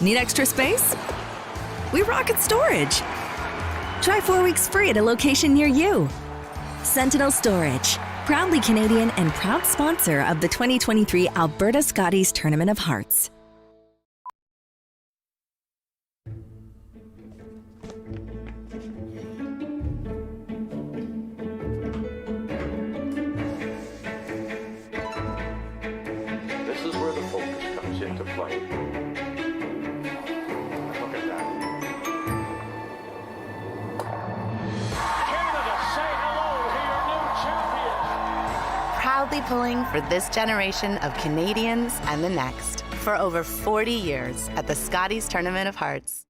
Need extra space? We rocket storage. Try 4 weeks free at a location near you. Sentinel Storage, proudly Canadian and proud sponsor of the 2023 Alberta Scotties Tournament of Hearts. This is where the focus comes into play. Look at that. Canada, say hello to your new champions. Proudly pulling for this generation of Canadians and the next for over 40 years at the Scotties Tournament of Hearts.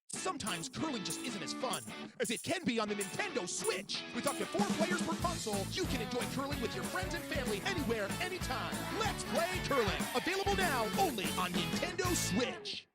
Sometimes curling just isn't as fun as it can be on the Nintendo Switch. With up to 4 players per console, you can enjoy curling with your friends and family anywhere, anytime. Let's play curling. Available now only on Nintendo Switch.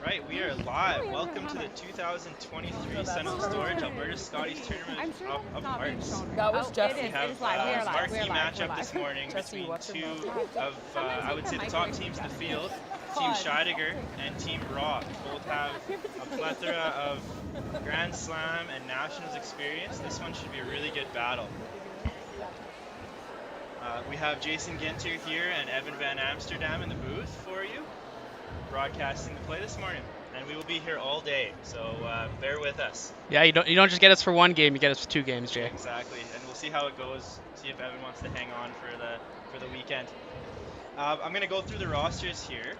Right, we are live. Welcome to the 2023 Sentinel Storage Alberta Scotties Tournament of Hearts. That was just We have a marquee matchup this morning between two of, I would say, the top teams in the field. Team Scheidegger and Team Rocque both have a plethora of Grand Slam and Nationals experience. This one should be a really good battle. We have Jason Ginter here and Evan Van Amsterdam in the booth for you, broadcasting the play this morning, and we will be here all day, so bear with us. Yeah, you don't just get us for one game, you get us for 2 games, Jay. Exactly, and we'll see how it goes, see if Evan wants to hang on for the weekend. I'm going to go through the rosters here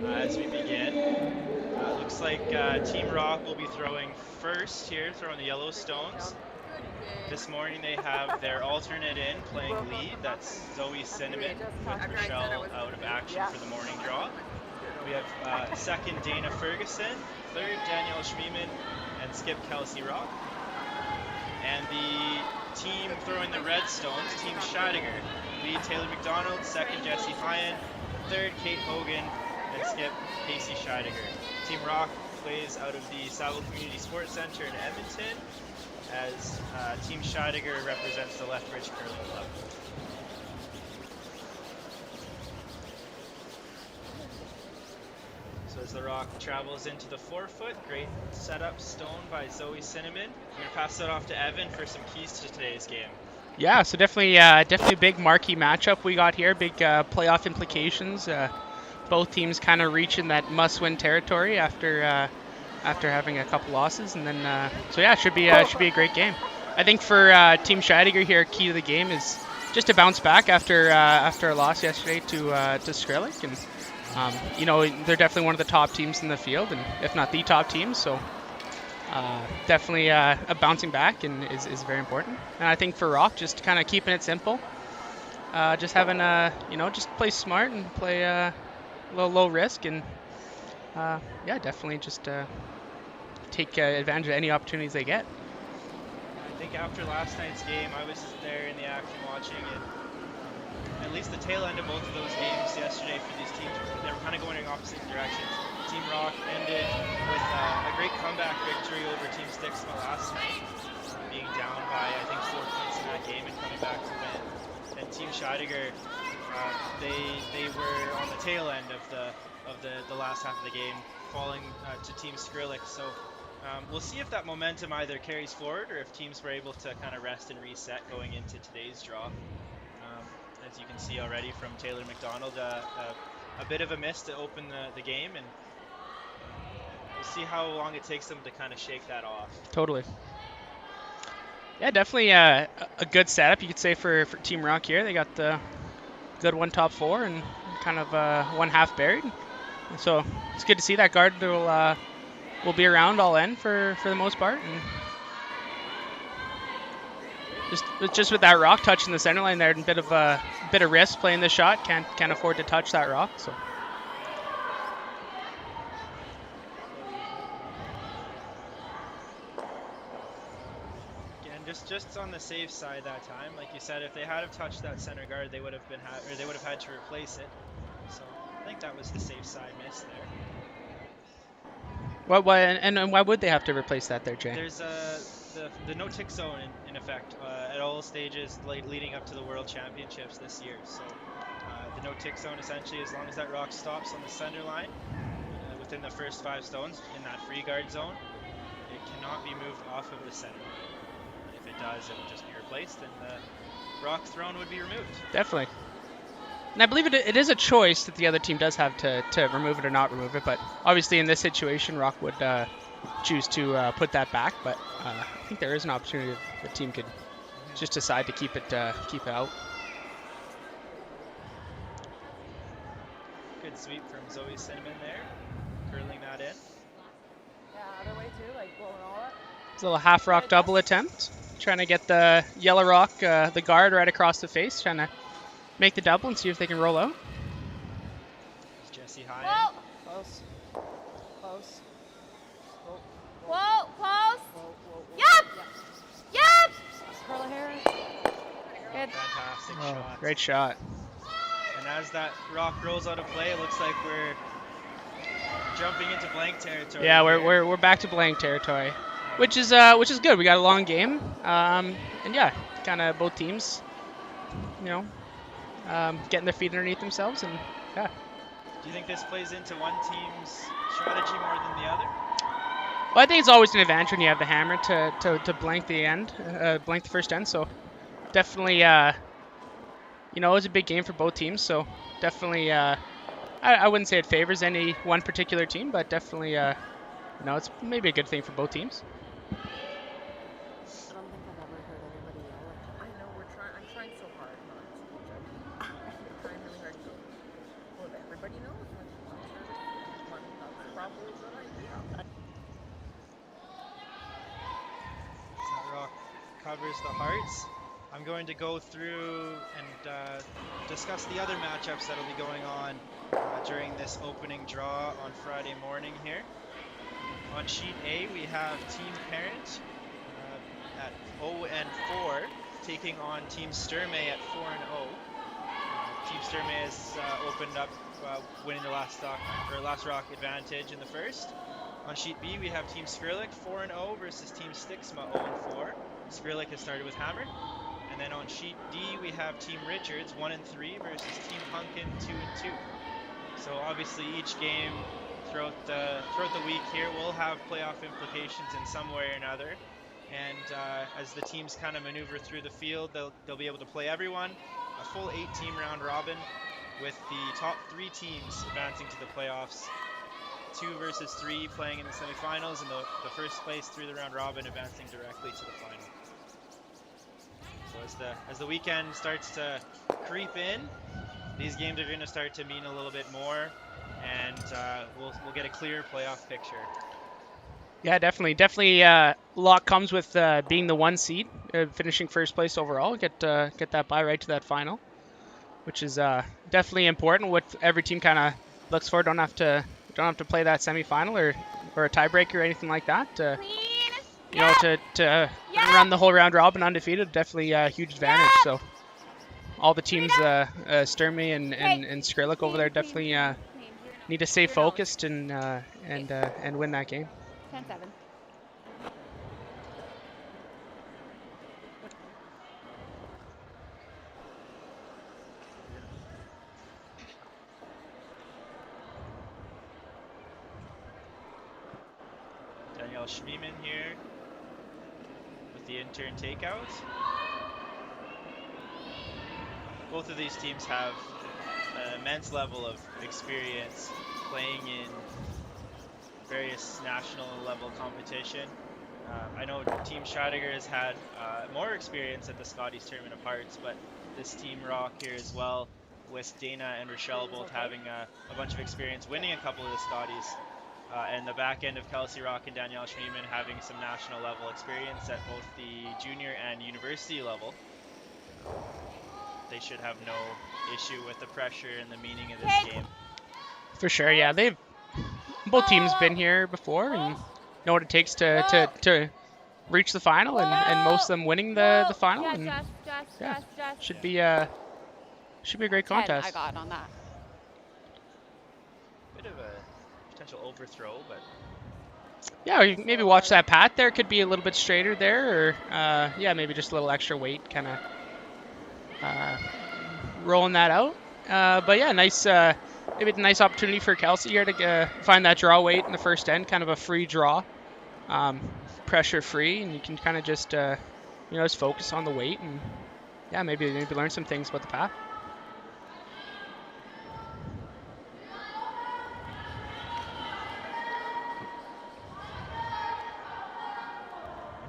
as we begin. Looks like Team Rocque will be throwing first here, throwing the Yellowstones. This morning they have their alternate in playing lead, that's Zoe Cinnamon with Rochelle out of action for the morning draw. We have second Dana Ferguson, third Danielle Schmiemann, and skip Kelsey Rocque. And the team throwing the red stones, Team Scheidegger, lead Taylor McDonald, second Jesse Hyen, third Kate Hogan, and skip Casey Scheidegger. Team Rocque plays out of the Saville Community Sports Centre in Edmonton, as Team Scheidegger represents the Lethbridge Curling Club. So as the Rocque travels into the 4-foot, great setup stone by Zoe Cinnamon. I'm going to pass that off to Evan for some keys to today's game. Yeah, so definitely a big marquee matchup we got here, big playoff implications. Both teams kind of reaching that must-win territory after having a couple losses, and then so yeah, it should be a great game. I think for Team Scheidegger here, key to the game is just to bounce back after a loss yesterday to Skrillex, and you know, they're definitely one of the top teams in the field, and if not the top team, so definitely a bouncing back and is very important. And I think for Rocque, just kind of keeping it simple, just having just play smart and play a little low risk, and yeah, definitely just take advantage of any opportunities they get. I think after last night's game, I was there in the action watching it. At least the tail end of both of those games yesterday for these teams, they were kind of going in opposite directions. Team Rocque ended with a great comeback victory over Team Stixma last night, being down by I think 4 points in that game and coming back to win. And Team Scheidegger, they were on the tail end of the last half of the game, falling to Team Skrillex. So we'll see if that momentum either carries forward or if teams were able to kind of rest and reset going into today's draw. As you can see already from Taylor McDonald, a bit of a miss to open the game, and we'll see how long it takes them to kind of shake that off. Totally. Yeah, definitely a good setup, you could say, for Team Rocque here. They got the good one top 4 and kind of one half buried. So it's good to see that guard will be around all end for the most part. And just with that rock touching the center line there, and a bit of risk playing this shot. Can't afford to touch that rock. So. Just on the safe side that time, like you said, if they had have touched that center guard, they would have had to replace it. So I think that was the safe side miss there. Why would they have to replace that there, Jay? There's the no tick zone in effect at all stages leading up to the World Championships this year. So the no tick zone essentially, as long as that rock stops on the center line within the first 5 stones in that free guard zone, it cannot be moved off of the center line. If it does, it will just be replaced, and the rock thrown would be removed. Definitely. And I believe it is a choice that the other team does have to remove it or not remove it. But obviously in this situation, Rock would choose to put that back. But I think there is an opportunity the team could just decide to keep it out. Good sweep from Zoe Cinnamon there, curling that in. Yeah, other way too, like blowing all up. It's a little half rock double attempt. Trying to get the yellow rock, the guard right across the face. Trying to make the double and see if they can roll out. Jesse High. Whoa! Close. Close. Whoa, close! Yep! Yep! Curl of hair. Good. Fantastic shot. Great shot. And as that rock rolls out of play, it looks like we're jumping into blank territory. Yeah, we're back to blank territory, which is good. We got a long game, and yeah, kind of both teams, getting their feet underneath themselves, and yeah. Do you think this plays into one team's strategy more than the other? Well, I think it's always an advantage when you have the hammer to blank the end, blank the first end. So definitely, it was a big game for both teams. So definitely, I wouldn't say it favors any one particular team, but definitely, it's maybe a good thing for both teams. I don't think I've ever heard anybody yell. I know I'm trying so hard not to judge. I'm trying really hard to go. Well, everybody knows that's probably a good idea. That rock covers the hearts. I'm going to go through and discuss the other matchups that will be going on during this opening draw on Friday morning here. On sheet A, we have Team Parent at 0-4 taking on Team Sturmey at 4-0. Team Sturmey has opened up winning the last rock advantage in the first. On sheet B, we have Team Skrillex 4-0 versus Team Stixma 0-4. Skrillex has started with hammer. And then on sheet D, we have Team Richards 1-3 versus Team Hunkin 2-2. So obviously each game throughout the week here will have playoff implications in some way or another. And as the teams kind of maneuver through the field, they'll be able to play everyone. A full 8-team round robin with the top 3 teams advancing to the playoffs. 2 versus 3 playing in the semifinals, and the first place through the round robin advancing directly to the final. So as the weekend starts to creep in, these games are going to start to mean a little bit more, and we'll get a clear playoff picture. Yeah, definitely. A lot comes with being the 1 seed, finishing first place overall. Get that bye right to that final, which is definitely important. What every team kind of looks for. Don't have to play that semifinal or a tiebreaker or anything like that. To run the whole round robin undefeated, definitely a huge advantage. So all the teams, Sturmey and Skrillex over there, definitely need to stay focused and win that game. 10-7. Danielle Schmiemann here with the intern takeout. Both of these teams have an immense level of experience playing in various national level competition. I know Team Scheidegger has had more experience at the Scotties Tournament of Hearts, but this Team Rock here as well with Dana and Rochelle both having a bunch of experience winning a couple of the Scotties, and the back end of Kelsey Rocque and Danielle Schneeman having some national level experience at both the junior and university level, they should have no issue with the pressure and the meaning of this game. For sure, yeah. Both teams been here before and know what it takes to reach the final, and most of them winning the final. And yeah, should be a great contest. 10 I got on that. Bit of a potential overthrow, but yeah, you can maybe watch that pat there. Could be a little bit straighter there, or yeah, maybe just a little extra weight, kind of rolling that out. But yeah, nice. Maybe it's a nice opportunity for Kelsey here to find that draw weight in the first end, kind of a free draw, pressure free, and you can kind of just just focus on the weight and yeah, maybe learn some things about the path.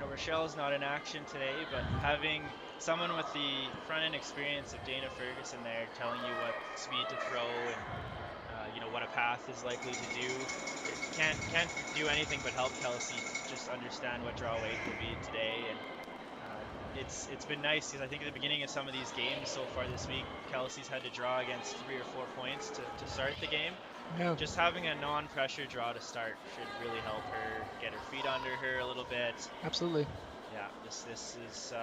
Rochelle's not in action today, but having someone with the front-end experience of Dana Ferguson there telling you what speed to throw and what a path is likely to do, it can't do anything but help Kelsey just understand what draw weight will be today. And it's been nice because I think at the beginning of some of these games so far this week, Kelsey's had to draw against 3 or 4 points to start the game. Yeah. Just having a non-pressure draw to start should really help her get her feet under her a little bit. Absolutely. Yeah, this is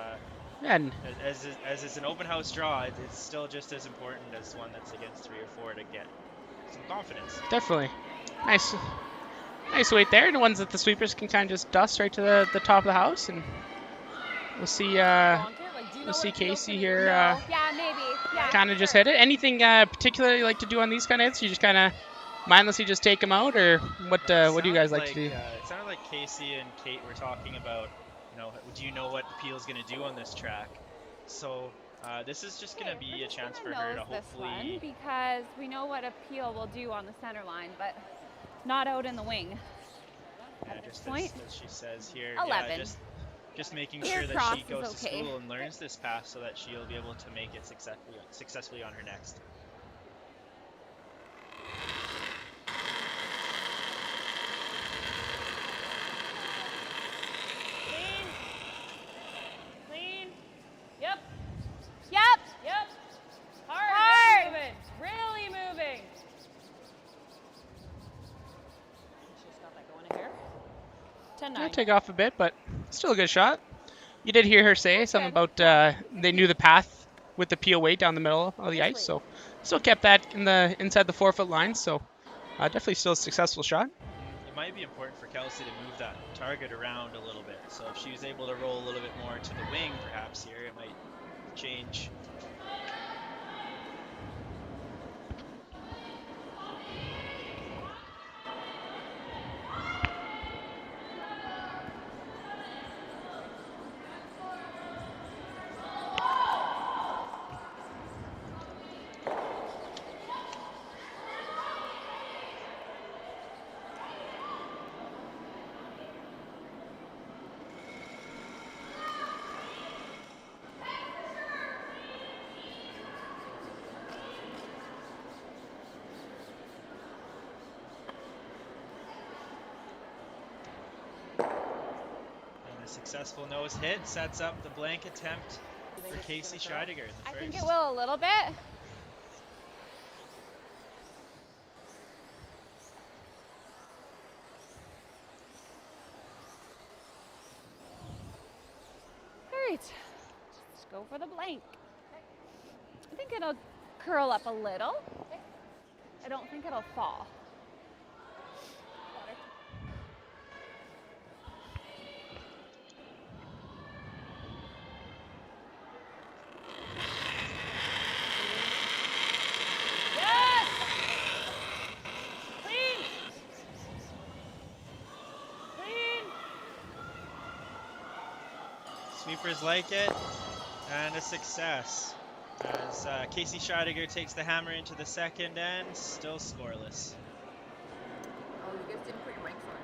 and as it's an open house draw, it's still just as important as one that's against 3 or 4 to get some confidence. Definitely. Nice weight there. The ones that the sweepers can kind of just dust right to the top of the house, and we'll see Casey here. Yeah, maybe. Yeah. Kind of just hit it. Anything particular you like to do on these kind of hits? You just kind of mindlessly just take them out, or what do you guys like to do? It sounded like Casey and Kate were talking about, do you know what Peel's going to do on this track? So this is just going to be a chance for her to hopefully... because we know what a Peel will do on the center line, but not out in the wing. Yeah, at just this point. as she says here. 11. Yeah, just making sure that she goes to school and learns this path so that she'll be able to make it successfully on her next. Clean. Yep. Hard. Moving. Really moving. She's got that going in here. 10-9. Yeah, take off a bit, but still a good shot. You did hear her say something about they knew the path with the peel weight down the middle of the ice, so still kept that inside the 4-foot line. So definitely still a successful shot. It might be important for Kelsey to move that target around a little bit. So if she was able to roll a little bit more to the wing, perhaps here, it might change. Successful nose hit sets up the blank attempt for Casey Scheidegger in the first. I think it will a little bit. All right, let's go for the blank. I think it'll curl up a little. I don't think it'll fall. Sweepers like it, and a success. As Casey Scheidegger takes the hammer into the second end, still scoreless. Oh, you guys didn't put your mics on.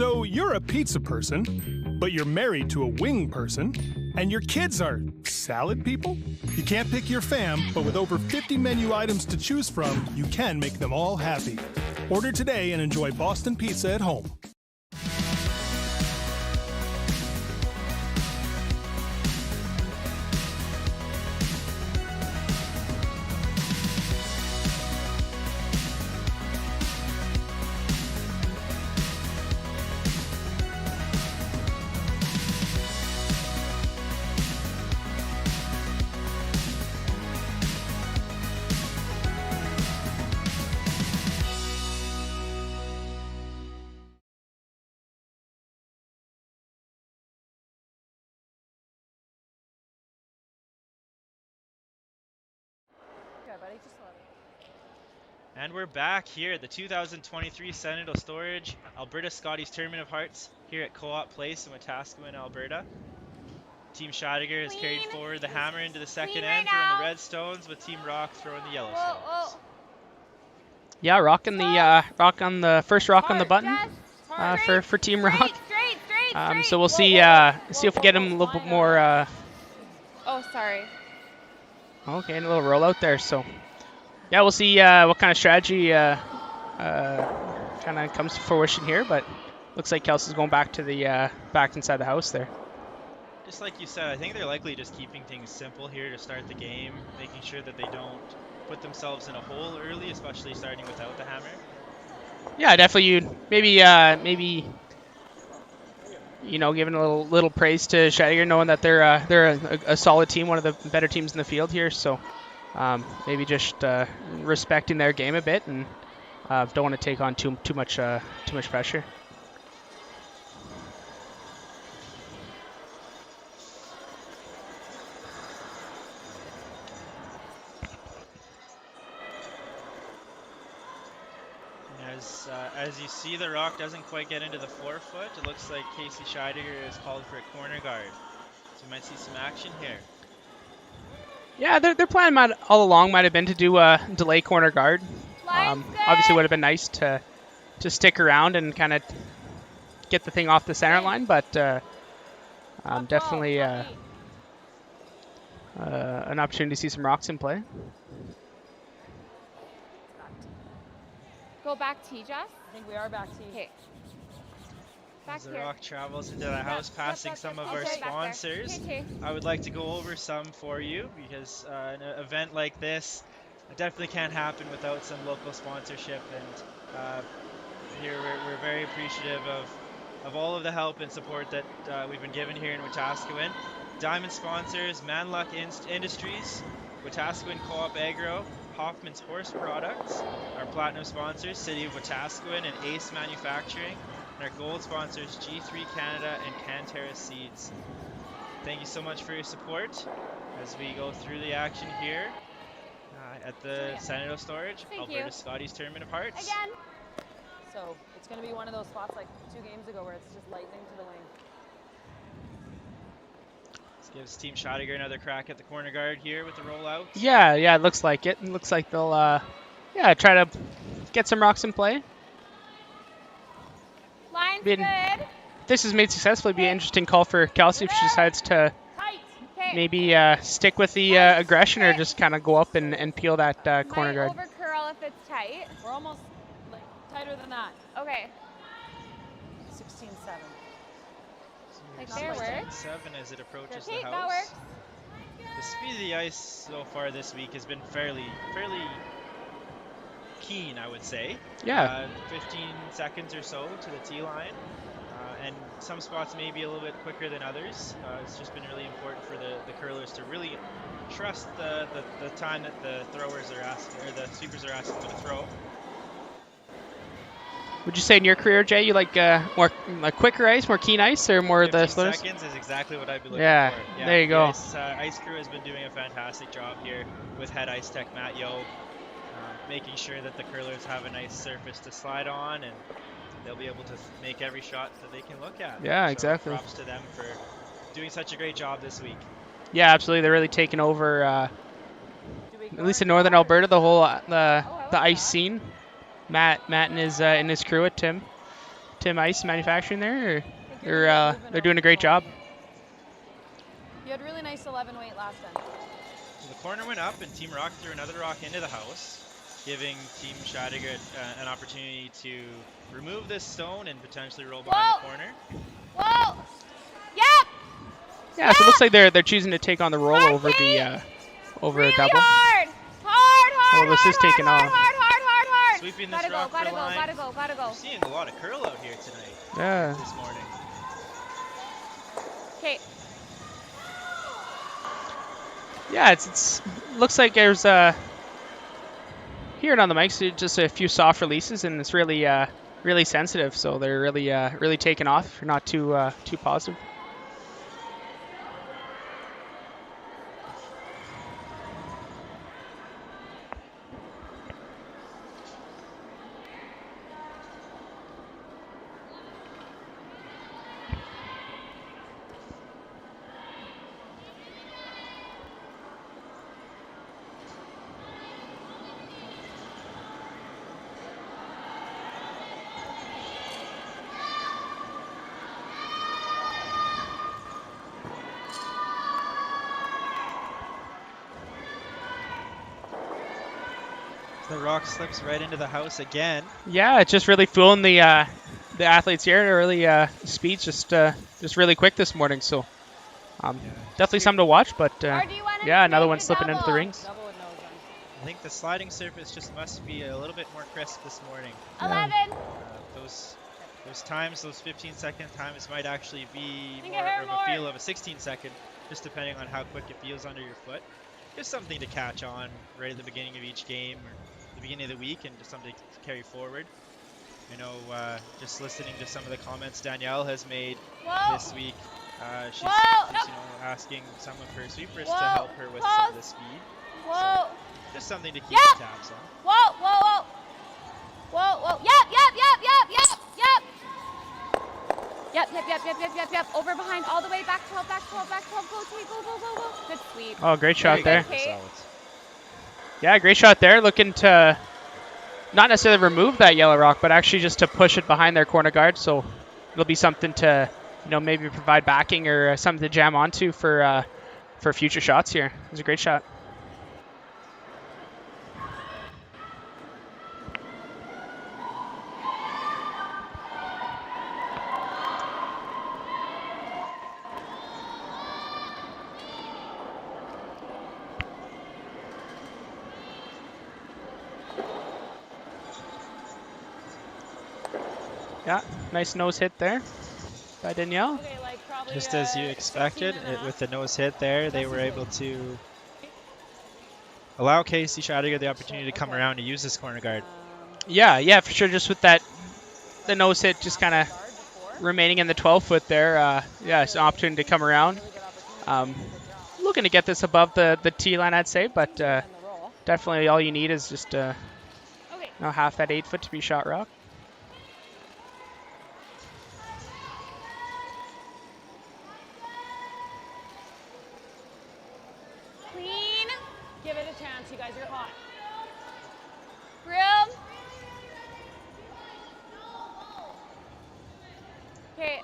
So you're a pizza person, but you're married to a wing person, and your kids are salad people? You can't pick your fam, but with over 50 menu items to choose from, you can make them all happy. Order today and enjoy Boston Pizza at home. And we're back here at the 2023 Sentinel Storage Alberta Scotties Tournament of Hearts here at Co-op Place in Wetaskawin, Alberta. Team Scheidegger has carried forward the hammer into the second end, throwing the red stones, with Team Rocque throwing the yellow stones. Yeah, Rock on the first rock on the button for Team Rocque. So we'll see if we get him a little bit more. Oh, sorry. Okay, and a little rollout there. So yeah, we'll see what kind of strategy kind of comes to fruition here. But looks like Kelsey's going back to the back inside the house there. Just like you said, I think they're likely just keeping things simple here to start the game, making sure that they don't put themselves in a hole early, especially starting without the hammer. Yeah, definitely. Maybe giving a little praise to Scheidegger, knowing that they're a solid team, one of the better teams in the field here. So maybe just respecting their game a bit, and don't want to take on too much pressure. As you see, the rock doesn't quite get into the forefoot. It looks like Kelsey Scheidegger is called for a corner guard. So we might see some action here. Yeah, their plan all along might have been to do a delay corner guard. Obviously, would have been nice to stick around and kind of get the thing off the center line, but definitely an opportunity to see some rocks in play. Go back T, Jess. I think we are back T. Okay. As the rock travels into the house, passing some of our sponsors, I would like to go over some for you, because an event like this definitely can't happen without some local sponsorship, and here we're very appreciative of all of the help and support that we've been given here in Wetaskawin. Diamond sponsors: Manluck Industries, Wetaskawin Co-op Agro, Hoffman's Horse Products. Our platinum sponsors, City of Wetaskawin and Ace Manufacturing. And our gold sponsors, G3 Canada and Canterra Seeds. Thank you so much for your support as we go through the action here at the Sentinel Storage Alberta Scotties Tournament of Hearts. Again. So it's going to be one of those spots like 2 games ago where it's just lightning to the wing. This gives Team Scheidegger another crack at the corner guard here with the rollout. Yeah, it looks like it. It looks like they'll try to get some rocks in play. Line's good. This is made successfully. Be an interesting call for Kelsey if she decides to maybe stick with the aggression, or just kind of go up and peel that corner guard. Over curl if it's tight. We're almost tighter than that. Okay. 16-7. Like there works. 7 as it approaches Okay, the house. that works. The speed of the ice so far this week has been fairly keen, I would say. Yeah. 15 seconds or so to the tee line. And some spots may be a little bit quicker than others. It's just been really important for the curlers to really trust the time that the throwers are asking, or the sweepers are asking them to throw. Would you say in your career, Jay, you like more like quicker ice, more keen ice, or more of the slower? 15 seconds is exactly what I'd be looking for. Yeah, there you go. Ice crew has been doing a fantastic job here with head ice tech Matt Yo, making sure that the curlers have a nice surface to slide on, and they'll be able to make every shot that they can look at. Yeah, so exactly. Props to them for doing such a great job this week. Yeah, absolutely. They're really taking over, at least in northern Alberta, the whole the ice scene. Matt and his crew at Tim Tim Ice Manufacturing there. Or they're doing a great job. You had really nice 11 weight last time. The corner went up, and Team Rock threw another rock into the house, giving Team Scheidegger an opportunity to remove this stone and potentially roll behind the corner. Whoa! Yep! Yeah, so it looks like they're choosing to take on the roll over the really a double. Hard! Hard! Oh, this is taking off. Hard! Sweeping this rock for line. Gotta go. We're seeing a lot of curl out here tonight. Yeah. This morning. Okay. Yeah, it's looks like there's hearing on the mics just a few soft releases, and it's really really sensitive. So they're really taking off. If you're not too positive. The rock slips right into the house again. Yeah, it's just really fooling the athletes here. They're really speed's just really quick this morning. So definitely something to watch. But yeah, another one slipping into the rings. I think the sliding surface just must be a little bit more crisp this morning. 11. Those times, those 15-second times might actually be more of a feel of a 16-second, just depending on how quick it feels under your foot. Just something to catch on right at the beginning of each game or the beginning of the week, and just something to carry forward. You know, just listening to some of the comments Danielle has made this week, she's asking some of her sweepers to help her with some of the speed. So just something to keep tabs on. Whoa. Yep. Over behind, all the way back 12. Go. Good sweep. Oh, great shot there. Okay. Yeah, great shot there. Looking to not necessarily remove that yellow rock, but actually just to push it behind their corner guard. So it'll be something to, maybe provide backing or something to jam onto for future shots here. It was a great shot. Yeah, nice nose hit there by Danielle. Just as you expected, with the nose hit there, they were able to allow Kelsey Scheidegger the opportunity to come around to use this corner guard. Yeah, for sure. Just with the nose hit just kind of remaining in the 12-foot there. It's an opportunity to come around. Looking to get this above the tee line, I'd say, but definitely all you need is just half that 8-foot to be shot rock. Give it a chance, you guys are hot. Broom. Okay.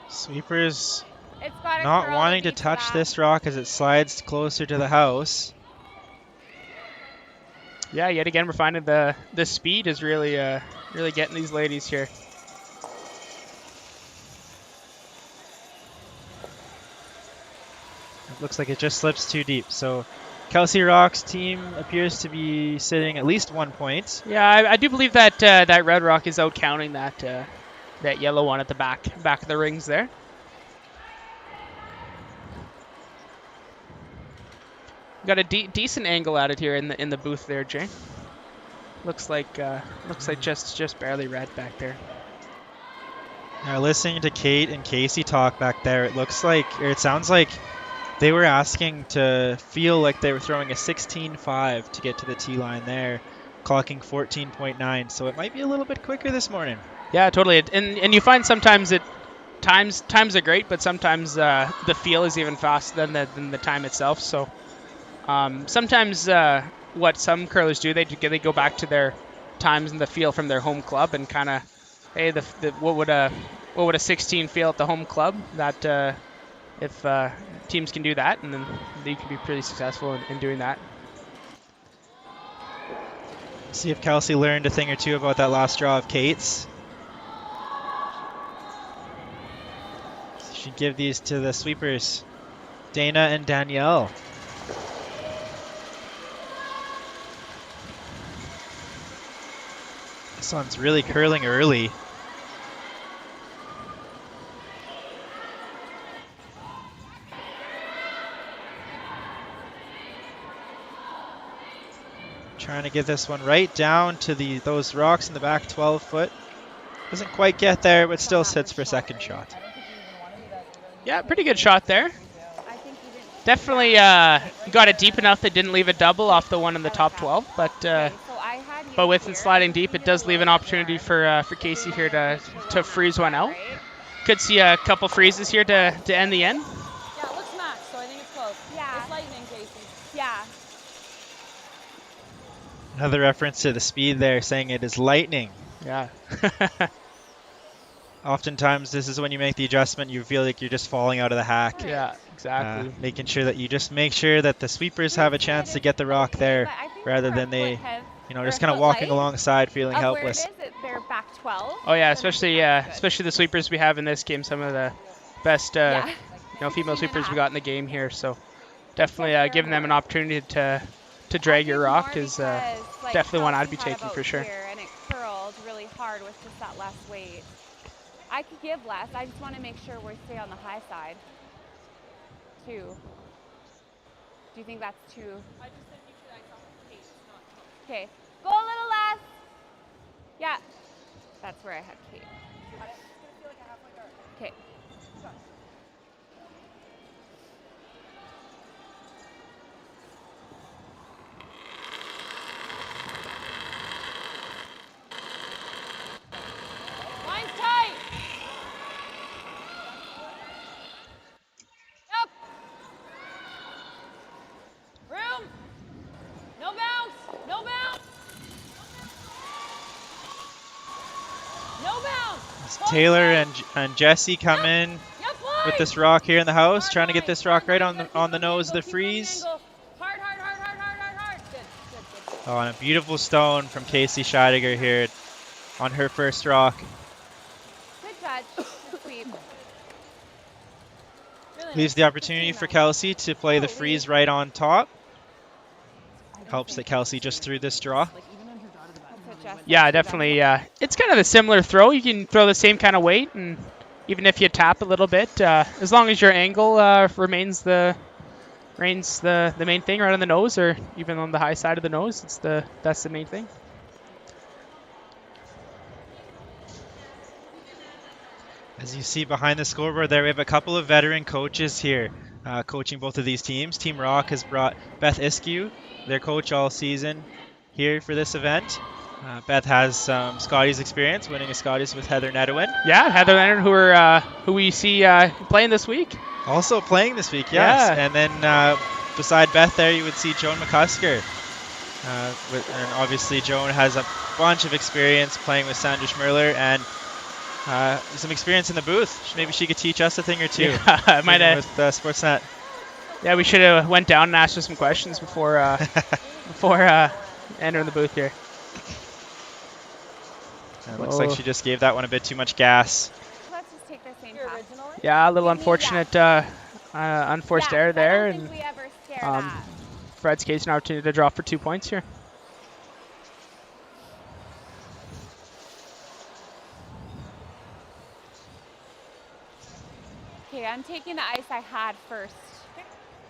Sweepers It's not wanting to touch this rock as it slides closer to the house. Yeah, yet again we're finding the speed is really getting these ladies here. It looks like it just slips too deep. So Kelsey Rocque's team appears to be sitting at least 1 point. Yeah, I do believe that that red rock is out counting that yellow one at the back of the rings there. Got a decent angle at it here in the booth there, Jay. Looks like just barely red back there. Now listening to Kate and Casey talk back there, it sounds like they were asking to feel like they were throwing a 16.5 to get to the tee line there, clocking 14.9. So it might be a little bit quicker this morning. Yeah, totally. And you find sometimes times are great, but sometimes the feel is even faster than the time itself. So sometimes what some curlers do, they go back to their times and the feel from their home club and kind of hey, what would a 16 feel at the home club? That if teams can do that, and then you can be pretty successful in doing that. See if Kelsey learned a thing or two about that last draw of Kate's. She'd give these to the sweepers, Dana and Danielle. This one's really curling early. Trying to get this one right down to those rocks in the back 12 foot. Doesn't quite get there, but still sits for second shot. Yeah, pretty good shot there. Definitely got it deep enough that didn't leave a double off the one in the top 12, but with it sliding deep, it does leave an opportunity for Casey here to freeze one out. Could see a couple freezes here to end the end. Yeah, it looks matched, so I think it's close. Yeah. It's lightning, Casey. Yeah. Another reference to the speed there, saying it is lightning. Yeah. Oftentimes, this is when you make the adjustment, you feel like you're just falling out of the hack. Yeah, exactly. Making sure that you just make sure that the sweepers have a chance to get the rock there, rather than they, just kind of walking alongside, feeling helpless. They're back 12. Oh yeah, especially the sweepers we have in this game. Some of the best, female sweepers we got in the game here. So definitely giving them an opportunity to drag your rock is definitely one I'd be taking for sure. And it curled really hard with just that less weight. I could give less. I just want to make sure we stay on the high side, too. Do you think that's too? I just said you should ice off the pace, not Kate. Okay, go a little less. Yeah, that's where I had Kate. Okay. Line's tight. Yep. Room. No bounce. No bounce. No bounce. Taylor and Jesse come in with this rock here in the house, trying to get this rock right on the nose of the freeze. Hard. Good. Oh, and a beautiful stone from Kelsey Scheidegger here on her first rock. Good touch. Good sweep. Leaves the opportunity for Kelsey to play the freeze right on top. Helps that Kelsey just threw this draw. Yeah, definitely. It's kind of a similar throw. You can throw the same kind of weight, and even if you tap a little bit, as long as your angle remains the main thing, right on the nose, or even on the high side of the nose, that's the main thing. As you see behind the scoreboard there, we have a couple of veteran coaches here coaching both of these teams. Team Rocque has brought Beth Iskew, their coach all season, here for this event. Beth has some Scotties experience, winning a Scotties with Heather Nedwin. Yeah, Heather Nedwin, who we see playing this week. Also playing this week, yes. Yeah. And then beside Beth there, you would see Joan McCusker. And obviously Joan has a bunch of experience playing with Sandra Schmerler and some experience in the booth. Maybe she could teach us a thing or two. Yeah, might have. With Sportsnet. Yeah, we should have went down and asked her some questions before entering the booth here. It looks like she just gave that one a bit too much gas. Let's just take the same path. Yeah, a little unfortunate, unforced error there, and Fred's case an opportunity to draw for 2 points here. Okay, I'm taking the ice I had first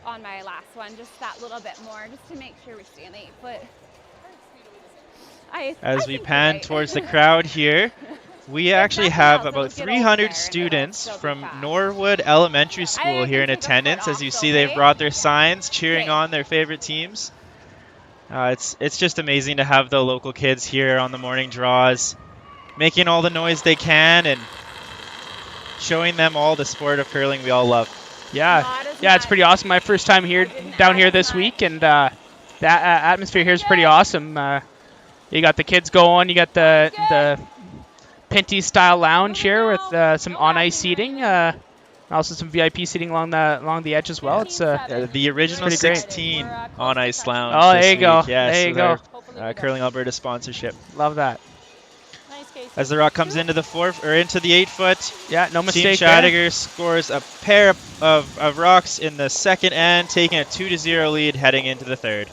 on my last one, just that little bit more, just to make sure we stay on the 8 foot. As we pan towards the crowd here, we actually have about 300 students from Norwood Elementary School here in attendance. As you see, they've brought their signs cheering on their favorite teams. It's just amazing to have the local kids here on the morning draws, making all the noise they can and showing them all the sport of curling we all love. Yeah, it's pretty awesome. My first time down here this week, and that atmosphere here is pretty awesome. You got the kids going, you got the Pinty style lounge here with some on ice seating. Also some VIP seating along the edge as well. It's the original 16 on ice lounge. Oh, there you go. Yeah, there you go. Curling Alberta sponsorship. Love that. As the rock comes into the 8-foot. Yeah, no mistake. Team Scheidegger scores a pair of rocks in the second end, taking a 2-0 lead heading into the third.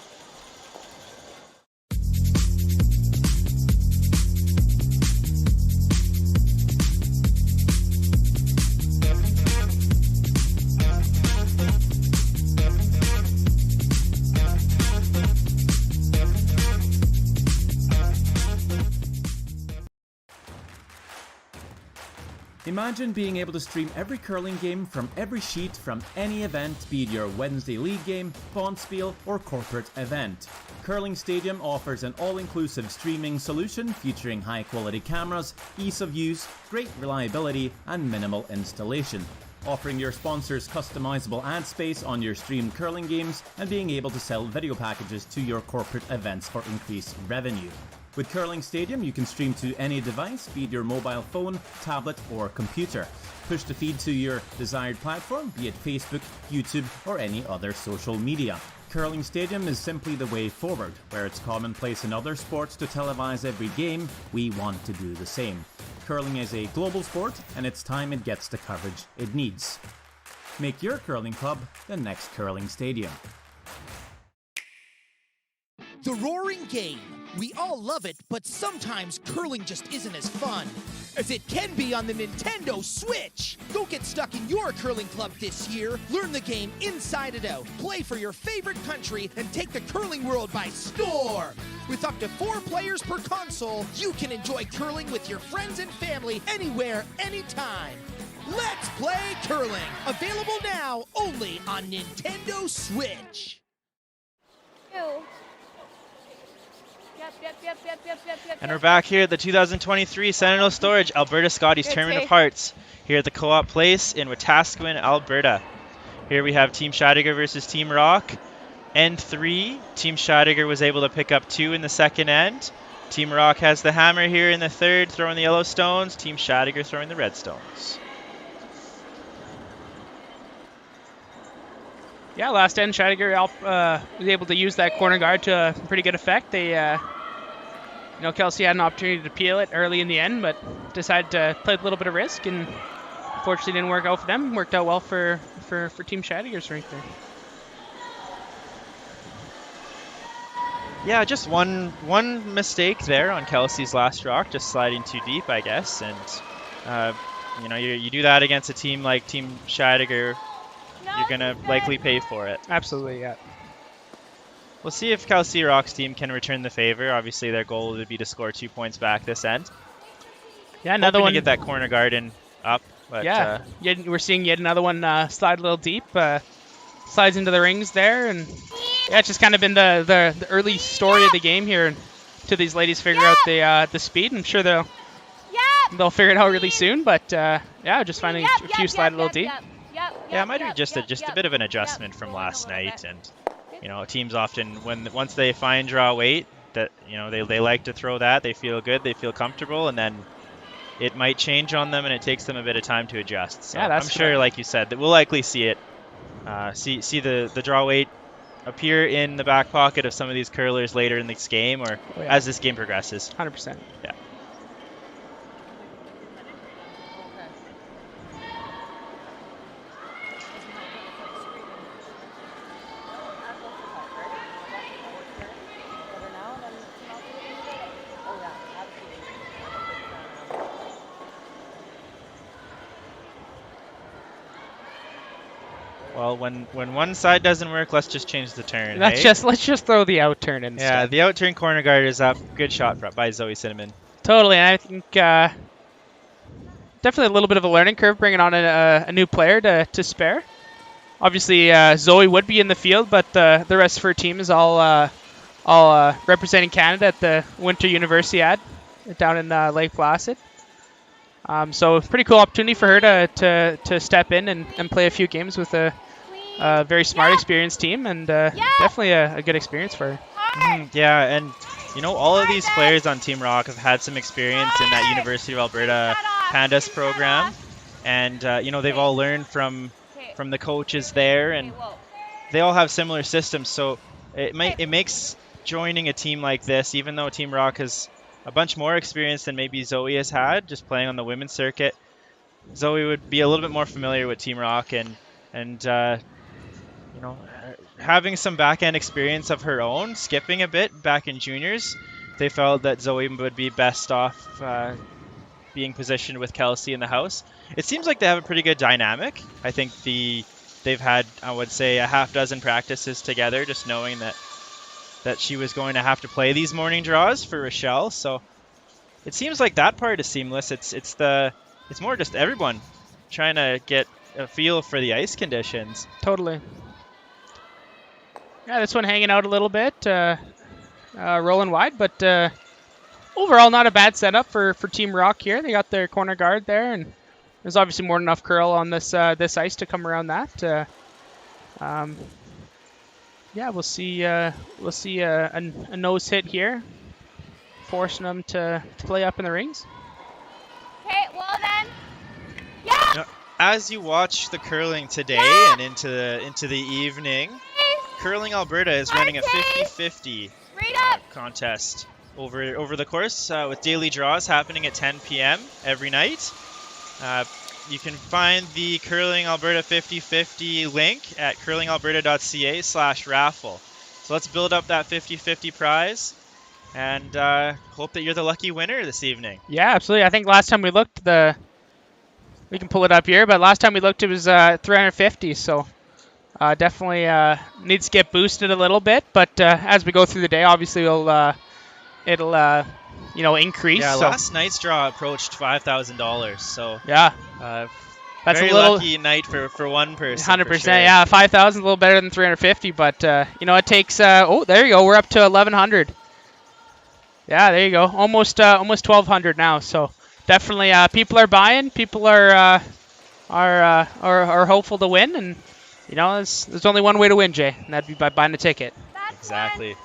Imagine being able to stream every curling game from every sheet from any event, be it your Wednesday league game, bonspiel, or corporate event. Curling Stadium offers an all-inclusive streaming solution featuring high-quality cameras, ease of use, great reliability, and minimal installation. Offering your sponsors customizable ad space on your streamed curling games and being able to sell video packages to your corporate events for increased revenue. With Curling Stadium, you can stream to any device, be it your mobile phone, tablet, or computer. Push the feed to your desired platform, be it Facebook, YouTube, or any other social media. Curling Stadium is simply the way forward. Where it's commonplace in other sports to televise every game, we want to do the same. Curling is a global sport, and it's time it gets the coverage it needs. Make your curling club the next Curling Stadium. The roaring game. We all love it, but sometimes curling just isn't as fun as it can be on the Nintendo Switch. Go get stuck in your curling club this year. Learn the game inside and out. Play for your favorite country and take the curling world by storm. With up to 4 players per console, you can enjoy curling with your friends and family anywhere, anytime. Let's play curling. Available now only on Nintendo Switch. And we're back here at the 2023 Sentinel Storage Alberta Scotties Tournament of Hearts here at the Co-op Place in Wetaskawin, Alberta. Here we have Team Scheidegger versus Team Rocque. End 3. Team Scheidegger was able to pick up 2 in the second end. Team Rocque has the hammer here in the third, throwing the yellow stones. Team Scheidegger throwing the red stones. Yeah, last end, Scheidegger was able to use that corner guard to pretty good effect. They, Kelsey had an opportunity to peel it early in the end, but decided to play a little bit of risk, and unfortunately didn't work out for them. Worked out well for Team Scheidegger's right there. Yeah, just one mistake there on Kelsey's last rock, just sliding too deep, I guess. And you do that against a team like Team Scheidegger, you're going to likely pay for it. Absolutely, yeah. We'll see if Kelsey Rocque's team can return the favor. Obviously, their goal would be to score 2 points back this end. Yeah, another one. To get that corner garden up. But, yeah, we're seeing yet another one slide a little deep. Slides into the rings there. And yeah, it's just kind of been the early story of the game here until these ladies figure out the speed. I'm sure they'll figure it out really soon. But just finding a few slide a little deep. Yeah, it might be just a bit of an adjustment from last night, and teams often once they find draw weight that they like to throw that, they feel good, they feel comfortable, and then it might change on them, and it takes them a bit of time to adjust. So yeah, I'm sure, like you said, that we'll likely see it, see the draw weight appear in the back pocket of some of these curlers later in this game, or as this game progresses. 100%. Yeah. Well, when one side doesn't work, let's just change the turn. Let's just throw the out turn instead. Yeah, the out turn corner guard is up. Good shot by Zoe Cinnamon. Totally, and I think definitely a little bit of a learning curve bringing on a new player to spare. Obviously, Zoe would be in the field, but the rest of her team is all representing Canada at the Winter Universiade down in Lake Placid. So pretty cool opportunity for her to step in and play a few games with a very smart, experienced team, and definitely a good experience for her. Yeah, and You know, all of these players on Team Rocque have had some experience in that University of Alberta Pandas program. And, you know, they've all learned from the coaches there. And they all have similar systems. So it makes joining a team like this, even though Team Rocque has a bunch more experience than maybe Zoe has had, just playing on the women's circuit, Zoe would be a little bit more familiar with Team Rocque and you know, having some back-end experience of her own, skipping a bit back in juniors. They felt that Zoe would be best off being positioned with Kelsey in the house. It seems like they have a pretty good dynamic. I think they've had, I would say, a half dozen practices together, just knowing that she was going to have to play these morning draws for Rochelle. So it seems like that part is seamless. It's more just everyone trying to get a feel for the ice conditions. Totally. Yeah, this one hanging out a little bit, rolling wide, but overall not a bad setup for Team Rocque here. They got their corner guard there, and there's obviously more than enough curl on this ice to come around that. Yeah, we'll see a nose hit here, forcing them to play up in the rings. Okay, well then, yeah. Now, as you watch the curling today and into the evening, Curling Alberta is running a 50-50 contest over the course with daily draws happening at 10 p.m. every night. You can find the Curling Alberta 50-50 link at curlingalberta.ca/raffle. So let's build up that 50-50 prize and hope that you're the lucky winner this evening. Yeah, absolutely. I think last time we looked, we can pull it up here, but last time we looked it was 350, so definitely needs to get boosted a little bit, but as we go through the day, obviously it'll you know, increase. Yeah, so. Last night's draw approached $5,000, so yeah, that's very a little lucky night for one person. 100%, sure. yeah, 5,000 a little better than 350, but you know, it takes. Oh, there you go, we're up to 1,100. Yeah, there you go, almost 1,200 now. So definitely, people are buying, people are hopeful to win, and you know, there's only one way to win, Jay, and that'd be by buying a ticket. Exactly.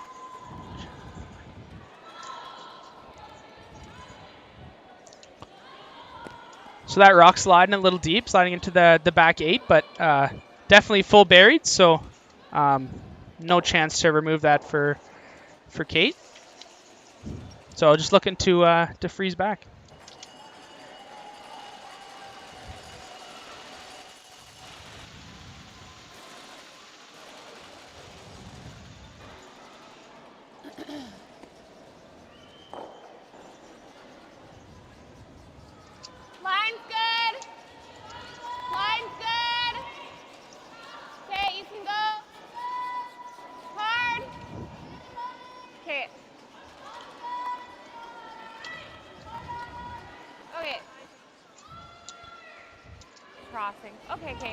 So that rock sliding a little deep, sliding into the back 8, but definitely full buried, so no chance to remove that for Kate. So just looking to freeze back.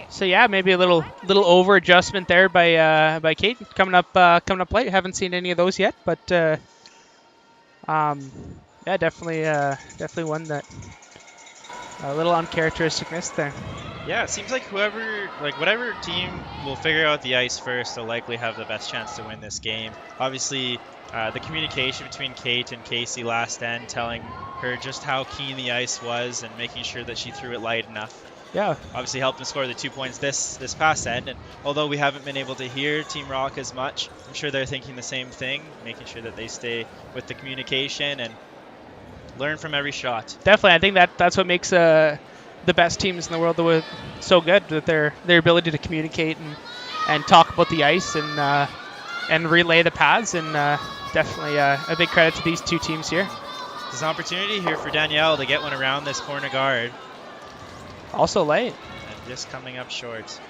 So yeah, maybe a little over adjustment there by Kate coming up late. Haven't seen any of those yet, but yeah, definitely one that a little uncharacteristicness there. Yeah, it seems like whatever team will figure out the ice first will likely have the best chance to win this game. Obviously, the communication between Kate and Casey last end, telling her just how keen the ice was and making sure that she threw it light enough. Yeah, obviously helped them score the 2 points this past end. And although we haven't been able to hear Team Rocque as much, I'm sure they're thinking the same thing, making sure that they stay with the communication and learn from every shot. Definitely, I think that's what makes the best teams in the world so good, with their ability to communicate and talk about the ice and relay the paths. And definitely a big credit to these two teams here. There's an opportunity here for Danielle to get one around this corner guard. Also late. And just coming up short.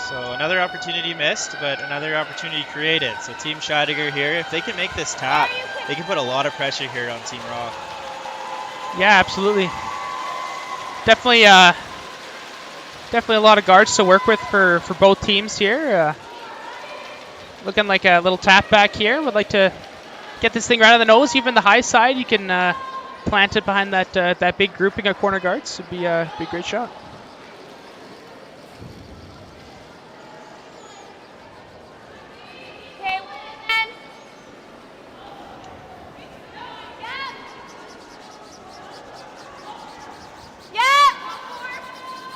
So another opportunity missed, but another opportunity created. So Team Scheidegger here, if they can make this tap, they can put a lot of pressure here on Team Rocque. Yeah, absolutely. Definitely a lot of guards to work with for both teams here. Looking like a little tap back here. Would like to get this thing right on the nose. Even the high side, you can planted behind that big grouping of corner guards would be a great shot. Okay, and yeah.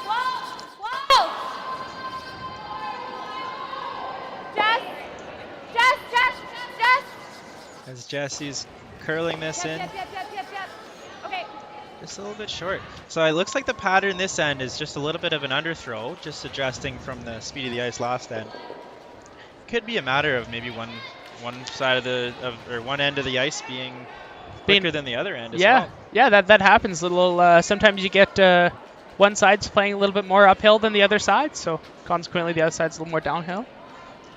Whoa. Jess. As Jesse's curling this in. Yep. Okay. Just a little bit short. So it looks like the pattern this end is just a little bit of an underthrow, just adjusting from the speed of the ice last end. Could be a matter of maybe one side or one end of the ice being quicker than the other end as well. Yeah, that happens. Sometimes you get one side's playing a little bit more uphill than the other side, so consequently the other side's a little more downhill.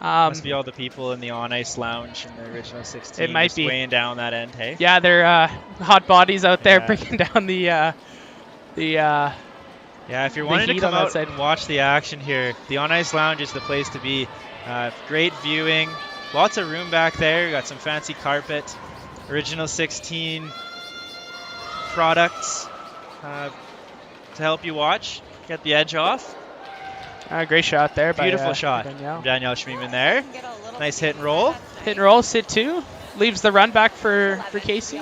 Must be all the people in the on-ice lounge in the original 16. It might just be weighing down that end, hey? Yeah, they're hot bodies out there bringing down the yeah, if you're wanting to come out and watch the action here, the on-ice lounge is the place to be. Great viewing, lots of room back there. We got some fancy carpet, original 16 products to help you watch, get the edge off. Great shot there. Beautiful shot. Danielle Schmiemann there. Nice hit and roll. Hit and roll, sit two. Leaves the run back for Casey.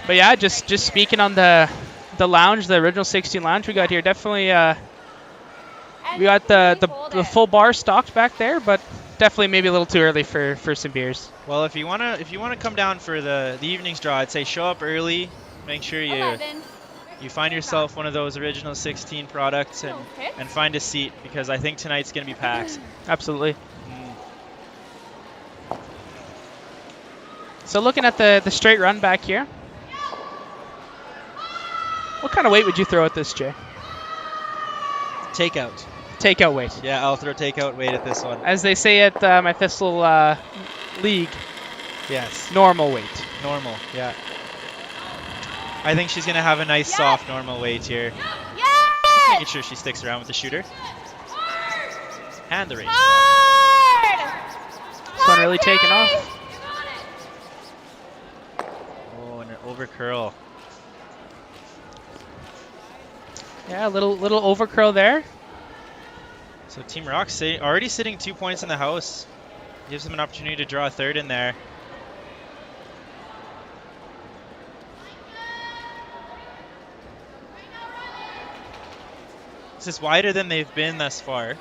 But yeah, just speaking on the lounge, the original 16 lounge we got here, definitely we got the full bar stocked back there, but definitely maybe a little too early for some beers. Well, if you wanna come down for the evening's draw, I'd say show up early. Make sure you find yourself one of those original 16 products and find a seat, because I think tonight's going to be packed. Absolutely. So looking at the straight run back here, what kind of weight would you throw at this, Jay? Takeout. Takeout weight. Yeah, I'll throw takeout weight at this one. As they say at my Thistle league. Yes. Normal weight. Normal, yeah. I think she's going to have a nice soft normal weight here. Yes! Making sure she sticks around with the shooter. And the range. This one really taking off. Oh, and an over curl. Yeah, a little over curl there. So Team Rocque already sitting 2 points in the house. Gives them an opportunity to draw a third in there. This is wider than they've been thus far.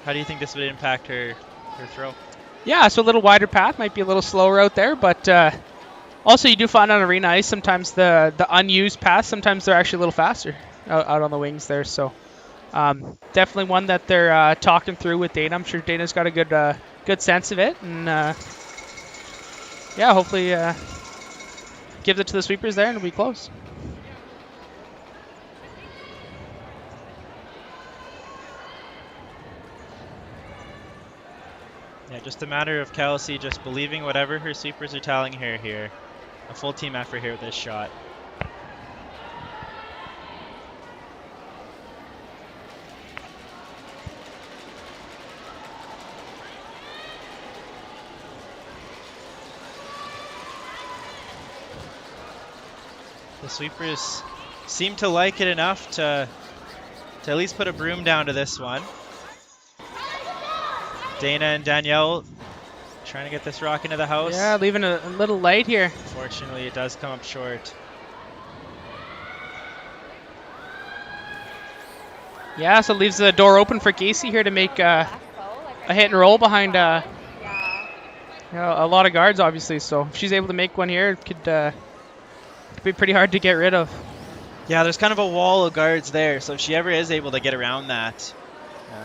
How do you think this would impact her throw? Yeah, so a little wider path, might be a little slower out there, but also you do find on arena ice sometimes the unused paths, sometimes they're actually a little faster out on the wings there. So definitely one that they're talking through with Dana. I'm sure Dana's got a good sense of it, and yeah, hopefully gives it to the sweepers there and it'll be close. Yeah, just a matter of Kelsey just believing whatever her sweepers are telling her here. A full team effort here with this shot. The sweepers seem to like it enough to at least put a broom down to this one. Dana and Danielle trying to get this rock into the house. Yeah, leaving a little light here. Unfortunately, it does come up short. Yeah, so it leaves the door open for Casey here to make a hit and roll behind a lot of guards, obviously. So if she's able to make one here, it could be pretty hard to get rid of. Yeah, there's kind of a wall of guards there. So if she ever is able to get around that,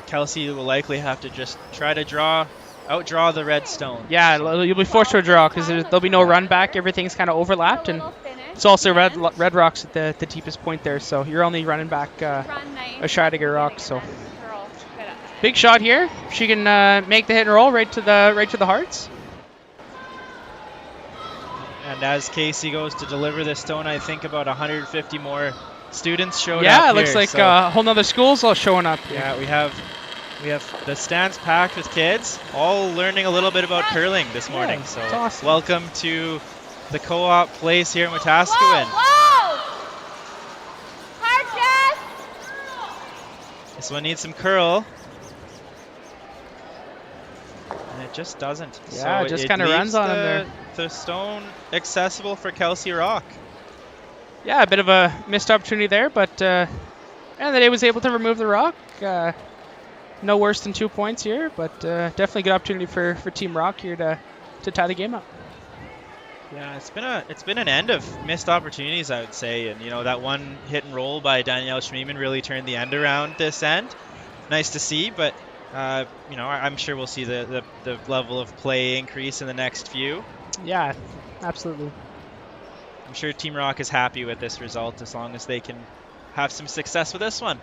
Kelsey will likely have to just try to outdraw the red stone. Yeah, you'll be forced to a draw because there'll be no run back. Everything's kind of overlapped, and it's also red rocks at the deepest point there. So you're only running back a Scheidegger rock. So big shot here. She can make the hit and roll right to the hearts. And as Casey goes to deliver this stone, I think about 150 more students showed up. Yeah, it looks like a whole nother school's all showing up here. Yeah, we have the stands packed with kids, all learning a little bit about curling this morning. So awesome. Welcome to the co-op place here in Wetaskawin. Whoa! Hard chest! This one needs some curl. And it just doesn't. Yeah, so it just kind of runs on him there. The stone accessible for Kelsey Rocque. Yeah, a bit of a missed opportunity there, but and then he was able to remove the rock. No worse than 2 points here, but definitely a good opportunity for Team Rocque here to tie the game up. Yeah, it's been an end of missed opportunities, I would say, and that one hit and roll by Danielle Schmiemann really turned the end around this end. Nice to see, but I'm sure we'll see the level of play increase in the next few. Yeah, absolutely. I'm sure Team Rocque is happy with this result as long as they can have some success with this one.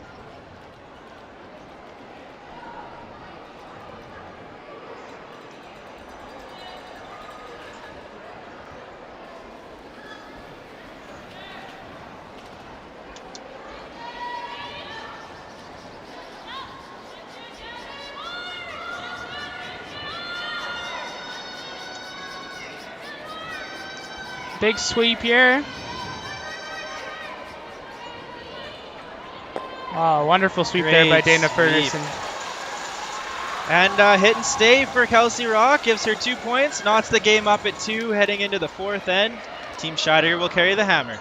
Big sweep here. Oh, wonderful sweep there by Dana Ferguson. And hit and stay for Kelsey Rocque, gives her 2 points, knots the game up at 2 heading into the fourth end. Team Scheidegger will carry the hammer.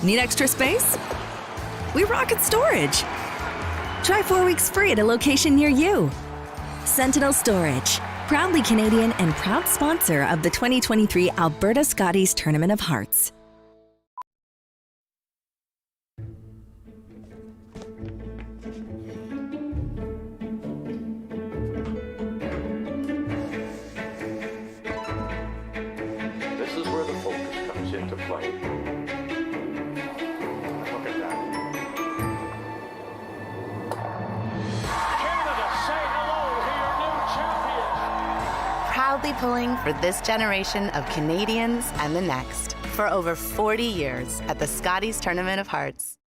Need extra space? We rocket storage. Try 4 weeks free at a location near you. Sentinel Storage, proudly Canadian and proud sponsor of the 2023 Alberta Scotties Tournament of Hearts. This is where the focus comes into play. Look at that. Canada, say hello to your new champions. Proudly pulling for this generation of Canadians and the next for over 40 years at the Scotties Tournament of Hearts.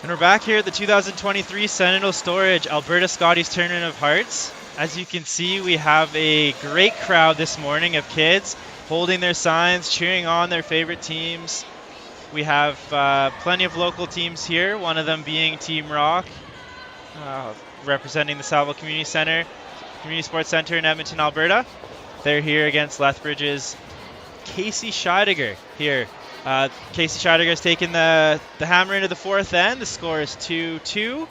And we're back here at the 2023 Sentinel Storage Alberta Scotties Tournament of Hearts. As you can see, we have a great crowd this morning of kids holding their signs, cheering on their favorite teams. We have plenty of local teams here, one of them being Team Rocque, representing the Saville Community Sports Centre in Edmonton, Alberta. They're here against Lethbridge's Kelsey Scheidegger here. Kelsey Scheidegger has taken the hammer into the fourth end. The score is 2-2.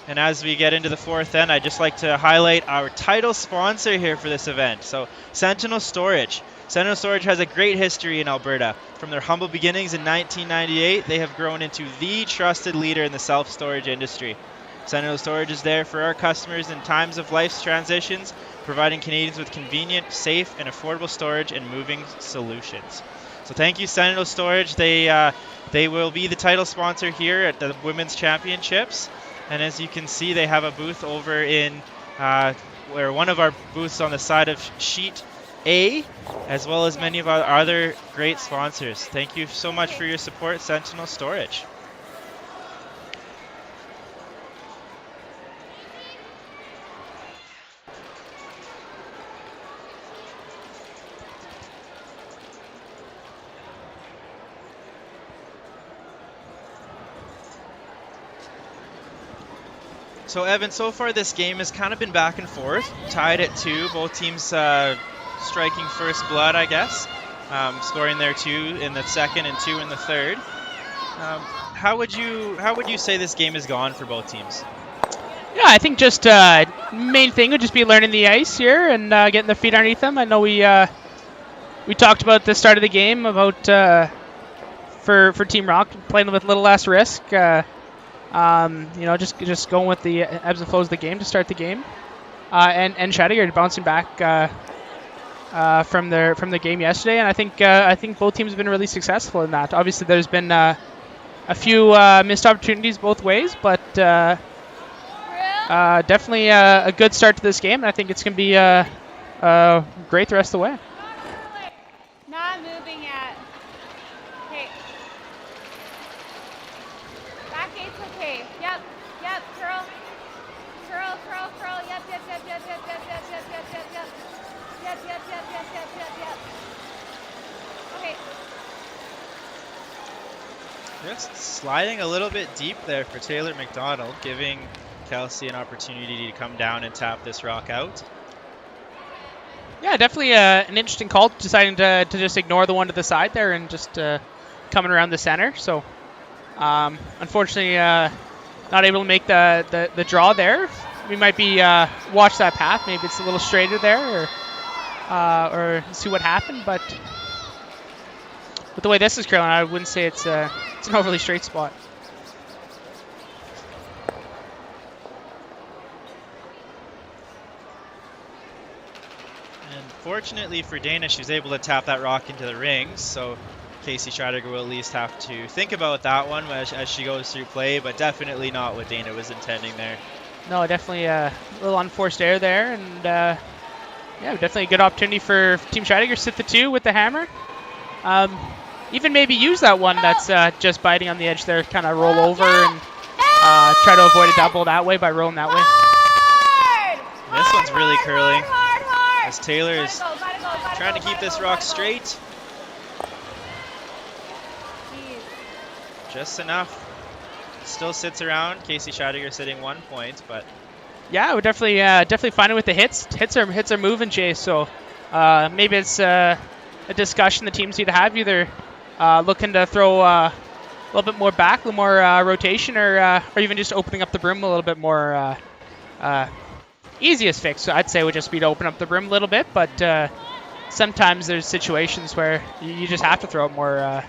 And as we get into the fourth end, I'd just like to highlight our title sponsor here for this event. So Sentinel Storage. Sentinel Storage has a great history in Alberta. From their humble beginnings in 1998, they have grown into the trusted leader in the self-storage industry. Sentinel Storage is there for our customers in times of life's transitions, providing Canadians with convenient, safe, and affordable storage and moving solutions. So thank you, Sentinel Storage. They will be the title sponsor here at the Women's Championships. And as you can see, they have a booth over in where one of our booths on the side of sheet A, as well as many of our other great sponsors. Thank you so much for your support, Sentinel Storage. So Evan, so far this game has kind of been back and forth, tied at 2. Both teams striking first blood, I guess, scoring their 2 in the second and 2 in the third. How would you say this game has gone for both teams? Yeah, I think just main thing would just be learning the ice here and getting their feet underneath them. I know we we talked about the start of the game about for Team Rocque playing with a little less risk. Just going with the ebbs and flows of the game to start the game, and Scheidegger bouncing back from the game yesterday, and I think both teams have been really successful in that. Obviously, there's been a few missed opportunities both ways, but definitely a good start to this game, and I think it's going to be great the rest of the way. Not moving yet. Okay. Back gate's okay. Yep. Curl. Yep. Okay. Just sliding a little bit deep there for Taylor McDonald, giving Kelsey an opportunity to come down and tap this rock out. Yeah, definitely an interesting call, deciding to just ignore the one to the side there and just coming around the center. So, unfortunately, not able to make the draw there. We might be watch that path. Maybe it's a little straighter there, or see what happened. But with the way this is curling, I wouldn't say it's an overly straight spot. Fortunately for Dana, she was able to tap that rock into the rings, so Casey Scheidegger will at least have to think about that one as she goes through play, but definitely not what Dana was intending there. No, definitely a little unforced air there, and definitely a good opportunity for Team Scheidegger to sit the 2 with the hammer. Even maybe use that one that's just biting on the edge there, kind of roll over and try to avoid a double that way by rolling that way. This one's really curling. As Taylor is trying to keep this rock straight. Just enough. Still sits around. Casey Scheidegger sitting 1 point, but yeah, we're definitely finding with the hits. Hits are moving, Jay. So maybe it's a discussion the teams need to have, either looking to throw a little bit more back, a little more rotation, or even just opening up the brim a little bit more. Easiest fix, I'd say, would just be to open up the brim a little bit, but sometimes there's situations where you just have to throw it more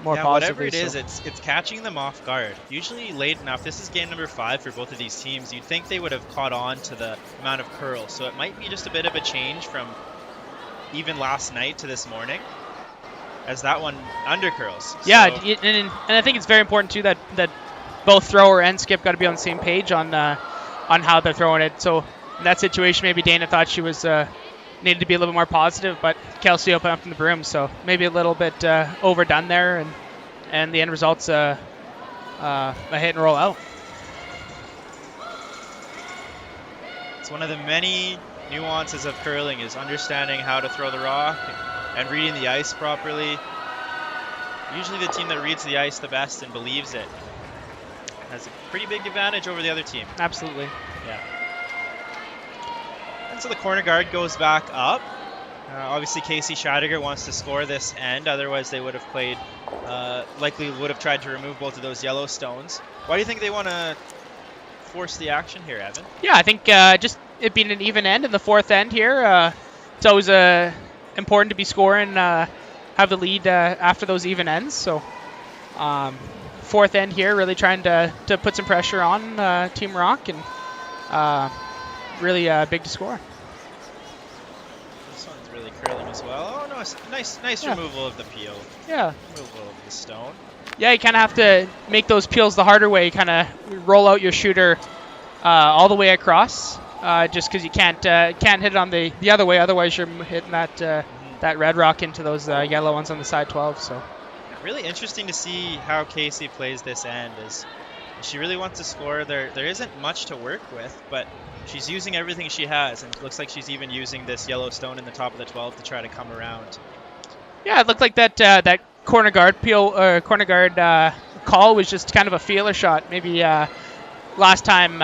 positively. Whatever it is, it's catching them off guard. Usually late enough. This is game number 5 for both of these teams. You'd think they would have caught on to the amount of curl, so it might be just a bit of a change from even last night to this morning, as that one undercurls. Yeah, and I think it's very important too that both thrower and skip got to be on the same page on how they're throwing it. So in that situation, maybe Dana thought she was needed to be a little bit more positive, but Kelsey opened up from the broom, so maybe a little bit overdone there, and the end result's a hit and roll out. It's one of the many nuances of curling, is understanding how to throw the rock and reading the ice properly. Usually the team that reads the ice the best and believes it has a pretty big advantage over the other team. Absolutely. Yeah. And so the corner guard goes back up. Obviously Casey Scheidegger wants to score this end, otherwise they would have played, likely would have tried to remove both of those yellow stones. Why do you think they want to force the action here, Evan? Yeah, I think just it being an even end in the 4th end here, it's always important to be scoring, have the lead after those even ends. So 4th end here, really trying to put some pressure on Team Rocque, and really big to score. This one's really curling as well. Oh no, nice removal of the peel. Yeah. Removal of the stone. Yeah, you kind of have to make those peels the harder way. Kind of roll out your shooter all the way across, just because you can't hit it on the other way. Otherwise, you're hitting that red rock into those yellow ones on the side 12. So really interesting to see how Casey plays this end. As she really wants to score. There isn't much to work with, but she's using everything she has, and it looks like she's even using this yellow stone in the top of the 12 to try to come around. Yeah, it looked like that corner guard call was just kind of a feeler shot. Maybe last time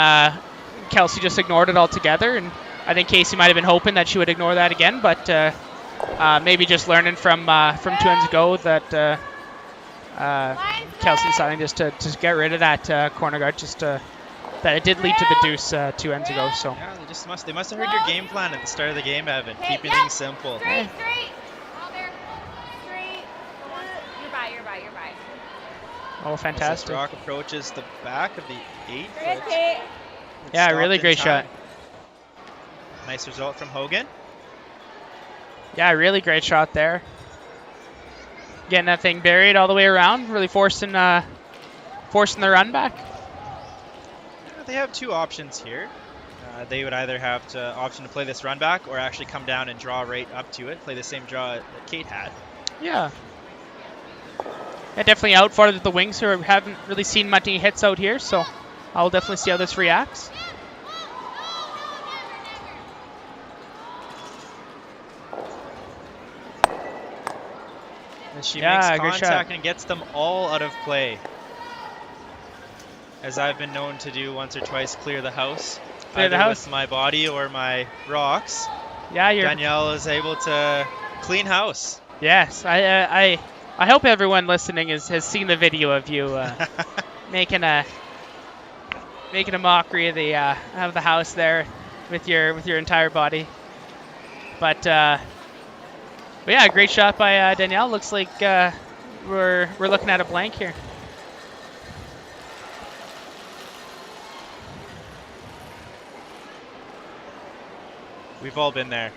Kelsey just ignored it altogether, and I think Casey might have been hoping that she would ignore that again, but maybe just learning from 2 ends ago that Kelsey deciding just to get rid of that corner guard, just that it did lead to the deuce 2 ends ago. So yeah, they must have heard your game plan at the start of the game, Evan. Keeping things simple. Straight. Oh, fantastic. As Rocque approaches the back of the 8 Great, foot. Kate. Yeah, really great shot. Nice result from Hogan. Yeah, really great shot there. Getting that thing buried all the way around, really forcing the run back. They have two options here. They would either have the option to play this run back or actually come down and draw right up to it, play the same draw that Kate had. Yeah. Yeah, definitely out farther the wings, who haven't really seen much hits out here, so I'll definitely see how this reacts. And she makes contact and gets them all out of play. As I've been known to do once or twice, clear the house. Clear the house with my body or my rocks. Yeah, Danielle is able to clean house. Yes, I hope everyone listening has seen the video of you making a mockery of the house there with your entire body. But yeah, great shot by Danielle. Looks like we're looking at a blank here. We've all been there.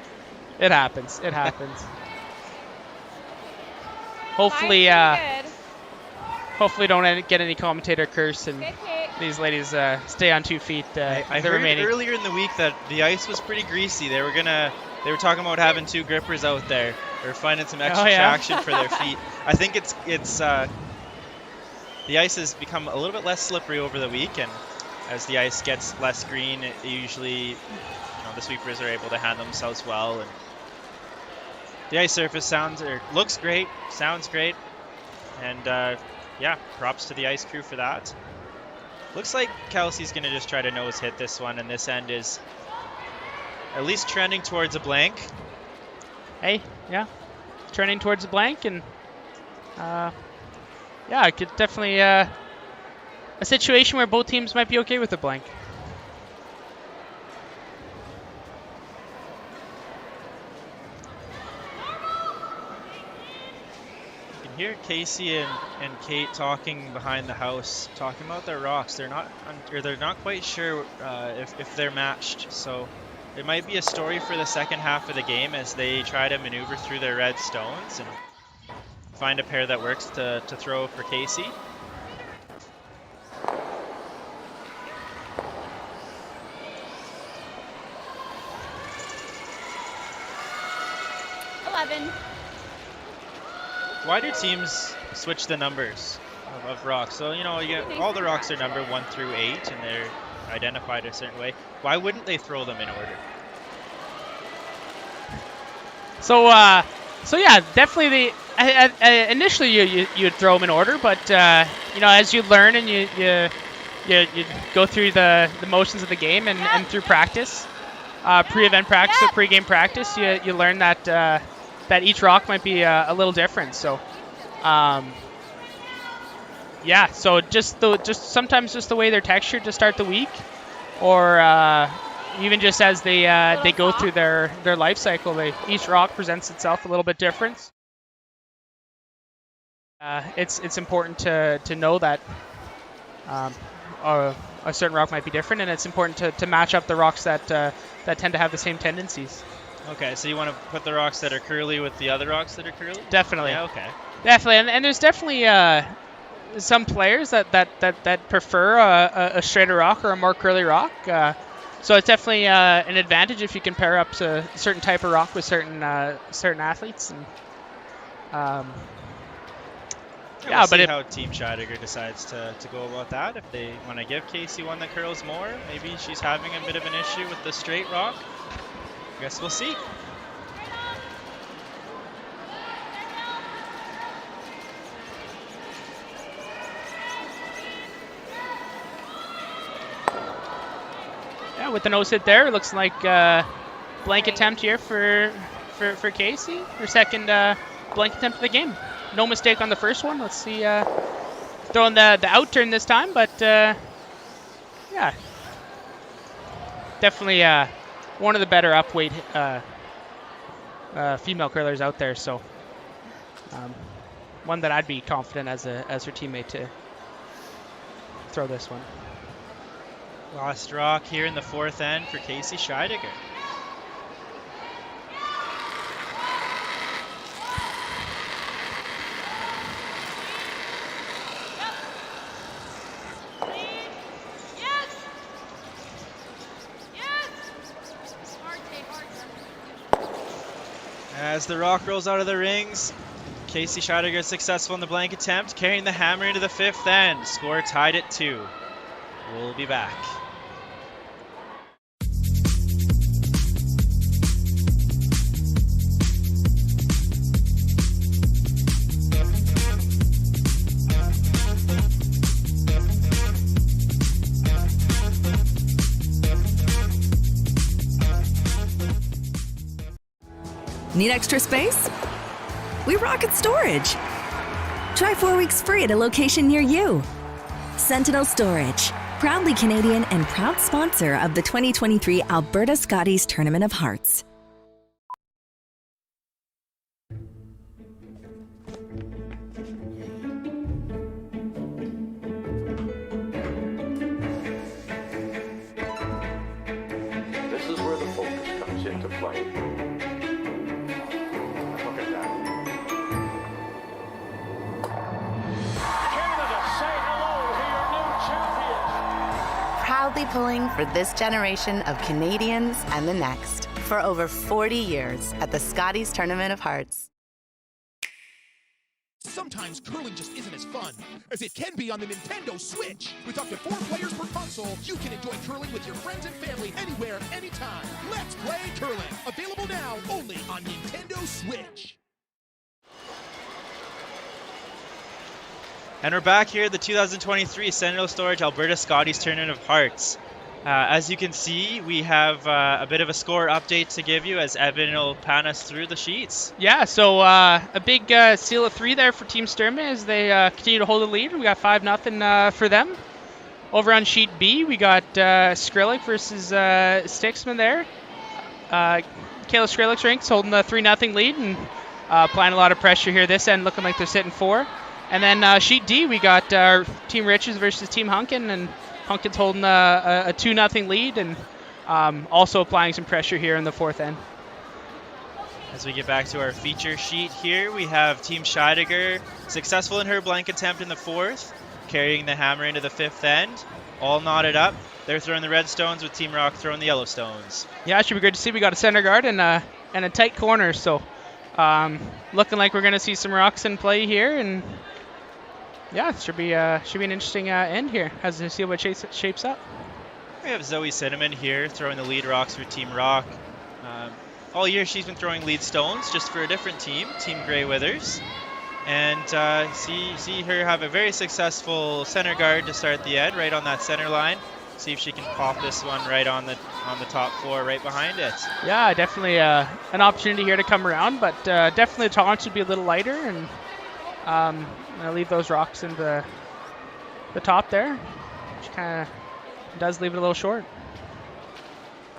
It happens. It happens. Hopefully, hopefully don't get any commentator curse and these ladies stay on 2 feet. I heard earlier in the week that the ice was pretty greasy. They were talking about having 2 grippers out there. They're finding some extra traction for their feet. I think it's the ice has become a little bit less slippery over the week, and as the ice gets less green, it usually the sweepers are able to handle themselves well, and the ice surface looks great, sounds great, and yeah, props to the ice crew for that. Looks like Kelsey's going to just try to nose hit this one, and this end is at least trending towards a blank. Hey, yeah, trending towards a blank, and yeah, it could definitely a situation where both teams might be okay with a blank. Hear Casey and Kate talking behind the house, talking about their rocks. They're not quite sure if they're matched. So it might be a story for the second half of the game as they try to maneuver through their red stones and find a pair that works to throw for Casey. Why do teams switch the numbers of rocks? So, all the rocks are numbered 1 through 8, and they're identified a certain way. Why wouldn't they throw them in order? So yeah, definitely initially you'd throw them in order, but as you learn and you go through the motions of the game and through practice, pre-event practice or pre-game practice, you learn that each rock might be a little different. So, yeah. So just sometimes just the way they're textured to start the week, or even just as they go through their life cycle, each rock presents itself a little bit different. It's important to know that a certain rock might be different, and it's important to match up the rocks that tend to have the same tendencies. Okay, so you want to put the rocks that are curly with the other rocks that are curly? Definitely. Yeah, okay. Definitely, and there's definitely some players that prefer a straighter rock or a more curly rock. So it's definitely an advantage if you can pair up a certain type of rock with certain athletes. And we'll see how Team Scheidegger decides to go about that. If they want to give Casey one that curls more, maybe she's having a bit of an issue with the straight rock. Guess we'll see. Yeah, with the nose hit there, it looks like blank attempt here for Casey. Her second blank attempt of the game. No mistake on the first one. Let's see, throwing the out turn this time, but yeah, definitely one of the better upweight female curlers out there. So one that I'd be confident as her teammate to throw this one. Lost rock here in the fourth end for Kelsey Scheidegger. As the rock rolls out of the rings, Kelsey Scheidegger is successful in the blank attempt, carrying the hammer into the fifth end. Score tied at 2. We'll be back. Need extra space? We rocket storage. Try 4 weeks free at a location near you. Sentinel Storage, proudly Canadian and proud sponsor of the 2023 Alberta Scotties Tournament of Hearts. This is where the focus comes into play. Look at that. Canada, say hello to your new champions. Proudly pulling for this generation of Canadians and the next for over 40 years at the Scotties Tournament of Hearts. Sometimes curling just isn't as fun as it can be on the Nintendo Switch. With up to 4 players per console, you can enjoy curling with your friends and family anywhere, anytime. Let's play curling. Available now only on Nintendo Switch. And we're back here at the 2023 Sentinel Storage Alberta Scotties Tournament of Hearts. As you can see, we have a bit of a score update to give you as Evan will pan us through the sheets. Yeah, so a big seal of 3 there for Team Sturman as they continue to hold the lead. We got 5-0 for them. Over on sheet B, we got Skrillex versus Stixman there. Kayla Skrillex ranks holding the 3-0 lead and applying a lot of pressure here this end, looking like they're sitting 4. And then sheet D, we got Team Riches versus Team Hunkin, and Hunkin's holding a 2-0 lead and also applying some pressure here in the fourth end. As we get back to our feature sheet here, we have Team Scheidegger successful in her blank attempt in the fourth, carrying the hammer into the fifth end, all knotted up. They're throwing the red stones with Team Rocque throwing the yellow stones. Yeah, it should be good to see. We got a center guard and a tight corner, so looking like we're going to see some rocks in play here, and yeah, it should be an interesting end here as we see what shapes up. We have Zoe Cinnamon here throwing the lead rocks for Team Rocque. All year she's been throwing lead stones just for a different team, Team Grey Withers. And see her have a very successful center guard to start the end, right on that center line. See if she can pop this one right on the top 4 right behind it. Yeah, definitely an opportunity here to come around, but definitely the tolerance would be a little lighter, and I'll leave those rocks in the top there, which kind of does leave it a little short.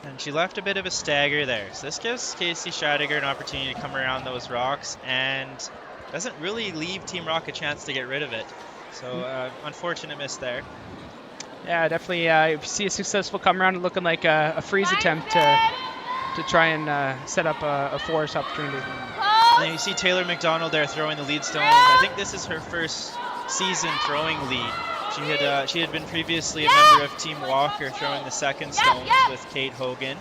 And she left a bit of a stagger there. So this gives Kelsey Scheidegger an opportunity to come around those rocks and doesn't really leave Team Rocque a chance to get rid of it. So unfortunate miss there. Yeah, definitely if you see a successful come around, looking like a freeze attempt to try and set up a force opportunity. And then you see Taylor McDonald there throwing the lead stones. I think this is her first season throwing lead. She had been previously a member of Team Walker throwing the second stones with Kate Hogan.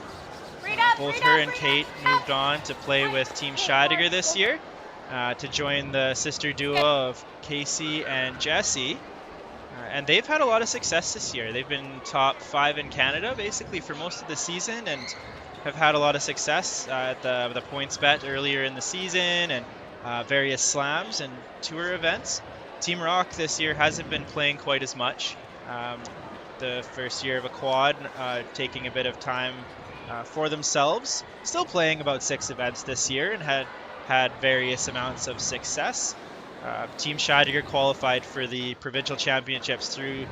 Both her and Kate moved on to play with Team Scheidegger this year to join the sister duo of Casey and Jessie. And they've had a lot of success this year. They've been top 5 in Canada basically for most of the season and have had a lot of success at the points bet earlier in the season and various slams and tour events. Team Rocque this year hasn't been playing quite as much. The first year of a quad, taking a bit of time for themselves. Still playing about 6 events this year and had various amounts of success. Team Scheidegger qualified for the provincial championships through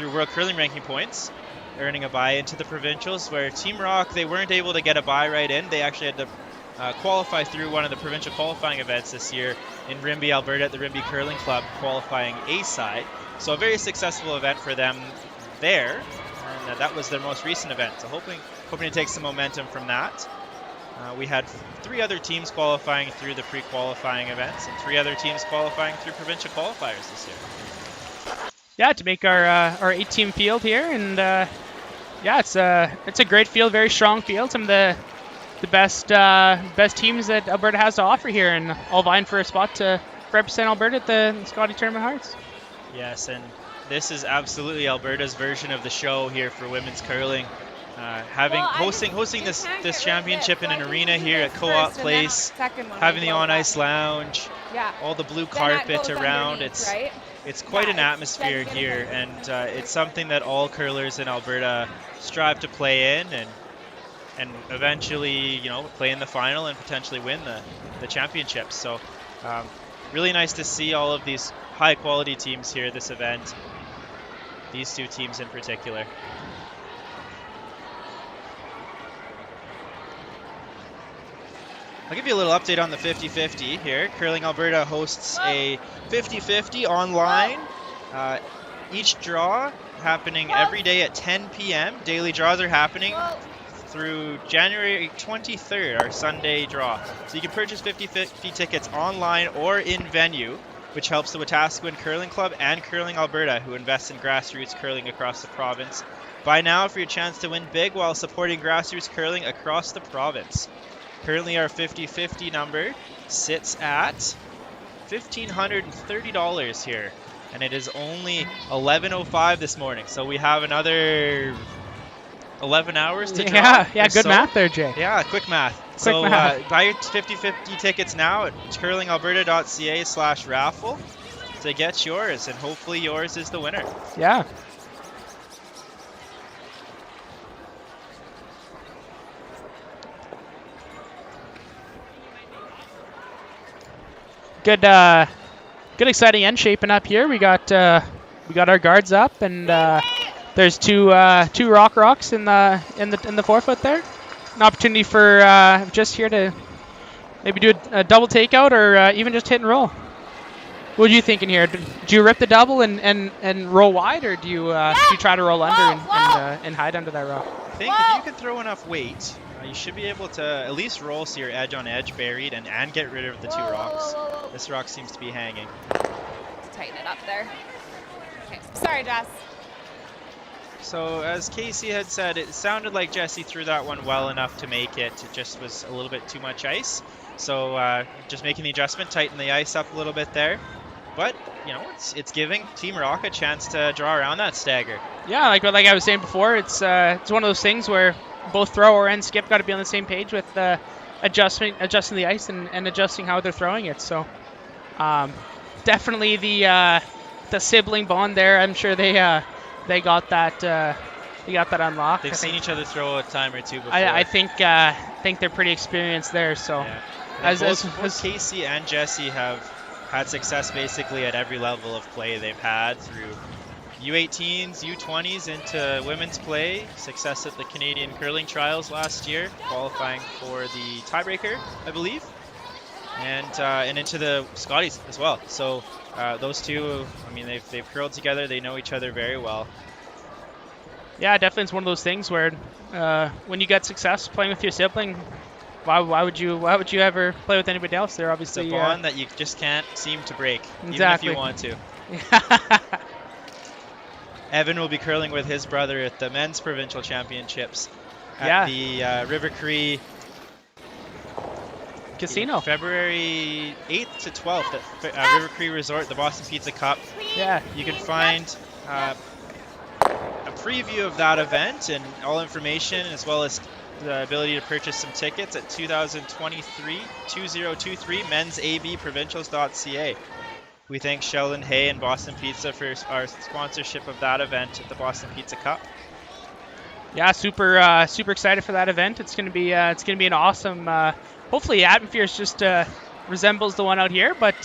World Curling Ranking points, earning a bye into the provincials, where Team Rocque, they weren't able to get a bye right in. They actually had to qualify through one of the provincial qualifying events this year in Rimbey, Alberta at the Rimbey Curling Club, qualifying A side. So a very successful event for them there, and that was their most recent event. So hoping to take some momentum from that. We had 3 other teams qualifying through the pre-qualifying events and 3 other teams qualifying through provincial qualifiers this year. Yeah, to make our 8-team field here, and yeah, it's a great field, very strong field. Some of the best teams that Alberta has to offer here, and all vying for a spot to represent Alberta at the Scotties Tournament of Hearts. Yes, and this is absolutely Alberta's version of the show here for women's curling. Hosting this championship in an arena here at Co-op Place, having the on-ice lounge, all the blue carpet around. It's quite an atmosphere here, and it's something that all curlers in Alberta strive to play in, and eventually, play in the final and potentially win the championship. So really nice to see all of these high-quality teams here at this event, these 2 teams in particular. I'll give you a little update on the 50-50 here. Curling Alberta hosts a 50-50 online. Each draw happening every day at 10 p.m. Daily draws are happening through January 23rd, our Sunday draw. So you can purchase 50-50 tickets online or in venue, which helps the Wetaskawin Curling Club and Curling Alberta, who invest in grassroots curling across the province. Buy now for your chance to win big while supporting grassroots curling across the province. Currently, our 50-50 number sits at $1,530 here, and it is only 11:05 this morning. So we have another 11 hours to draw. Yeah, good math there, Jay. Yeah, quick math. Buy your 50-50 tickets now at curlingalberta.ca/raffle to get yours, and hopefully yours is the winner. Yeah. Good exciting end shaping up here. We got our guards up, and there's two rock rocks in the forefoot there. An opportunity for just here to maybe do a double takeout, or even just hit and roll. What are you thinking here? Do you rip the double and roll wide, or do you try to roll under and hide under that rock? I think if you can throw enough weight, you should be able to at least roll so you're edge on edge buried and get rid of the 2 rocks. This rock seems to be hanging. Let's tighten it up there. Okay. Sorry, Jess. So as Casey had said, it sounded like Jesse threw that one well enough to make it. It just was a little bit too much ice. So just making the adjustment, tighten the ice up a little bit there. But, it's giving Team Rocque a chance to draw around that stagger. Yeah, like I was saying before, it's one of those things where both thrower and skip got to be on the same page with adjusting the ice and adjusting how they're throwing it. So definitely the sibling bond there. I'm sure they got that unlocked. They've seen each other throw a time or 2 before. I think they're pretty experienced there. So yeah. Both Casey and Jesse have had success basically at every level of play they've had, through U18s, U20s into women's play. Success at the Canadian Curling Trials last year, qualifying for the tiebreaker, I believe, and into the Scotties as well. So those 2, they've curled together. They know each other very well. Yeah, definitely, it's one of those things where when you get success playing with your sibling, why would you ever play with anybody else? They're obviously it's a bond that you just can't seem to break, exactly. Even if you want to. Evan will be curling with his brother at the men's provincial championships at the River Cree Casino, February 8th to 12th at River Cree Resort, the Boston Pizza Cup. Yeah, you can find a preview of that event and all information, as well as the ability to purchase some tickets at 2023 mensabprovincials.ca. We thank Sheldon Hay and Boston Pizza for our sponsorship of that event at the Boston Pizza Cup. Yeah, super excited for that event. It's gonna be an awesome. Hopefully, atmosphere just resembles the one out here, but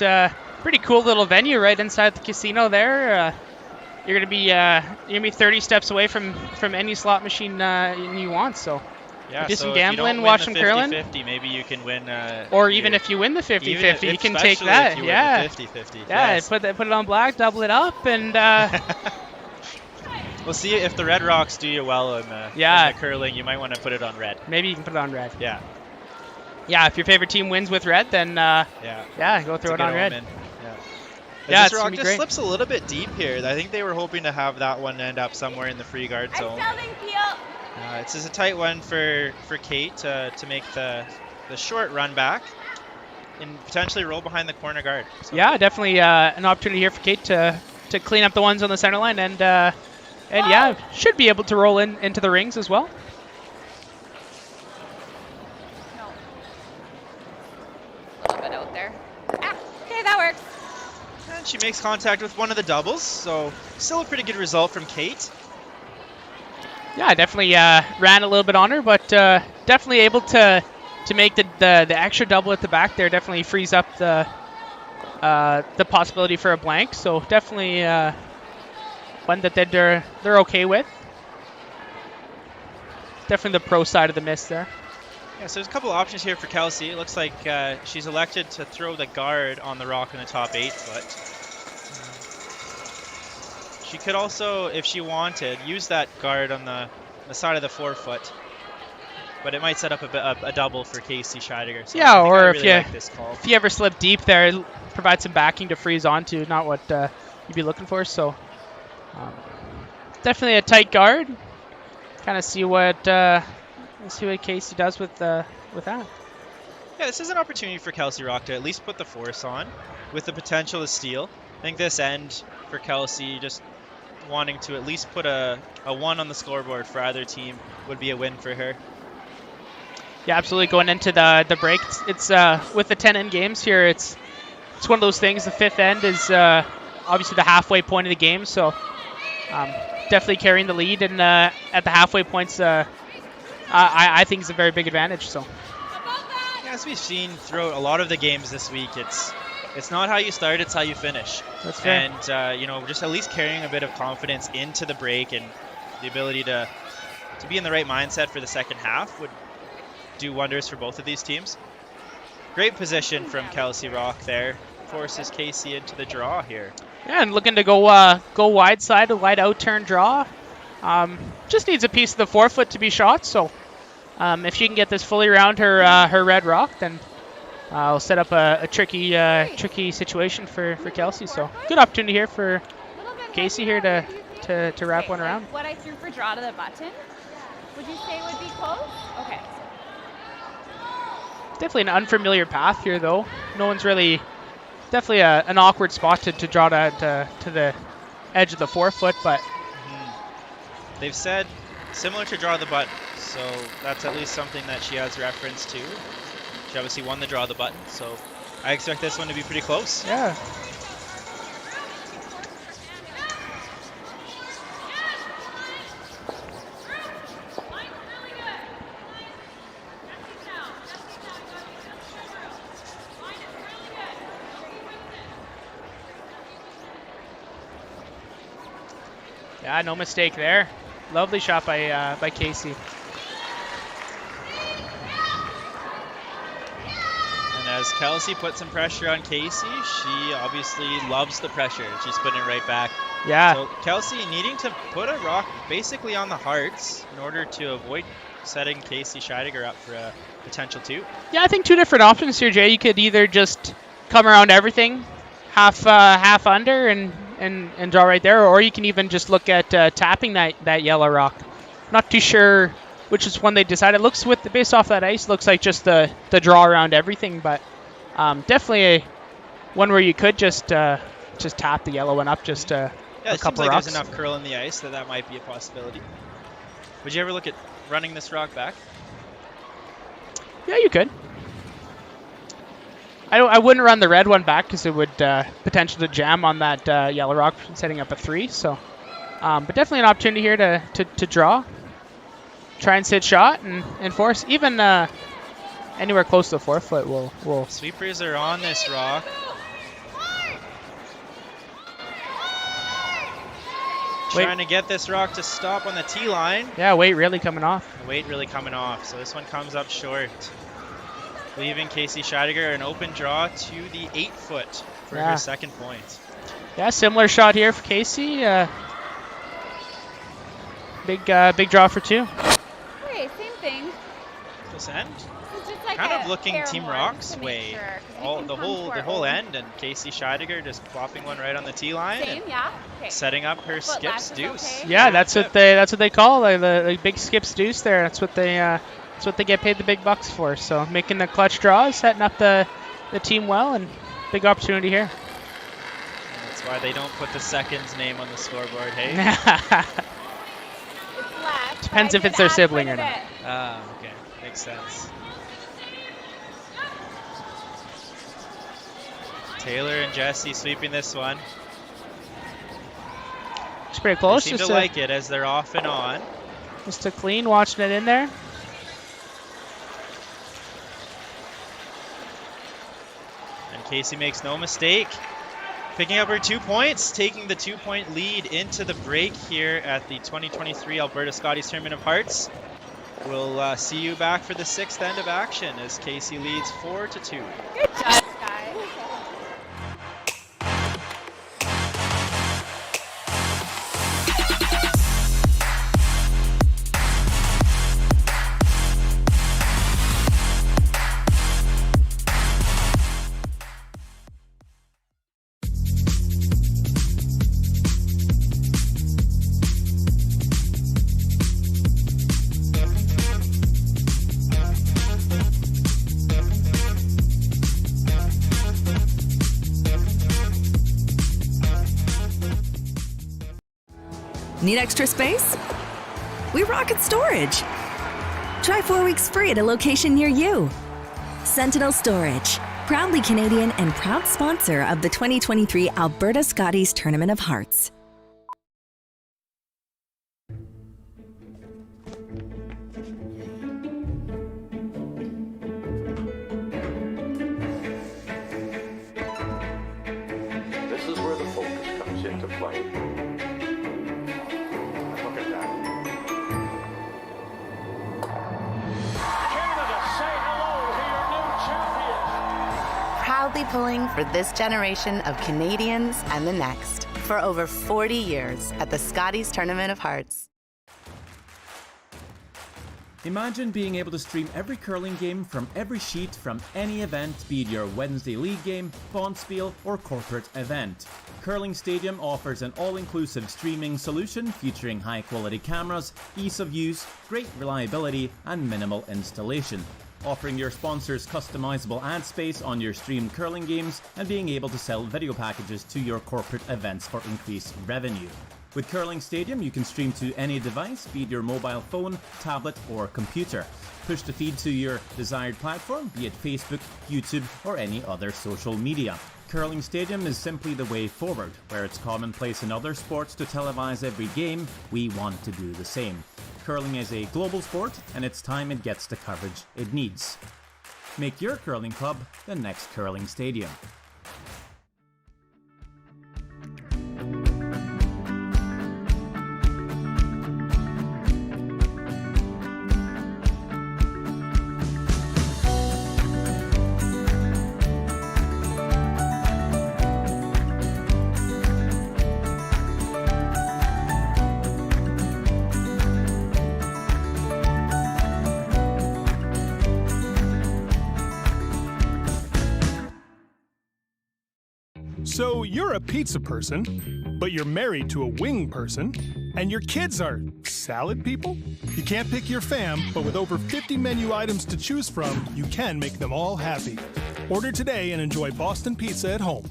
pretty cool little venue right inside the casino there. You're gonna be 30 steps away from any slot machine you want. So Yeah, do so some if you don't gambling, win watch the some curling. 50-50, maybe you can win. Or even if you win the 50-50, you can take especially that. if you Yeah. win the 50-50. Yeah, Yes. put it on black, double it up, and We'll see if the red rocks do you well in the curling. You might want to put it on red. maybe you can put it on red. Yeah. Yeah, if your favorite team wins with red, then go throw it on red. Yeah. Yeah, This it's rock gonna be just great. slips a little bit deep here. I think they were hoping to have that one end up somewhere in the free guard zone. It's just a tight one for Kate to make the short run back and potentially roll behind the corner guard. So. Yeah, definitely an opportunity here for Kate to clean up the ones on the center line and should be able to roll into the rings as well. A little bit out there. Okay, that works. And she makes contact with one of the doubles, so still a pretty good result from Kate. Yeah, definitely ran a little bit on her, but definitely able to make the extra double at the back there. Definitely frees up the possibility for a blank. So definitely one that they're okay with. Definitely the pro side of the miss there. Yeah, so there's a couple of options here for Kelsey. It looks like she's elected to throw the guard on the rock in the top 8 foot. She could also, if she wanted, use that guard on the side of the 4 foot. But it might set up a double for Kelsey Scheidegger. So yeah, or if you ever slip deep there, it'll provide some backing to freeze onto, not what you'd be looking for. So definitely a tight guard. Kind of see what Kelsey does with that. Yeah, this is an opportunity for Kelsey Rocque to at least put the force on with the potential to steal. I think this end for Kelsey, just wanting to at least put a 1 on the scoreboard for either team would be a win for her. Yeah, absolutely. Going into the break, it's with the 10 end games here, it's one of those things. The 5th end is obviously the halfway point of the game, so definitely carrying the lead, and at the halfway points, I think is a very big advantage. So. Yeah, as we've seen throughout a lot of the games this week, it's not how you start, it's how you finish. That's fair. And just at least carrying a bit of confidence into the break and the ability to be in the right mindset for the second half would do wonders for both of these teams. Great position from Kelsey Rocque there. Forces Casey into the draw here. Yeah, and looking to go wide side, a wide out turn draw. Just needs a piece of the 4 foot to be shot. So if she can get this fully around her red rock, then I'll set up a tricky situation for Kelsey. So good opportunity here for Casey here to wrap one around. What I threw for draw to the button, would you say would be close? Okay. Definitely an unfamiliar path here, though. No one's really. Definitely an awkward spot to draw to the edge of the 4 foot, but they've said similar to draw the button, so that's at least something that she has reference to. She obviously won the draw the button, so I expect this one to be pretty close. Yeah. Yeah, no mistake there. Lovely shot by Casey. And as Kelsey puts some pressure on Casey, she obviously loves the pressure. She's putting it right back. Yeah. So Kelsey needing to put a rock basically on the hearts in order to avoid setting Kelsey Scheidegger up for a potential 2. Yeah, I think 2 different options here, Jay. You could either just come around everything, half under and draw right there, or you can even just look at tapping that yellow rock. Not too sure which is one they decided. Looks based off that ice, looks like just the draw around everything, but definitely one where you could just tap the yellow one up just a couple like rocks. There's enough curl in the ice that might be a possibility. Would you ever look at running this rock back? Yeah, you could. I wouldn't run the red one back because it would potentially jam on that yellow rock, setting up a 3. So, but definitely an opportunity here to draw, try and sit shot and force even anywhere close to the 4 foot. Will Sweepers are on this rock. trying to get this rock to stop on the tee line. Yeah, weight really coming off. The weight really coming off. So this one comes up short, leaving Kelsey Scheidegger an open draw to the 8-foot for her second point. Yeah, similar shot here for Kelsey. Big draw for 2. Okay, same thing. This end. It's just like kind of looking Team more Rocque's to make way. sure, The whole end, and Kelsey Scheidegger just plopping one right on the tee line. Same, yeah. Okay. Setting up her Foot left skips is deuce. okay. Yeah, that's what they call the big skips deuce there. That's what they get paid the big bucks for. So making the clutch draws, setting up the team well, and big opportunity here. And that's why they don't put the second's name on the scoreboard, hey? It's left. Depends if it's their sibling or not. Ah, okay. Makes sense. Taylor and Jesse sweeping this one. It's pretty close. They seem to like it as they're off and on. Just a clean, watching it in there. And Casey makes no mistake. Picking up her 2 points, taking the 2-point lead into the break here at the 2023 Alberta Scotties Tournament of Hearts. We'll see you back for the 6th end of action as Casey leads 4-2. Good job, guys. Need extra space? We rocket storage. Try 4 weeks free at a location near you. Sentinel Storage, proudly Canadian and proud sponsor of the 2023 Alberta Scotties Tournament of Hearts. This is where the focus comes into play. Look at that. Canada, say hello to your new champions. Proudly pulling for this generation of Canadians and the next for over 40 years at the Scotties Tournament of Hearts. Imagine being able to stream every curling game from every sheet from any event, be it your Wednesday league game, bonspiel, or corporate event. Curling Stadium offers an all-inclusive streaming solution featuring high-quality cameras, ease of use, great reliability, and minimal installation. Offering your sponsors customizable ad space on your streamed curling games and being able to sell video packages to your corporate events for increased revenue. With Curling Stadium, you can stream to any device, be it your mobile phone, tablet, or computer. Push the feed to your desired platform, be it Facebook, YouTube, or any other social media. Curling Stadium is simply the way forward. Where it's commonplace in other sports to televise every game, we want to do the same. Curling is a global sport, and it's time it gets the coverage it needs. Make your curling club the next Curling Stadium. So you're a pizza person, but you're married to a wing person, and your kids are salad people? You can't pick your fam, but with over 50 menu items to choose from, you can make them all happy. Order today and enjoy Boston Pizza at home.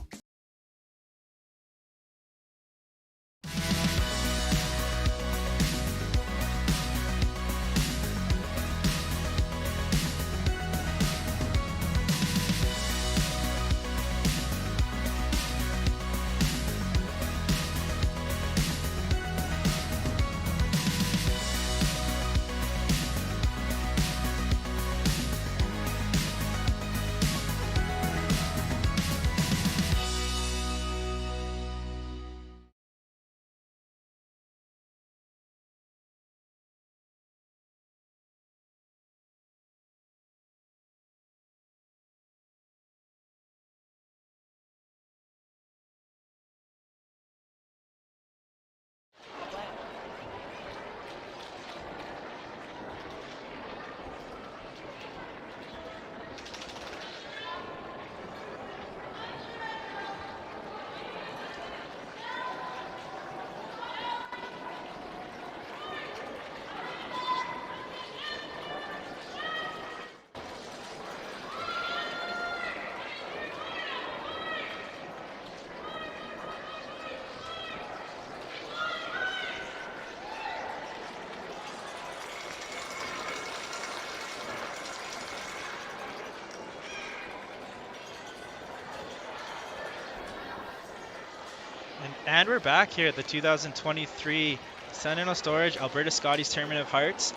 And we're back here at the 2023 Sentinel Storage Alberta Scotties Tournament of Hearts.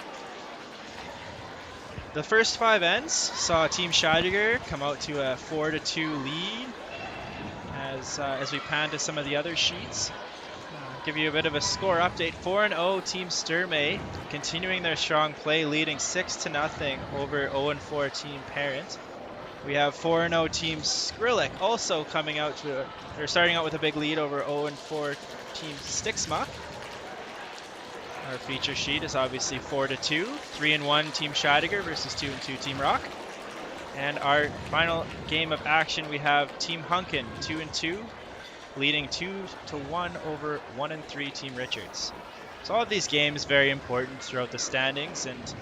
The first 5 ends saw Team Scheidegger come out to a 4-2 lead. As we pan to some of the other sheets, give you a bit of a score update. 4-0 Team Sturmey, continuing their strong play, leading 6-0 over 0-4 Team Parent. We have 4-0 Team Skrillex also coming out they're starting out with a big lead over 0-4 Team Sticksmuck. Our feature sheet is obviously 4-2, 3-1 Team Scheidegger versus 2-2 Team Rocque. And our final game of action, we have Team Hunkin, 2-2, leading 2-1 over 1-3 Team Richards. So all of these games very important throughout the standings, and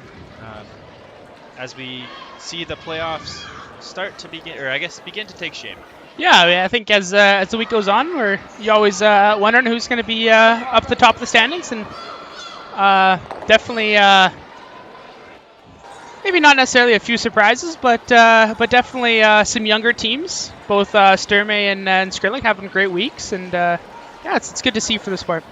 as we see the playoffs start to begin, or I guess begin to take shape. Yeah, I mean, I think as the week goes on, you always wondering who's going to be up at the top of the standings, and definitely maybe not necessarily a few surprises, but definitely some younger teams. Both Sturmey and Skrillex having great weeks, and yeah, it's good to see for the sport.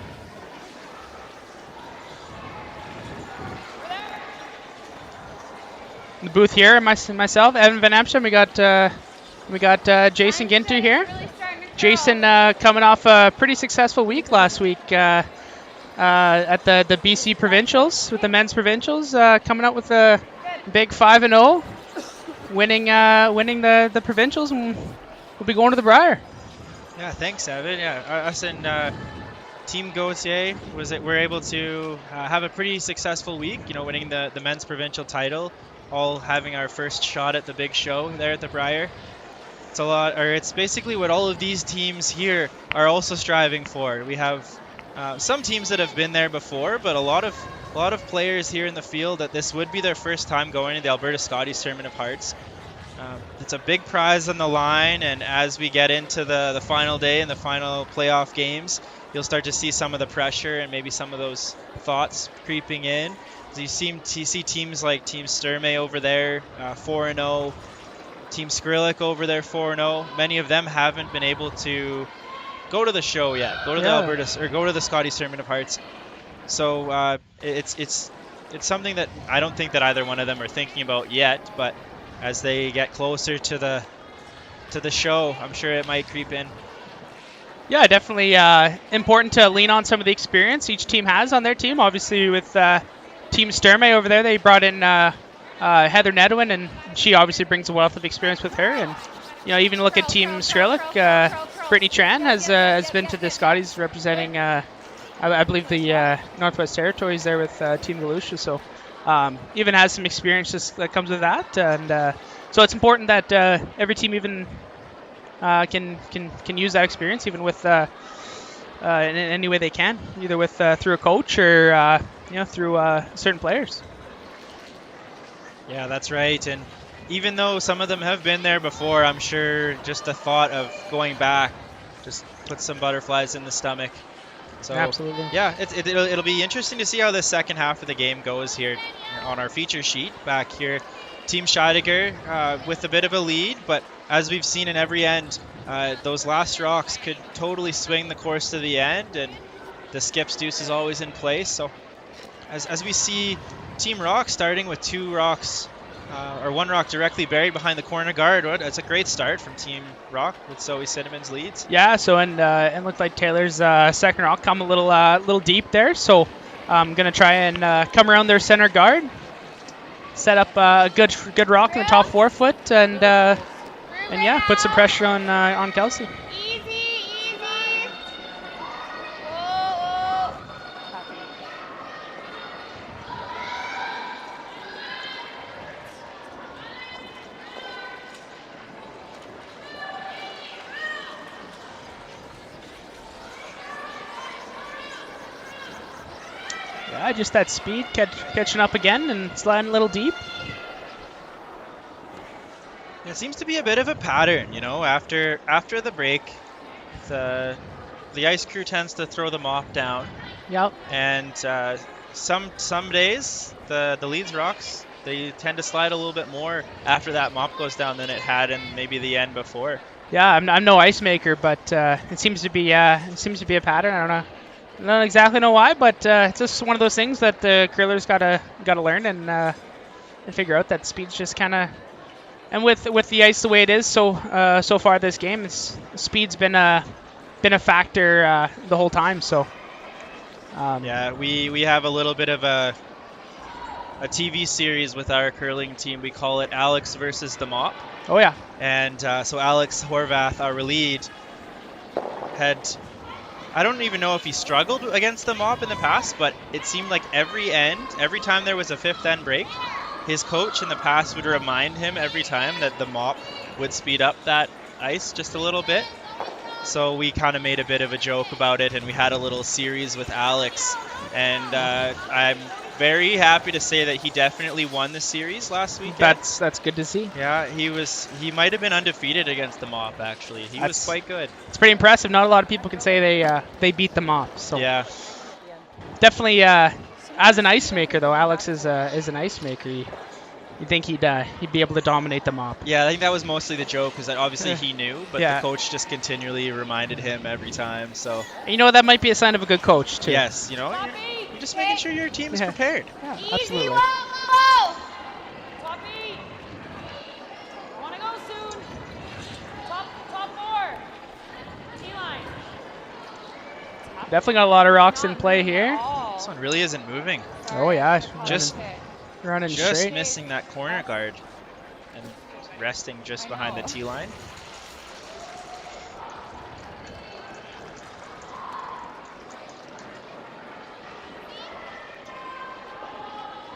In the booth here, myself, Evan Van Amsterdam. We got Jason Ginter here. Jason coming off a pretty successful week last week at the BC Provincials, with the men's provincials, coming out with a big 5-0, winning the provincials, and we'll be going to the Brier. Yeah, thanks, Evan. Yeah, us and Team Gauthier were able to have a pretty successful week. Winning the men's provincial title, all having our first shot at the big show there at the Brier. It's basically what all of these teams here are also striving for. We have some teams that have been there before, but a lot of players here in the field that this would be their first time going to the Alberta Scotties Tournament of Hearts. It's a big prize on the line, and as we get into the final day and the final playoff games, you'll start to see some of the pressure and maybe some of those thoughts creeping in. You see teams like Team Sturmey over there, 4-0, Team Skrillex over there, 4-0. Many of them haven't been able to go to the show yet, go to the Scotties Tournament of Hearts. So it's something that I don't think that either one of them are thinking about yet, but as they get closer to the show, I'm sure it might creep in. Yeah, definitely important to lean on some of the experience each team has on their team. Obviously, with Team Sturmey over there, they brought in Heather Nedwin, and she obviously brings a wealth of experience with her. And even look at Team Skrillex, Brittany Tran has been to the Scotties representing, I believe, the Northwest Territories there with Team Volusia. So even has some experience that comes with that, and so it's important that every team even can use that experience, even with in any way they can, either with through a coach or through certain players. Yeah, that's right. And even though some of them have been there before, I'm sure just the thought of going back just puts some butterflies in the stomach. So, absolutely. Yeah, it'll be interesting to see how the second half of the game goes here on our feature sheet back here. Team Scheidegger with a bit of a lead, but as we've seen in every end, those last rocks could totally swing the course to the end, and the skip's deuce is always in place. So as we see Team Rocque starting with 2 rocks, or 1 rock directly buried behind the corner guard. It's a great start from Team Rocque with Zoe Cinnamon's leads. Yeah, so and looked like Taylor's second rock come a little deep there. So I'm gonna try and come around their center guard, set up a good rock in the top 4 foot, and yeah, put some pressure on Kelsey. Yeah, just that speed, catching up again and sliding a little deep. It seems to be a bit of a pattern, after the break, the ice crew tends to throw the mop down. Yep. And some days the leads rocks, they tend to slide a little bit more after that mop goes down than it had in maybe the end before. Yeah, I'm no ice maker, but it seems to be a pattern. I don't exactly know why, but it's just one of those things that the curlers gotta learn and figure out that speed's just kind of. And with the ice the way it is so far this game, speed's been a factor the whole time. So yeah, we have a little bit of a TV series with our curling team. We call it Alex versus the Mop. Oh yeah. And so Alex Horvath, our lead, I don't even know if he struggled against the Mop in the past, but it seemed like every time there was a fifth end break, his coach in the past would remind him every time that the Mop would speed up that ice just a little bit. So we kind of made a bit of a joke about it, and we had a little series with Alex. And I'm very happy to say that he definitely won the series last weekend. That's good to see. Yeah, he might have been undefeated against the Mop, actually. He was quite good. It's pretty impressive. Not a lot of people can say they beat the Mop. So yeah. Definitely, as an ice maker, though, Alex is an ice maker. You think he'd be able to dominate the Mop? Yeah, I think that was mostly the joke, because obviously he knew, but the coach just continually reminded him every time. So that might be a sign of a good coach too. Yes, you're just making sure your team is prepared. Yeah, absolutely. Top want to go soon. Top 4. T-line. Definitely got a lot of rocks in play here. This one really isn't moving. Oh yeah, just running straight. Missing that corner guard and resting just behind the T-line.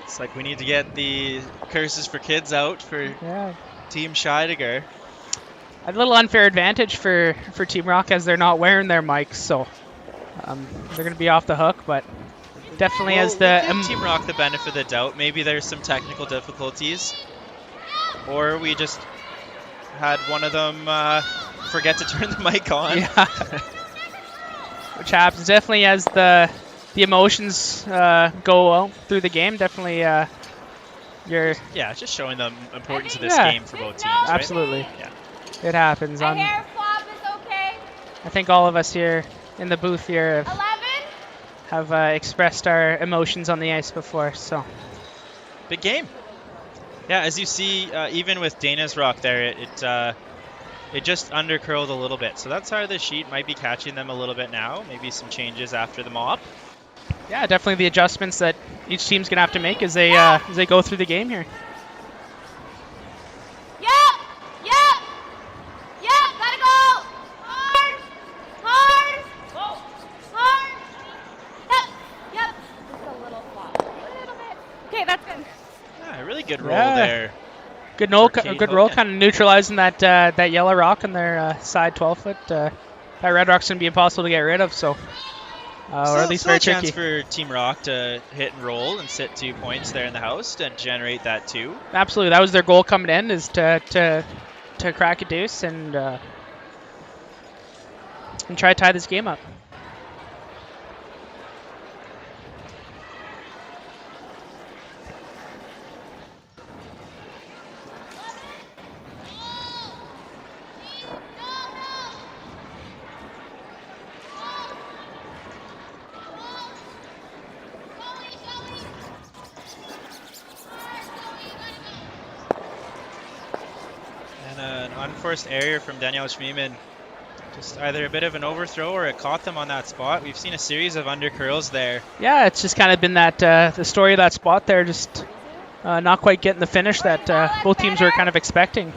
It's like we need to get the curses for kids out for Team Scheidegger. A little unfair advantage for Team Rocque as they're not wearing their mics, so they're going to be off the hook, but definitely as the give Team Rocque the benefit of the doubt. Maybe there's some technical difficulties, or we just had one of them forget to turn the mic on. Yeah. Which happens definitely as the emotions go out through the game. Definitely, just showing the importance of this game for both teams. Right? Absolutely. Yeah. It happens. A hair flop is okay. I think all of us here in the booth here have expressed our emotions on the ice before. So big game. Yeah, as you see, even with Dana's rock there, it just undercurled a little bit. So that's how the sheet might be catching them a little bit now. Maybe some changes after the mop. Yeah, definitely the adjustments that each team's gonna have to make as they go through the game here. Gotta go hard, yep. Just a little flop, a little bit. Okay, that's good. Yeah, really good roll there. Good roll, kind of neutralizing that yellow rock on their side 12-foot. That red rock's gonna be impossible to get rid of, so. Or at least very tricky. Chance for Team Rocque to hit and roll and sit 2 points there in the house and generate that 2. Absolutely, that was their goal coming in, is to crack a deuce and try to tie this game up. An unforced error from Danielle Schmiemann. Just either a bit of an overthrow or it caught them on that spot. We've seen a series of undercurls there. Yeah, it's just kind of been that the story of that spot there, just not quite getting the finish that both teams were kind of expecting.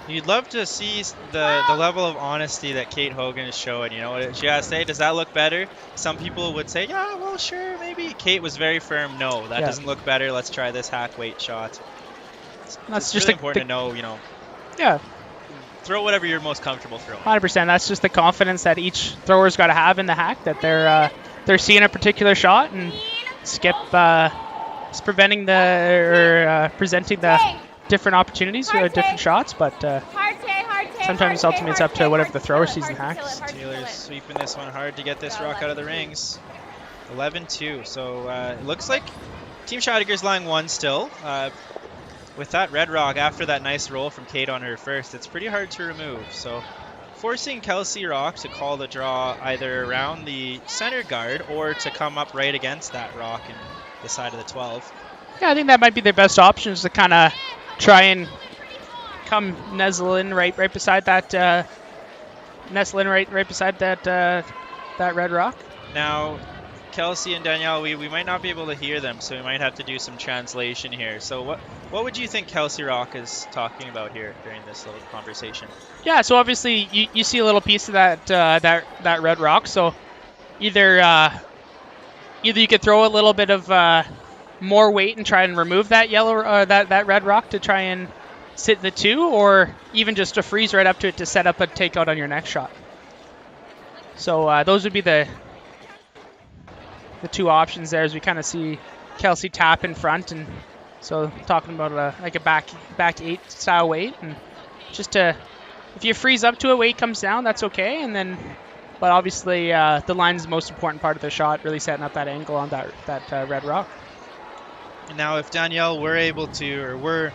You'd love to see the level of honesty that Kate Hogan is showing. You know, she has to say, does that look better? Some people would say, yeah, well, sure, maybe. Kate was very firm. No, that doesn't look better. Let's try this hack weight shot. That's just really important to know, Yeah. Throw whatever you're most comfortable throwing. 100%. That's just the confidence that each thrower's got to have in the hack, that they're seeing a particular shot, and Skip is presenting the different opportunities for different shots, but sometimes ultimately it's up to whatever the thrower sees in the hack. Taylor's sweeping this one hard to get this rock out of the rings. 11-2. So it looks like Team Scheidegger's line 1 still. with that red rock after that nice roll from Kate on her first, it's pretty hard to remove. So forcing Kelsey Rocque to call the draw either around the center guard or to come up right against that rock in the side of the 12. Yeah, I think that might be their best option, is to kind of try and come nestle in right beside that that red rock. Now, Kelsey and Danielle, we might not be able to hear them, so we might have to do some translation here. So what would you think Kelsey Rocque is talking about here during this little conversation? Yeah, so obviously you see a little piece of that red rock. So either you could throw a little bit of more weight and try and remove that that red rock to try and sit the 2, or even just to freeze right up to it to set up a takeout on your next shot. So those would be the 2 options there, as we kind of see Kelsey tap in front, and so talking about like a back 8 style weight, and just to, if you freeze up to it, weight comes down, that's okay, and then, but obviously the line is the most important part of the shot, really setting up that angle on that red rock. Now, if Danielle were able to, or were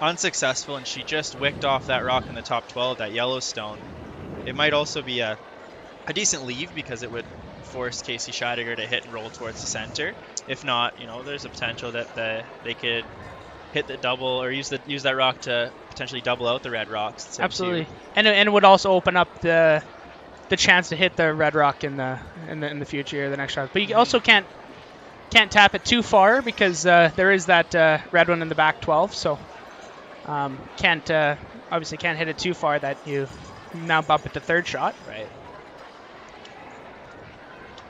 unsuccessful, and she just wicked off that rock in the top 12, that Yellowstone, it might also be a decent leave, because it would force Casey Scheidegger to hit and roll towards the center. If not, there's a potential that they could hit the double, or use that rock to potentially double out the red rocks. Absolutely, and it would also open up the chance to hit the red rock in the future, the next shot. But you also can't tap it too far, because there is that red one in the back 12. So obviously can't hit it too far that you now bump it to third shot. Right.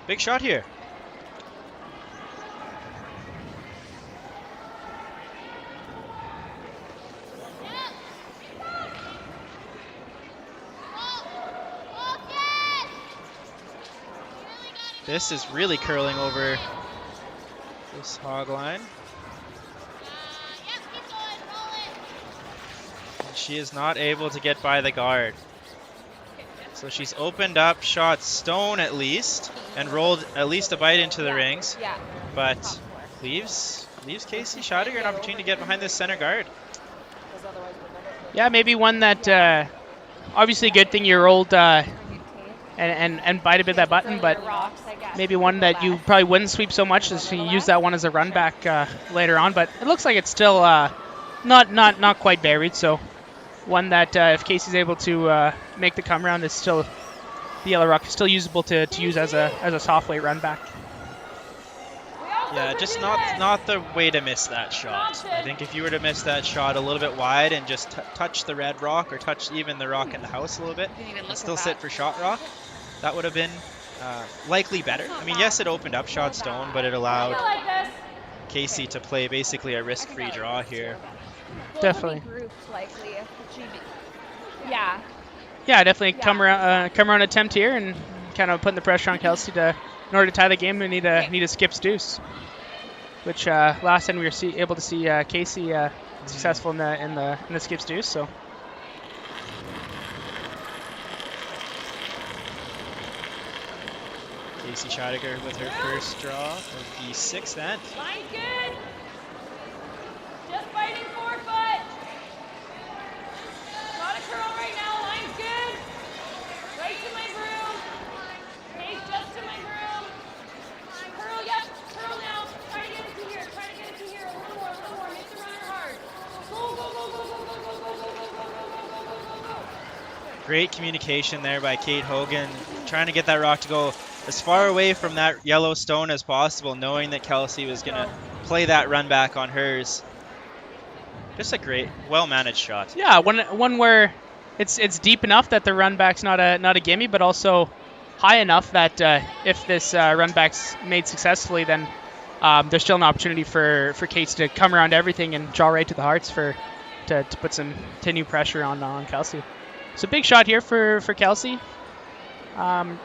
Big shot here. This is really curling over this hog line. And she is not able to get by the guard. So she's opened up, shot stone at least, and rolled at least a bite into the rings, but leaves Casey Scheidegger an opportunity to get behind this center guard. Yeah, maybe one that, obviously a good thing you rolled and bite a bit of that button, but maybe one that you probably wouldn't sweep so much, as you use that one as a run back later on. But it looks like it's still not quite buried, so one that if Casey's able to make the come around, is still, the yellow rock is still usable to use as a soft weight run back. Yeah, just not the way to miss that shot. I think if you were to miss that shot a little bit wide and just touch the red rock, or touch even the rock in the house a little bit, and still sit for shot rock, that would have been likely better. I mean, yes, it opened up shot stone, but it allowed Casey to play basically a risk-free draw here. Definitely. Yeah. Yeah, definitely come around attempt here, and kind of putting the pressure on Kelsey to, in order to tie the game, we need a skips deuce, which last time we were able to see Casey successful in the skips deuce. So. Casey Scheidegger with her first draw of the 6th end. Line good. Just fighting forefoot. Got a curl right now. Line's good. Right to my broom. Hey, just to my broom. Curl, yep. Curl now. Try to get it to here. Try to get it to here. A little more. Make the runner hard. Go, go, go, go, go, go, go, go, go, go, go, go, go, go. Great communication there by Kate Hogan, trying to get that rock to go as far away from that yellow stone as possible, knowing that Kelsey was going to play that run back on hers. Just a great, well-managed shot. Yeah, one where it's deep enough that the run back's not a gimme, but also high enough that if this run back's made successfully, then there's still an opportunity for Kate to come around everything and draw right to the hearts to put some continued pressure on Kelsey. So big shot here for Kelsey.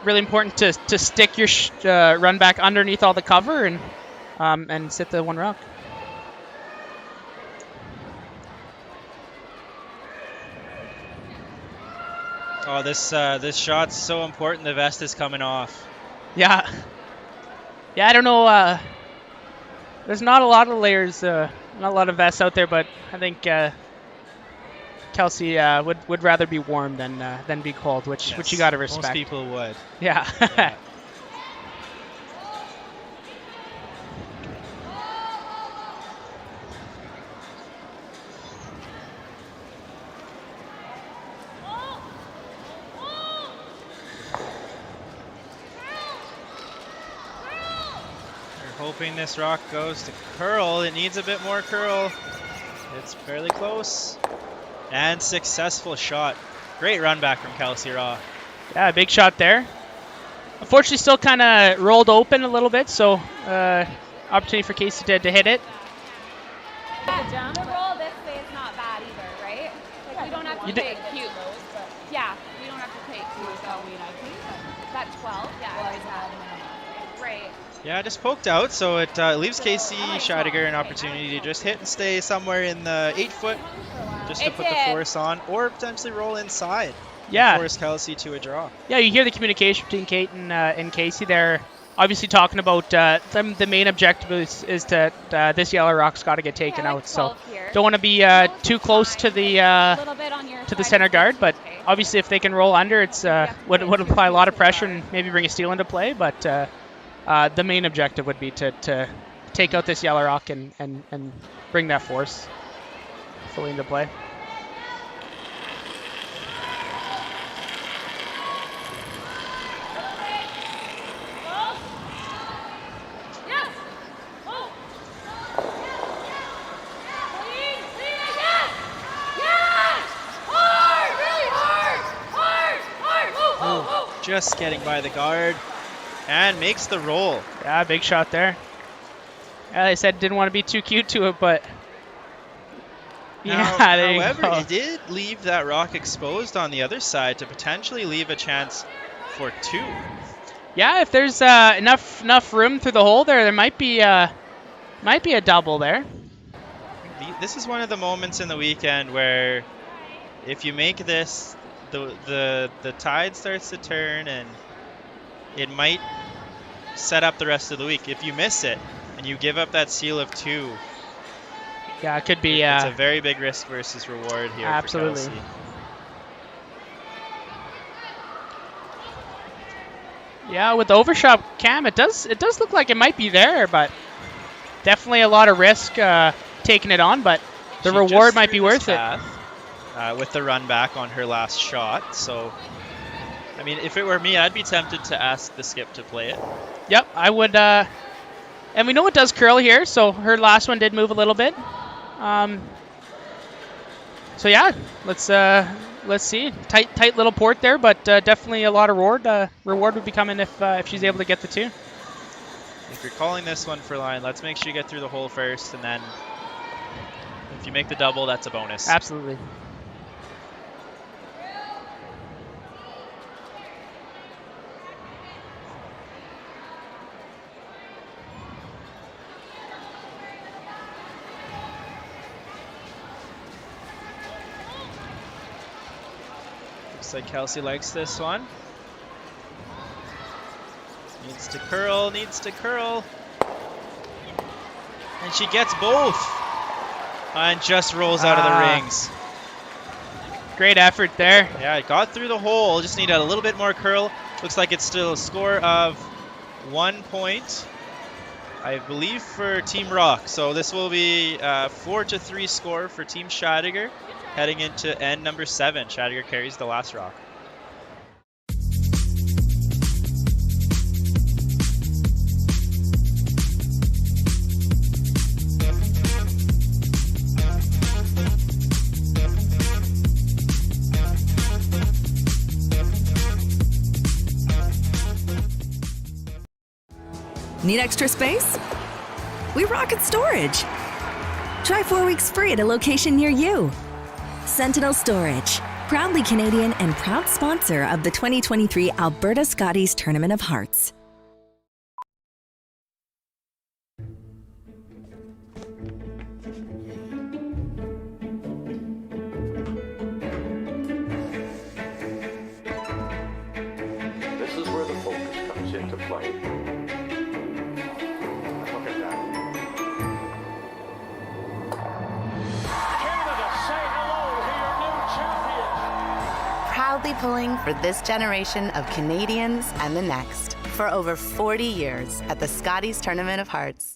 Really important to stick your run back underneath all the cover and sit the one rock. Oh, this shot's so important. The vest is coming off. Yeah. Yeah, I don't know. There's not a lot of layers Not a lot of vests out there, but I think Kelsey would rather be warm than be cold, which you got to respect. Most people would. Yeah. Yeah. Hoping this rock goes to curl. It needs a bit more curl. It's fairly close. And successful shot. Great run back from Kelsey Rocque. Yeah, big shot there. Unfortunately, still kind of rolled open a little bit, so opportunity for Casey to hit it. The roll this way is not bad either, right? Like we don't have to play cute. Yeah, we don't have to play cute. So that's 12. Yeah. Right. Yeah, just poked out, so it leaves Casey Scheidegger an opportunity to just hit and stay somewhere in the 8-foot, just to put the force on, or potentially roll inside. Yeah. And force Kelsey to a draw. Yeah, you hear the communication between Kate and Casey there. Obviously talking about the main objective is that this yellow rock's got to get taken out. So don't want to be too close to the center guard, but obviously if they can roll under, it's would apply a lot of pressure and maybe bring a steal into play. But the main objective would be to take out this yellow rock and bring that force fully into play. Just getting by the guard and makes the roll. Yeah, big shot there. Yeah, they said didn't want to be too cute to it, but now, yeah, there you however, go. it did leave that rock exposed on the other side to potentially leave a chance for 2. Yeah, if there's enough room through the hole there might be a double there. This is one of the moments in the weekend where if you make this, the tide starts to turn and it might set up the rest of the week. If you miss it and you give up that seal of 2, yeah, it could be. It's a very big risk versus reward here. Absolutely. For Kelsey. Yeah, with the overshot cam, it does look like it might be there, but definitely a lot of risk taking it on. But the reward might be worth it. With the run back on her last shot. So, I mean, if it were me, I'd be tempted to ask the skip to play it. Yep, I would. And we know it does curl here, so her last one did move a little bit. So yeah, let's see. Tight little port there, but definitely a lot of reward. Reward would be coming if she's able to get the 2. If you're calling this one for line, let's make sure you get through the hole first, and then if you make the double, that's a bonus. Absolutely. Looks like Kelsey likes this one. Needs to curl, And she gets both. And just rolls out of the rings. Great effort there. Yeah, it got through the hole. Just needed a little bit more curl. Looks like it's still a score of 1 point, I believe, for Team Rocque. So this will be a 4-3 score for Team Scheidegger. Heading into end number 7. Scheidegger carries the last rock. Need extra space? We rocket storage. Try 4 weeks free at a location near you. Sentinel Storage, proudly Canadian and proud sponsor of the 2023 Alberta Scotties Tournament of Hearts. This is where the focus comes into play. Look at that. proudly pulling for this generation of Canadians and the next for over 40 years at the Scotties Tournament of Hearts.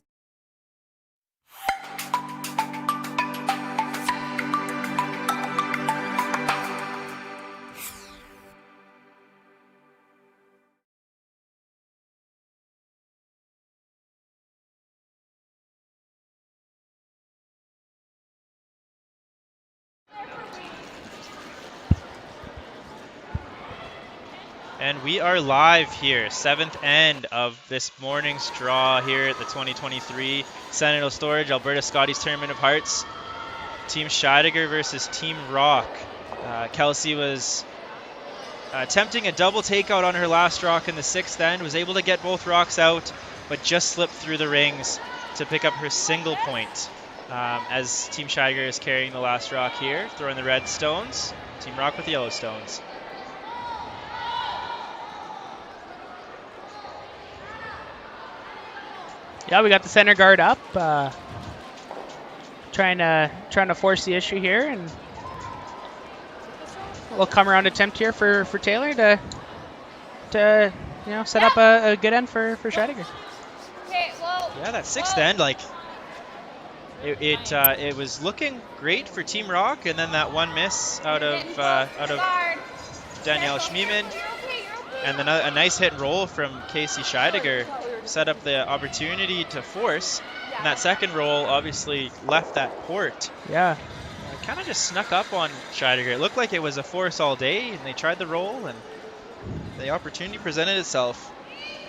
And we are live here, 7th end of this morning's draw here at the 2023 Sentinel Storage Alberta Scotties Tournament of Hearts. Team Scheidegger versus Team Rocque. Kelsey was attempting a double takeout on her last rock in the 6th end, was able to get both rocks out, but just slipped through the rings to pick up her single point. As Team Scheidegger is carrying the last rock here, throwing the red stones, Team Rocque with the yellow stones. Yeah, we got the center guard up, trying to force the issue here, and we'll come around attempt here for Taylor to set up a good end for Scheidegger. Okay, well. Yeah, that 6th end, like it was looking great for Team Rocque, and then that one miss out of Danielle Schmiemann, and then a nice hit and roll from Kelsey Scheidegger set up the opportunity to force, and that second roll obviously left that port. Yeah. Kind of just snuck up on Scheidegger. It looked like it was a force all day, and they tried the roll, and the opportunity presented itself.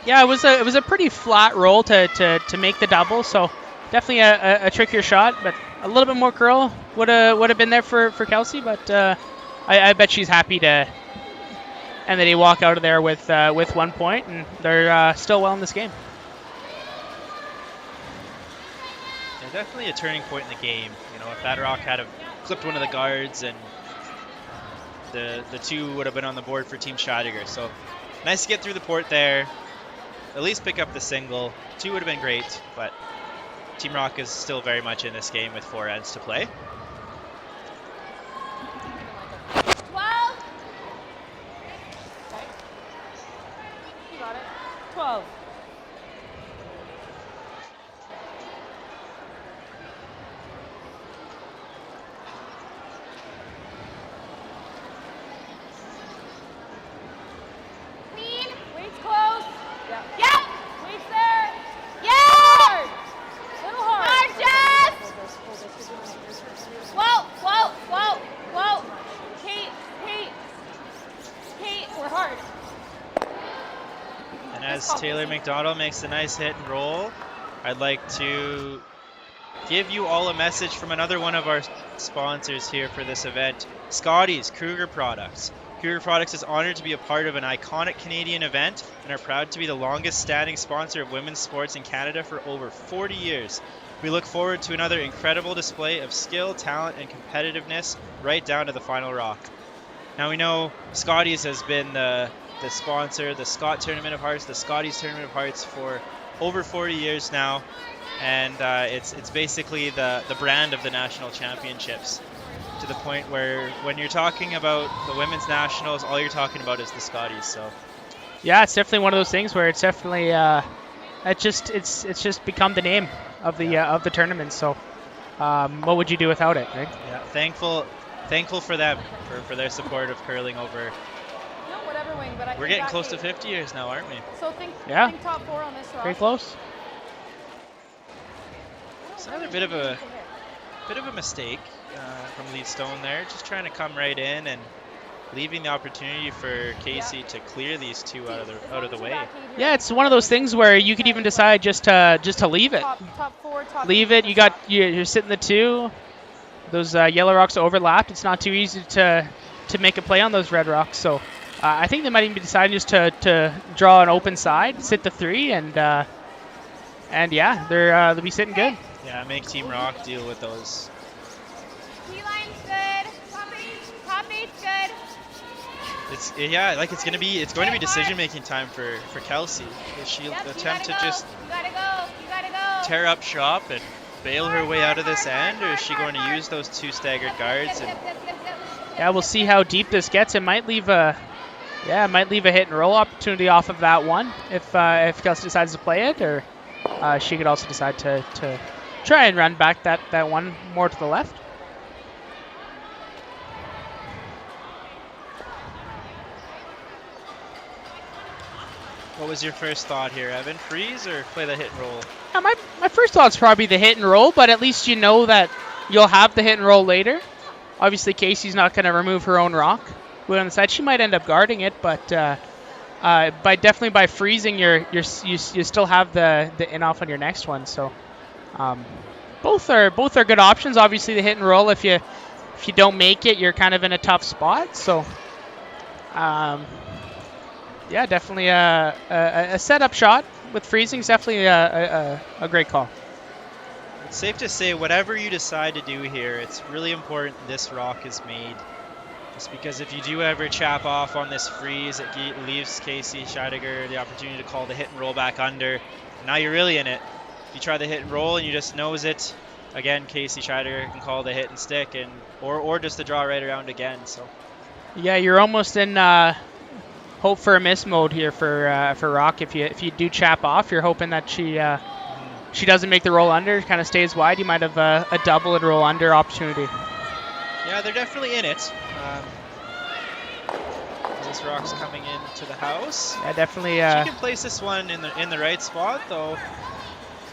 Yeah, it was a pretty flat roll to make the double, so definitely a trickier shot, but a little bit more curl would have been there for Kelsey, but I bet she's happy to. And then they walk out of there with 1 point, and they're still well in this game. Yeah, definitely a turning point in the game. If that rock had clipped one of the guards, and the two would have been on the board for Team Scheidegger. So nice to get through the port there. At least pick up the single. 2 would have been great, but Team Rocque is still very much in this game with 4 ends to play. 12. Clean. Weight's close. Yep. Weight's there. Yeah. Hard. Little hard. Hard, Jess. Whoa. Kate, we're hard. And as Taylor McDonald makes a nice hit and roll, I'd like to give you all a message from another one of our sponsors here for this event, Scotties, Kruger Products. Kruger Products is honored to be a part of an iconic Canadian event and are proud to be the longest standing sponsor of women's sports in Canada for over 40 years. We look forward to another incredible display of skill, talent, and competitiveness right down to the final rock. Now we know Scotties has been the sponsor, the Scott Tournament of Hearts, the Scotties Tournament of Hearts for over 40 years now, and it's basically the brand of the national championships, to the point where when you're talking about the women's nationals, all you're talking about is the Scotties. So yeah, it's definitely one of those things where it's definitely it's just become the name of the tournament. So what would you do without it, right? Yeah, thankful for them for their support of curling over. We're getting close to 50 years now, aren't we? So think top 4 on this rock. Very close. It's another bit of a mistake from Leadstone there, just trying to come right in and leaving the opportunity for Casey to clear these two out of the way. Yeah, it's one of those things where you could even decide just to leave it. Top 4, top leave it. You're sitting the 2. Those yellow rocks overlapped. It's not too easy to make a play on those red rocks. So I think they might even be deciding just to draw an open side, sit the 3, and yeah, they'll be sitting good. Yeah, make Team Rocque deal with those. T-line's good. Top eight's good. It's going to be decision-making time for Kelsey. Does she attempt to just tear up shop and bail her way out of this end, or is she going to use those 2 staggered guards and Yeah, we'll see how deep this gets. It might leave a hit and roll opportunity off of that one if Kelsey decides to play it, or she could also decide to try and run back that one more to the left. What was your first thought here, Evan? Freeze or play the hit and roll? My first thought's probably the hit and roll, but at least you know that you'll have the hit and roll later. Obviously, Casey's not going to remove her own rock. But on the side, she might end up guarding it, but by freezing, you still have the in off on your next one. So both are good options. Obviously, the hit and roll, if you don't make it, you're kind of in a tough spot. So yeah, definitely a setup shot with freezing is definitely a great call. It's safe to say whatever you decide to do here, it's really important this rock is made. Just because if you do ever chap off on this freeze, it leaves Kelsey Scheidegger the opportunity to call the hit and roll back under. Now you're really in it. If you try the hit and roll and you just nose it, again, Kelsey Scheidegger can call the hit and stick, and or just the draw right around again. So yeah, you're almost in hope for a miss mode here for Rocque. If you do chap off, you're hoping that she doesn't make the roll under, kind of stays wide. You might have a double and roll under opportunity. Yeah, they're definitely in it. This rock's coming into the house. Yeah, definitely. She can place this one in the right spot, though.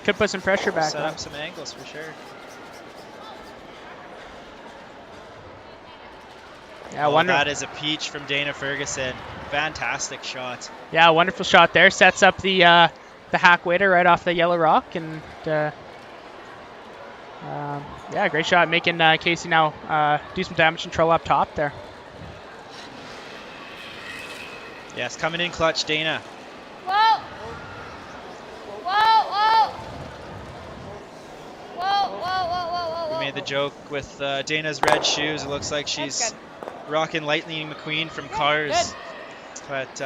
Could put some pressure back. Set up some angles for sure. Yeah, that is a peach from Dana Ferguson. Fantastic shot. Yeah, wonderful shot there. Sets up the hack waiter right off the yellow rock, and yeah, great shot, making Casey now do some damage control up top there. Yes, coming in clutch, Dana. Whoa! Whoa! Whoa! Whoa! Whoa! Whoa! Whoa! We made the joke with Dana's red shoes. It looks like she's rocking Lightning McQueen from Cars. But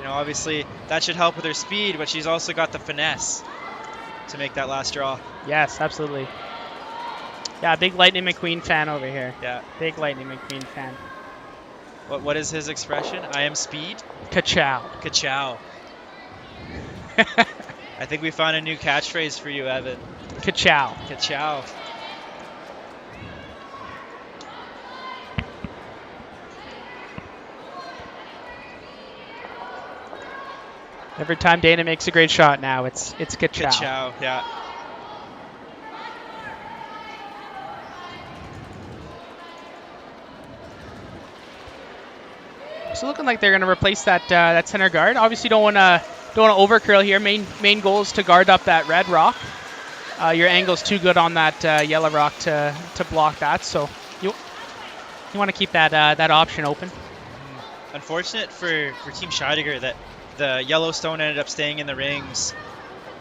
obviously that should help with her speed, but she's also got the finesse to make that last draw. Yes, absolutely. Yeah, big Lightning McQueen fan over here. Yeah. Big Lightning McQueen fan. What is his expression? I am speed? Ka-chow. Ka-chow. I think we found a new catchphrase for you, Evan. Ka-chow. Ka-chow. Every time Dana makes a great shot now, it's ka-chow. Ka-chow, yeah. So looking like they're going to replace that center guard. Obviously, don't want to overcurl here. Main goal is to guard up that red rock. Your angle's too good on that yellow rock to block that. So you want to keep that option open. Unfortunate for Team Scheidegger that the Yellowstone ended up staying in the rings,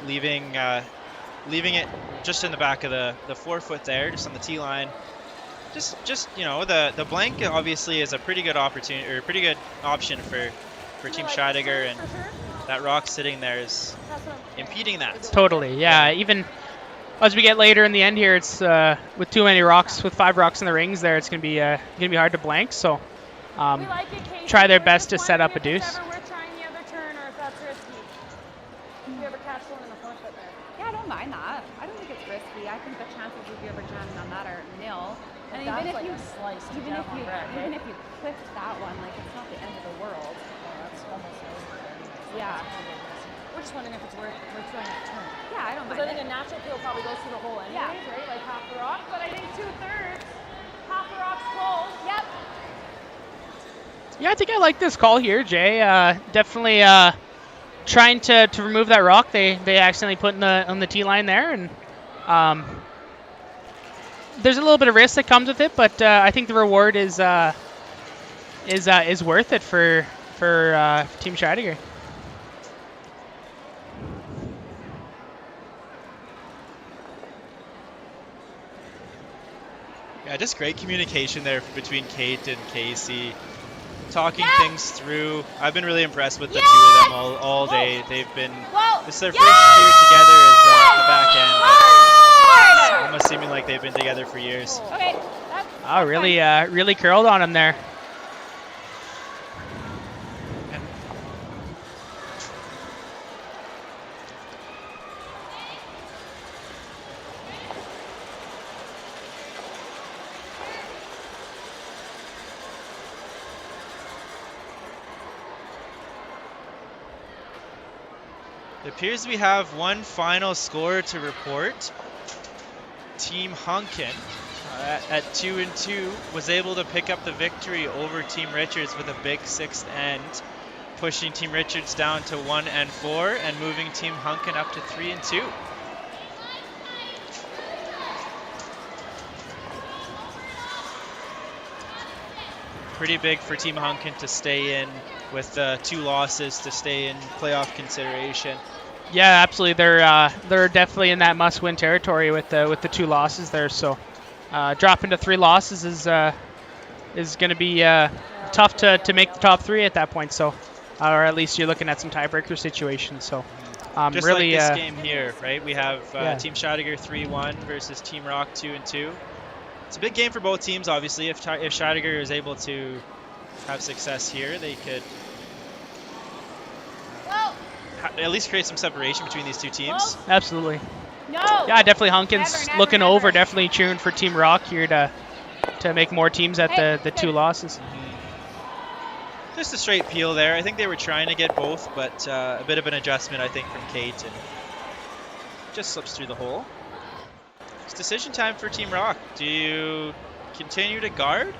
leaving it just in the back of the 4 foot there, just on the tee line. Just the blank obviously is a pretty good opportunity or a pretty good option for Team Scheidegger, and that rock sitting there is impeding that. Totally, yeah. Even as we get later in the end here, it's with too many rocks, with 5 rocks in the rings there, it's gonna be hard to blank. So try their best to set up a deuce. Yeah, I don't mind that. I don't think it's risky. I think the chances of you ever jamming on that are nil. And even if you clipped that one, like, it's not the end of the world. That's almost yeah. We're just wondering if it's worth throwing a turn. Yeah, I don't mind. Because I think a natural peel probably goes through the hole anyways, right? Like half the rock, but I think 2/3, half the rock's closed. Yep. Yeah, I think I like this call here, Jay. Definitely trying to remove that rock they accidentally put on the tee line there, and there's a little bit of risk that comes with it, but I think the reward is worth it for Team Scheidegger. Yeah, just great communication there between Kate and Casey, talking things through. I've been really impressed with the two of them all day. They've been, this is their first year together as the back end. It's almost seeming like they've been together for years. Okay, that's Oh, really curled on him there. It appears we have one final score to report. Team Hunkin at 2-2 was able to pick up the victory over Team Richards with a big 6th end, pushing Team Richards down to 1-4 and moving Team Hunkin up to 3-2. Pretty big for Team Hunkin to stay in with 2 losses to stay in playoff consideration. Yeah, absolutely. They're definitely in that must-win territory with the 2 losses there. So dropping to 3 losses is going to be tough to make the top 3 at that point. So, or at least you're looking at some tiebreaker situations. So, just really, like this game here, right? We have Team Scheidegger 3-1 versus Team Rocque 2-2. It's a big game for both teams, obviously. If Scheidegger is able to have success here, they could at least create some separation between these 2 teams. Absolutely. No. Yeah, definitely Hunkin's looking over, definitely cheering for Team Rocque here to make more teams at the 2 losses. Just a straight peel there. I think they were trying to get both, but a bit of an adjustment, I think, from Kate, and just slips through the hole. It's decision time for Team Rocque. Do you continue to guard,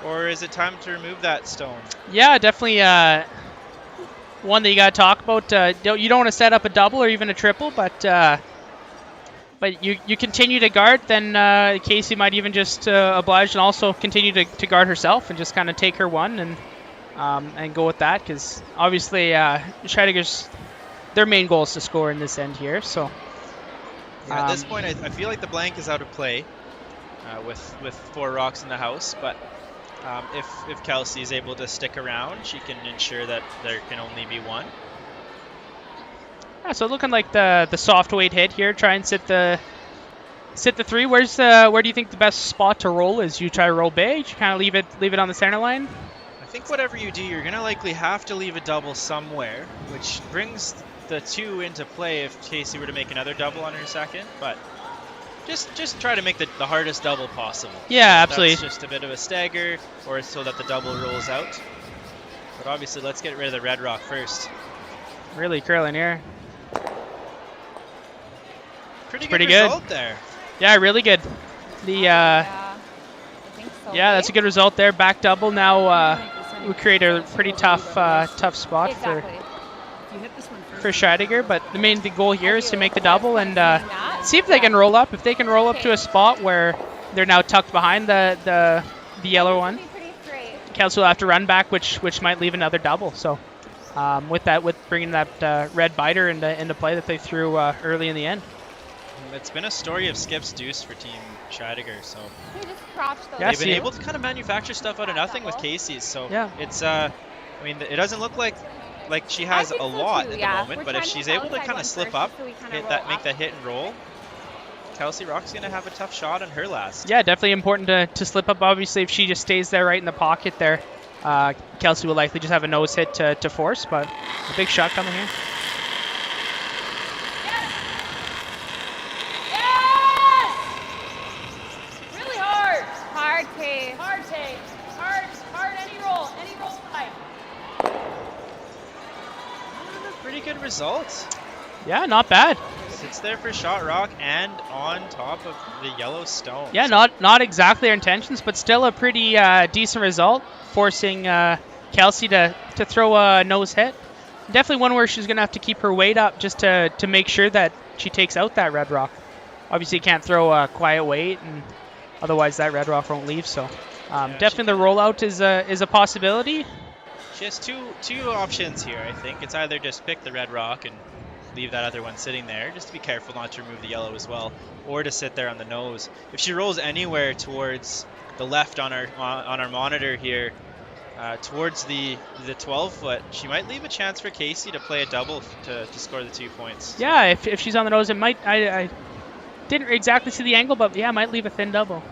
or is it time to remove that stone? Yeah, definitely one that you got to talk about. You don't want to set up a double or even a triple, but you continue to guard, then Casey might even just oblige and also continue to guard herself and just kind of take her one and go with that, because obviously Scheidegger's their main goal is to score in this end here. So yeah, at this point, I feel like the blank is out of play with 4 rocks in the house, but if Kelsey is able to stick around, she can ensure that there can only be 1. Yeah, so looking like the soft weight hit here. Try and sit the 3. Where do you think the best spot to roll is? You try to roll big, you kind of leave it on the center line? I think whatever you do, you're going to likely have to leave a double somewhere, which brings the 2 into play if Casey were to make another double on her second, but just try to make the hardest double possible. Yeah, absolutely. That's just a bit of a stagger, or so that the double rolls out. But obviously, let's get rid of the red rock first. Really curling here. Pretty good result there. Yeah, really good. I think so. Yeah, that's a good result there. Back double. Now we create a pretty tough spot for Scheidegger, but the main goal here is to make the double and see if they can roll up. If they can roll up to a spot where they're now tucked behind the yellow one, Kelsey will have to run back, which might leave another double. So with bringing that red biter into play that they threw early in the end. It's been a story of Skip's deuce for Team Scheidegger, so they've been able to kind of manufacture stuff out of nothing with Casey's. So yeah, it's I mean, it doesn't look like she has a lot at the moment, but if she's able to kind of slip up, make that hit and roll, Kelsey Rocque's going to have a tough shot on her last. Yeah, definitely important to slip up. Obviously, if she just stays there right in the pocket there, Kelsey will likely just have a nose hit to force, but a big shot coming here. Pretty good results. Yeah, not bad. Sits there for shot rock and on top of the yellow stone. Yeah, not exactly our intentions, but still a pretty decent result, forcing Kelsey to throw a nose hit. Definitely one where she's going to have to keep her weight up just to make sure that she takes out that red rock. Obviously, you can't throw a quiet weight, and otherwise that red rock won't leave. So definitely the rollout is a possibility. She has two options here, I think. It's either just pick the red rock and leave that other one sitting there, just to be careful not to remove the yellow as well, or to sit there on the nose. If she rolls anywhere towards the left on our monitor here, towards the 12-foot, she might leave a chance for Casey to play a double to score the 2 points. Yeah, if she's on the nose, it might. I didn't exactly see the angle, but yeah, might leave a thin double.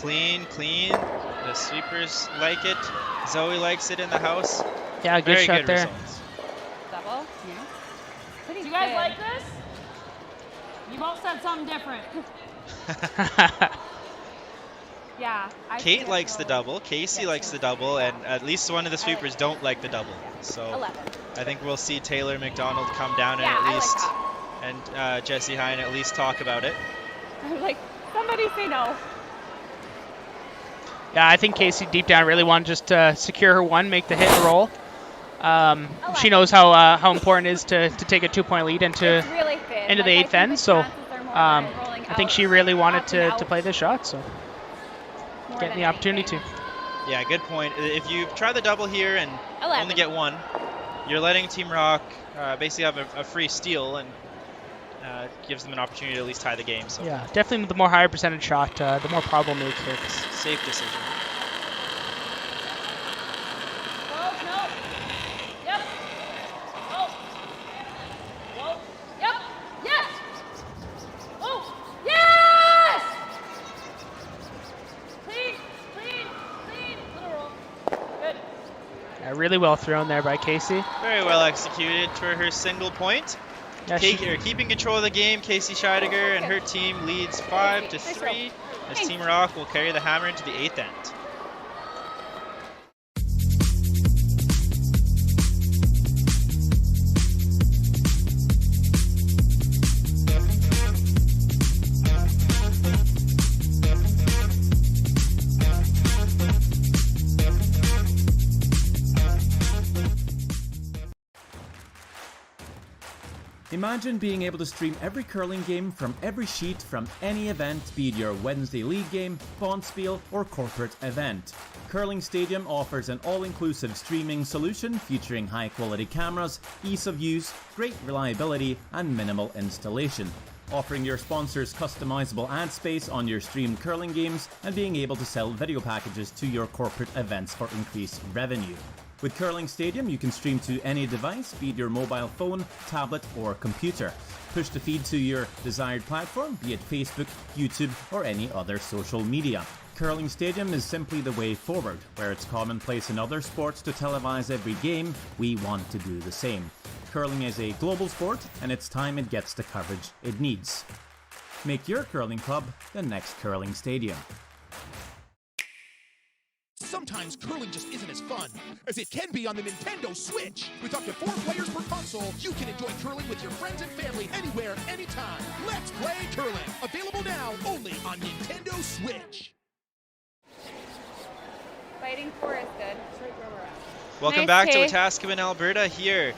Clean. The sweepers like it. Zoe likes it in the house. Yeah, good Very shot good there. results. Double? Yeah. Pretty Do you guys good. like this? You both said something different. Yeah. Kate likes the double, Casey likes the double, and at least one of the sweepers don't like the double. So 11. I think we'll see Taylor McDonald come down and Yeah, at least, I like and Jesse Hine at least talk about it. I'm like, somebody say no. Yeah, I think Casey deep down really wanted just to secure her one, make the hit and roll. She knows how important it is to take a 2-point lead into Really thin. into the Like, eighth end. So rolling I think she really wanted to play this shot. So more getting than the opportunity to. Yeah, good point. If you try the double here and 11. only get one, you're letting Team Rock basically have a free steal and gives them an opportunity to at least tie the game. So Yeah, definitely the more higher percentage shot, the more problem it creates. safe decision. Oh, no. Yep. Oh. Whoa. Yep. Yes. Oh. Yes. Clean. Little roll. Good. Yeah, really well thrown there by Casey. Very well executed for her single point. Yeah, Keeping control of the game, Kelsey Scheidegger and her team leads 5-3 as Team Rock will carry the hammer into the 8th end. Imagine being able to stream every curling game from every sheet from any event, be it your Wednesday league game, bonspiel, or corporate event. Curling Stadium offers an all-inclusive streaming solution featuring high-quality cameras, ease of use, great reliability, and minimal installation. Offering your sponsors customizable ad space on your streamed curling games and being able to sell video packages to your corporate events for increased revenue. With Curling Stadium, you can stream to any device, be it your mobile phone, tablet, or computer. Push the feed to your desired platform, be it Facebook, YouTube, or any other social media. Curling Stadium is simply the way forward. Where it's commonplace in other sports to televise every game, we want to do the same. Curling is a global sport, and it's time it gets the coverage it needs. Make your curling club the next Curling Stadium. Sometimes curling just isn't as fun as it can be on the Nintendo Switch. With up to 4 players per console, you can enjoy curling with your friends and family anywhere, anytime. Let's play curling. Available now only on Nintendo Switch. Fighting for is good. That's right where we're at. Welcome Nice, back Kay. to Wetaskawin, Alberta here.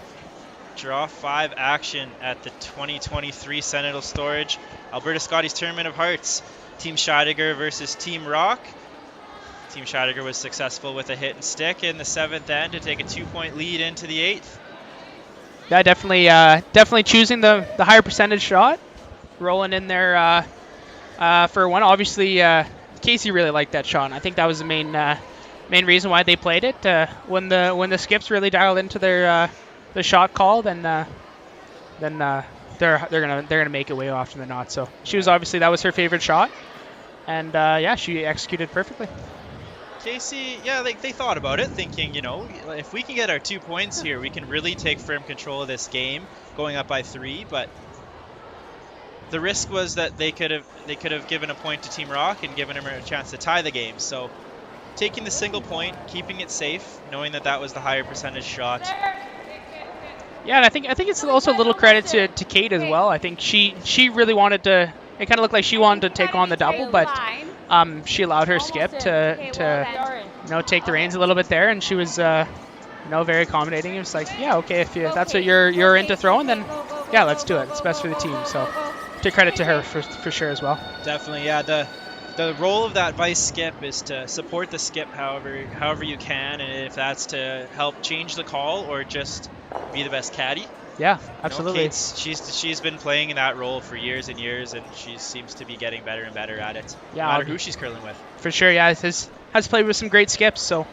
Draw 5 action at the 2023 Sentinel Storage Alberta Scotties Tournament of Hearts. Team Scheidegger versus Team Rock. Team Scheidegger was successful with a hit and stick in the 7th end to take a 2-point lead into the 8th. Yeah, definitely choosing the higher percentage shot, rolling in there for one. Obviously, Casey really liked that shot. And I think that was the main reason why they played it. When the skips really dialed into their the shot call, then they're gonna make it way often than not. So she was obviously, that was her favorite shot, and yeah, she executed perfectly. Casey, yeah, they thought about it, thinking, you know, if we can get our 2 points here, we can really take firm control of this game, going up by 3. But the risk was that they could have given a point to Team Rock and given them a chance to tie the game. So taking the single point, keeping it safe, knowing that was the higher percentage shot. Yeah, and I think it's also a little credit to Kate as well. I think she really wanted to. It kind of looked like she wanted to take on the double, but she allowed her skip to take the reins a little bit there, and she was very accommodating. It was like, yeah, okay, if that's what you're into throwing, then yeah, let's do it. It's best for the team. So to credit to her for sure as well. Definitely, yeah. The role of that vice skip is to support the skip however you can, and if that's to help change the call or just be the best caddy. Yeah, absolutely. She's been playing in that role for years and years, and she seems to be getting better and better at it. Yeah, no matter who she's curling with. For sure, yeah. Has played with some great skips, so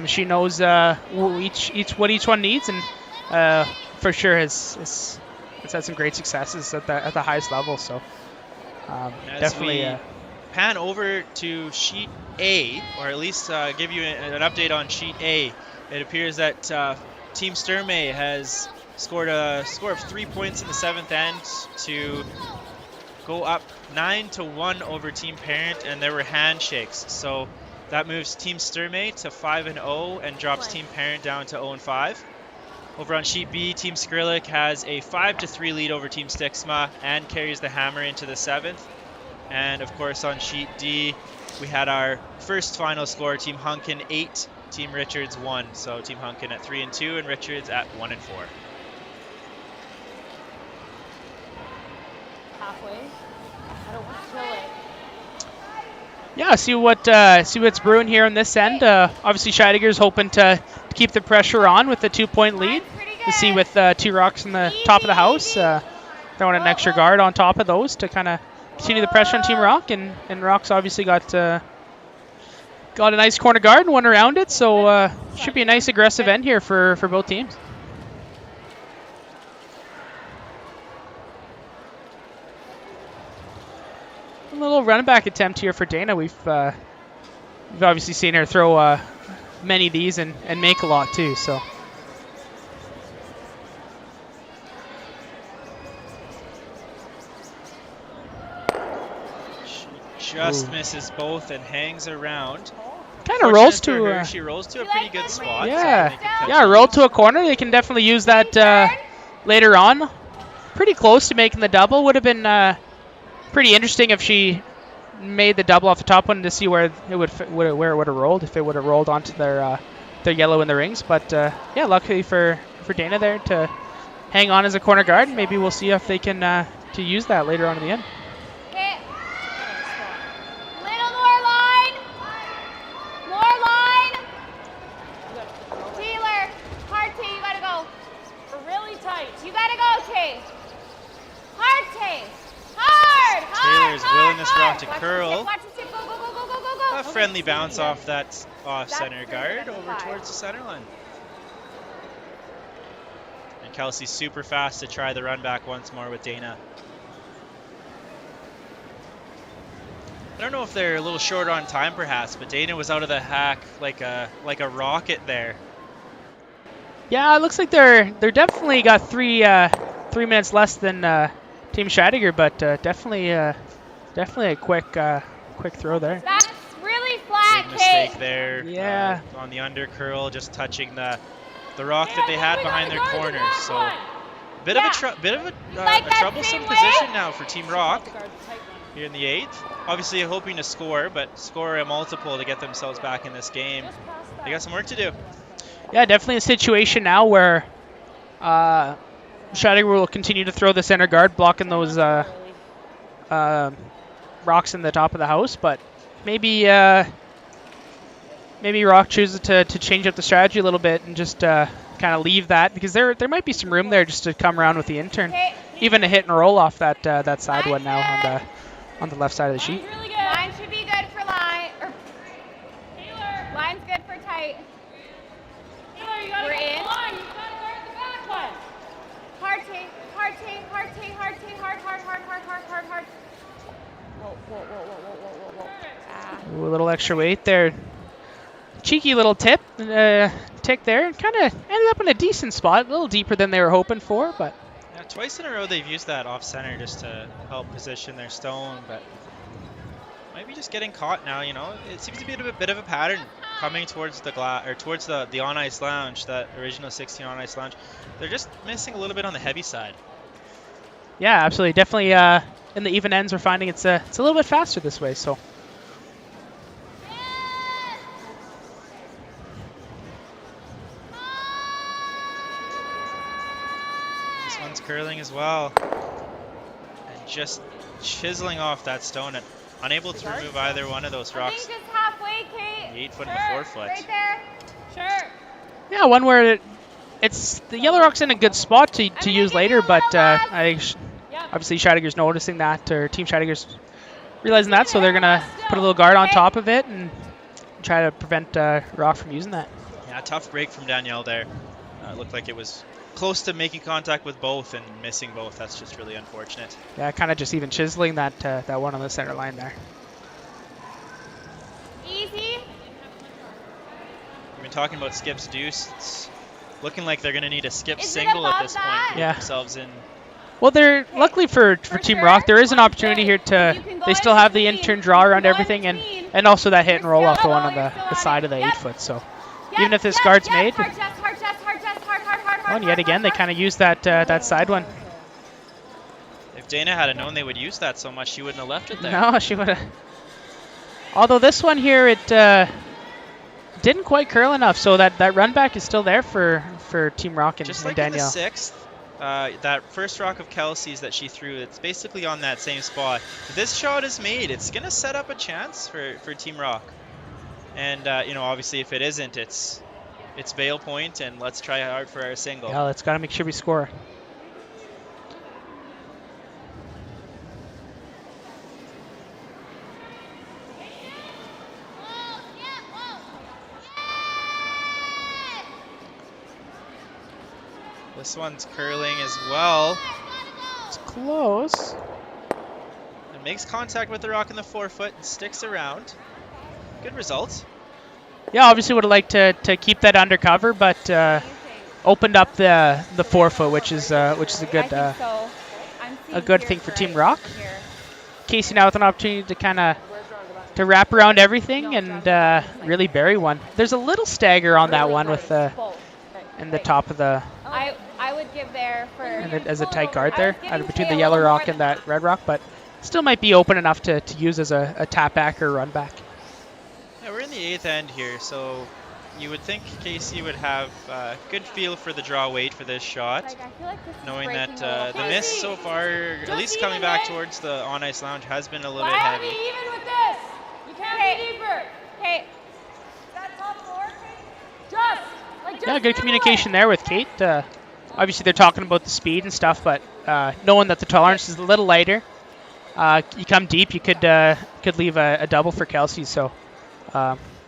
she knows what each one needs, and for sure has had some great successes at the highest level. So definitely. pan over to sheet A, or at least give you an update on sheet A, it appears that Team Sturmey has scored a score of 3 points in the 7th end to go up 9-1 over Team Parent, and there were handshakes. So that moves Team Sturmey to 5-0 and drops Team Parent down to 0-5. Over on sheet B, Team Skrillic has a 5-3 lead over Team Stixma and carries the hammer into the 7th. And of course on sheet D, we had our first final score, Team Hunkin 8, Team Richards 1. So Team Hunkin at 3-2 and Richards at 1-4. Halfway. I don't want to kill it. Yeah, see what's brewing here on this end. Obviously, Scheidegger's hoping to keep the pressure on with the 2-point lead. You see with 2 rocks in the top of the house, throwing an extra guard on top of those to kind of continue the pressure on Team Rock. And Rock's obviously got a nice corner guard and one around it, so should be a nice aggressive end here for both teams. A little run back attempt here for Dana. We've obviously seen her throw many of these and make a lot too. So she just misses both and hangs around. Kind of rolls to her, she rolls to a pretty good spot. Yeah, rolled to a corner. They can definitely use that later on. Pretty close to making the double. Would have been pretty interesting if she made the double off the top one to see where it would have rolled, if it would have rolled onto their yellow in the rings. But yeah, luckily for Dana there to hang on as a corner guard. Maybe we'll see if they can to use that later on in the end. Okay. Little more line. More line. Taylor, hard T, you gotta go. We're really tight. You gotta go, T. Hard T. Hard. Taylor's willing this rock to curl. Watch the tip. Go, go, go, go, go, go, go. A friendly bounce off that off-center guard over towards the center line. And Kelsey super fast to try the run back once more with Dana. I don't know if they're a little short on time perhaps, but Dana was out of the hack like a rocket there. Yeah, it looks like they're definitely got 3 minutes less than Team Scheidegger, but definitely a quick throw there. That's really flat, Big mistake Kate. there. Yeah. On the under curl, just touching the rock that they had behind their corners. So bit of a troublesome position now for Team Rock here in the 8th. Obviously hoping to score, but score a multiple to get themselves back in this game. They got some work to do. Yeah, definitely a situation now where Scheidegger will continue to throw the center guard, blocking those rocks in the top of the house, but maybe Rock chooses to change up the strategy a little bit and just kind of leave that, because there might be some room there just to come around with the intern, even a hit and roll off that side one now on the left side of the sheet. Really good. Line should be good for line. Taylor. Line's good for tight. Taylor, you gotta We're go in. line. You gotta guard the back one. Hard T, hard T, hard T, hard T, hard. Ooh, a little extra weight there. Cheeky little tick there. Kind of ended up in a decent spot, a little deeper than they were hoping for, but. Yeah, twice in a row they've used that off center just to help position their stone, but maybe just getting caught now. You know, it seems to be a bit of a pattern coming towards the towards the on ice lounge, that original 16 on ice lounge. They're just missing a little bit on the heavy side. Yeah, absolutely. Definitely in the even ends, we're finding it's a little bit faster this way. So. This one's curling as well. And just chiseling off that stone and unable to remove either one of those rocks. Just halfway, Kate. The 8 foot and the 4 foot. Right there. Sure. Yeah, one where it's the yellow rock's in a good spot to use later, but obviously Scheidegger's noticing that, or Team Scheidegger's realizing that, so they're gonna put a little guard on top of it and try to prevent Rock from using that. Yeah, tough break from Danielle there. It looked like it was close to making contact with both and missing both. That's just really unfortunate. Yeah, kind of just even chiseling that one on the center line there. We've been talking about skips deuce. It's looking like they're going to need a skip single at this point to get themselves in. Well, they're luckily for Team Rock, there is an opportunity here to. They still have the in-turn draw around everything, and also that hit and roll off the one on the side of the 8-foot. So even if this guard's made, and yet again they kind of use that side one. If Dana had known they would use that so much, she wouldn't have left it there. No, she would have. Although this one here, it didn't quite curl enough, so that run back is still there for Team Rock and, just like Danielle. In the 6th, that first rock of Kelsey's that she threw, it's basically on that same spot. If this shot is made, it's going to set up a chance for Team Rock. And, obviously if it isn't, it's bail point, and let's try hard for our single. Yeah, let's got to make sure we score. This one's curling as well. It's close. It makes contact with the rock in the 4-foot and sticks around. Good result. Yeah, obviously would have liked to keep that undercover, but opened up the 4-foot, which is a good thing for Team Rock. Casey now with an opportunity to kind of wrap around everything and really bury one. There's a little stagger on that one with in the top of the. I would give there for as a tight guard there between the yellow rock and that red rock, but still might be open enough to use as a tap back or run back. Yeah, we're in the 8th end here, so you would think Casey would have a good feel for the draw weight for this shot, knowing that the miss so far, at least coming back towards the on-ice lounge, has been a little bit heavy. Even with this, you can't be deeper. Okay. That top floor, just Yeah, good communication there with Kate. Obviously, they're talking about the speed and stuff, but knowing that the tolerance is a little lighter, you come deep, you could leave a double for Kelsey. So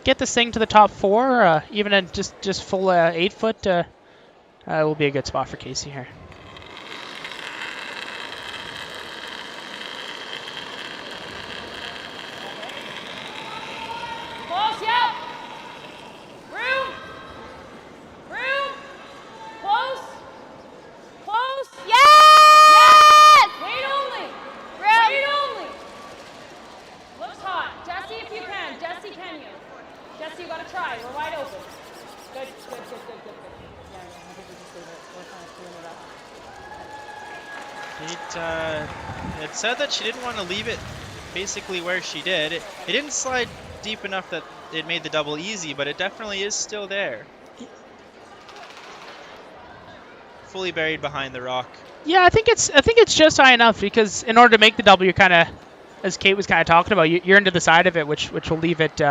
get this thing to the top 4, even in just full 8-foot, will be a good spot for Casey here. close, yep. Room. Close. Yes! Wait only. Room. Wait only. Looks hot. Jesse, if you can. Jesse, can you? Jesse, you gotta try. We're wide open. Good. Yeah, I think we just leave it. We're kind of doing it up. Kate had said that she didn't want to leave it basically where she did. It didn't slide deep enough that it made the double easy, but it definitely is still there. Fully buried behind the rock. Yeah, I think it's just high enough, because in order to make the double, you're kind of, as Kate was kind of talking about, you're into the side of it, which will leave it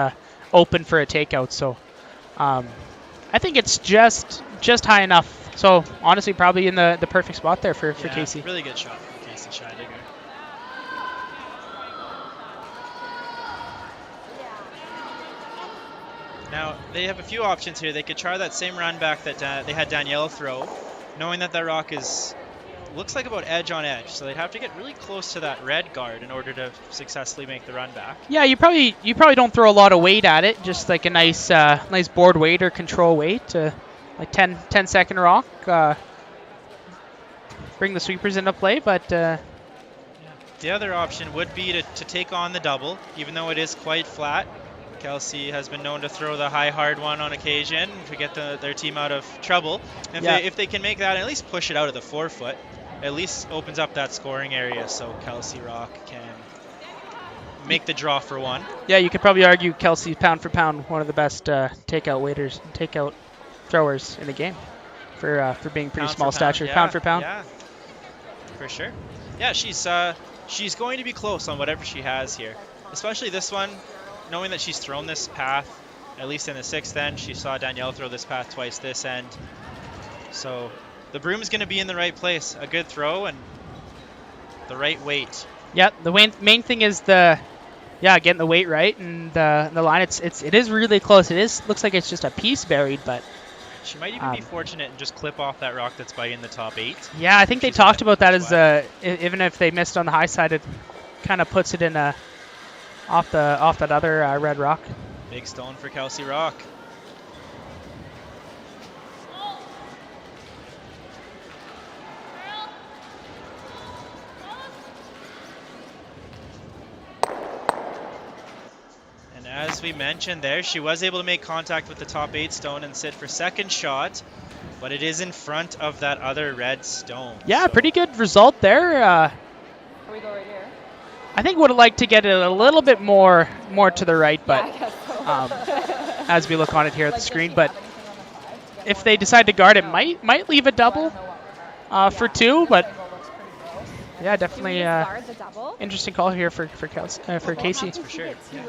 open for a takeout. So I think it's just high enough. So honestly, probably in the perfect spot there for Casey. Really good shot from Kelsey Scheidegger. Now, they have a few options here. They could try that same run back that they had Danielle throw, knowing that rock looks like about edge on edge. So they'd have to get really close to that red guard in order to successfully make the run back. Yeah, you probably don't throw a lot of weight at it, just like a nice board weight or control weight, like 10-second rock. Bring the sweepers into play, but the other option would be to take on the double, even though it is quite flat. Kelsey has been known to throw the high hard one on occasion to get their team out of trouble. If they can make that and at least push it out of the 4-foot, at least opens up that scoring area so Kelsey Rocque can make the draw for one. Yeah, you could probably argue Kelsey, pound for pound, one of the best takeout throwers in the game for being pretty small stature. Pound for pound. Yeah, for sure. Yeah, she's going to be close on whatever she has here, especially this one. Knowing that she's thrown this path, at least in the 6th end, she saw Danielle throw this path twice this end. So the broom's going to be in the right place. A good throw and the right weight. Yeah, the main thing is getting the weight right, and the line. It is really close. Looks like it's just a piece buried, but she might even be fortunate and just clip off that rock that's biting the top 8. Yeah, I think they talked about that as even if they missed on the high side, it kind of puts it in off that other red rock. Big stone for Kelsey Rocque. As we mentioned there, she was able to make contact with the top 8 stone and sit for second shot, but it is in front of that other red stone. Yeah, pretty good result there. We go right here. I think would have liked to get it a little bit more to the right, but as we look on it here at the screen, but if they decide to guard it, might leave a double for 2, but yeah, definitely interesting call here for Casey. For sure. Yeah.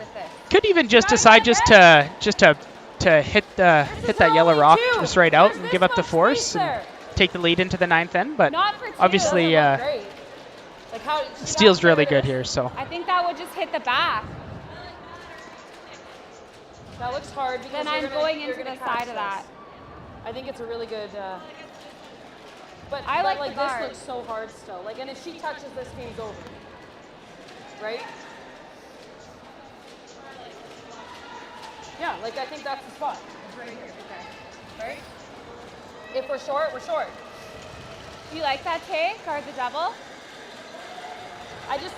Could even just decide just to hit that yellow rock just right out and give up the force and take the lead into the 9th end, but obviously steal's really good here. So I think that would just hit the back. That looks hard because then I'm going into the side of that. I think it's a really good. But I like this guard. looks so hard still. Like, and if she touches this, game's over. Right? Yeah, like I think that's the spot. It's right here. Okay. Right? If we're short, we're short. Do you like that take? Guard the double?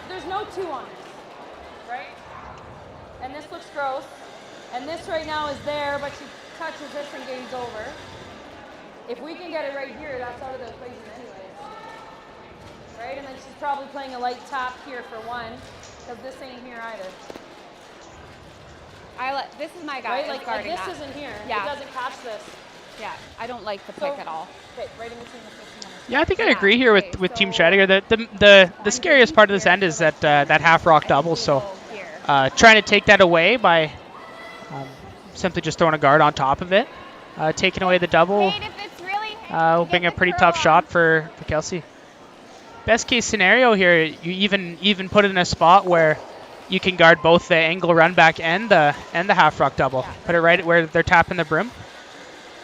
There's no 2 on this. Right? And this looks gross. And this right now is there, but she touches this and game's over. If we can get it right here, that's out of the equation anyways. Right? And then she's probably playing a light tap here for 1, because this ain't here either. This is my guy. Right? Like this that. isn't here. Yeah. It doesn't catch this. Yeah, I don't like the pick at all. Okay, right in between the 15 minutes. yeah, I think I agree here with Team Scheidegger. The scariest part of this end is that that half rock double. So trying to take that away by simply just throwing a guard on top of it, taking away the double. Will bring a pretty tough shot for Kelsey. Best case scenario here, you even put it in a spot where you can guard both the angle run back and the half rock double. Put it right where they're tapping the brim.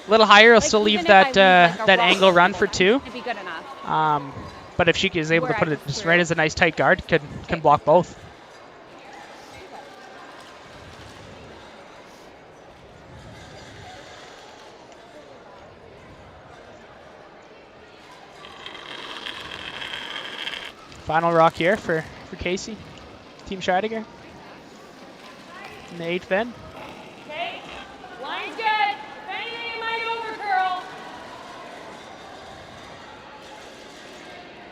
A little higher, will still leave that that angle run for 2. It'd be good enough. But if she is able to put it just right as a nice tight guard, can block both. Final rock here for Casey, Team Scheidegger, in the 8th end. Okay, line's good. If anything, you might overcurl.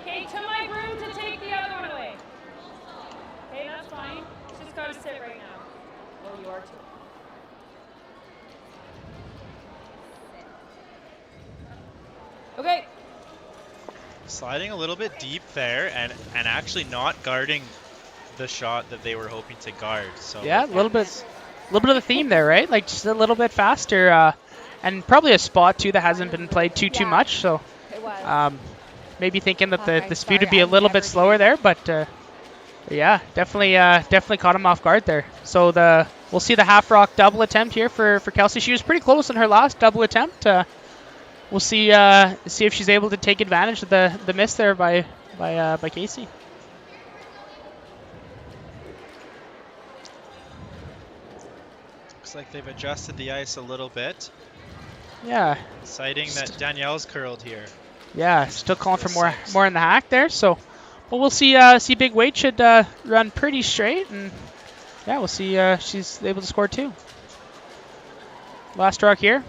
Okay, to my broom to take the other one away. Okay, that's fine. Just gotta sit right now. Oh, you are too. Okay. Sliding a little bit deep there and actually not guarding the shot that they were hoping to guard. So yeah, a little bit of the theme there, right? Like just a little bit faster, and probably a spot too that hasn't been played too much. So maybe thinking that the speed would be a little bit slower there, but yeah, definitely caught him off guard there. So we'll see the half rock double attempt here for Kelsey. She was pretty close in her last double attempt. We'll see if she's able to take advantage of the miss there by Casey. Looks like they've adjusted the ice a little bit. Yeah. Citing that Danielle's curled here. Yeah, still calling for more in the hack there. So, but we'll see. Big Wade should run pretty straight, and yeah, we'll see. She's able to score 2. Last rock here.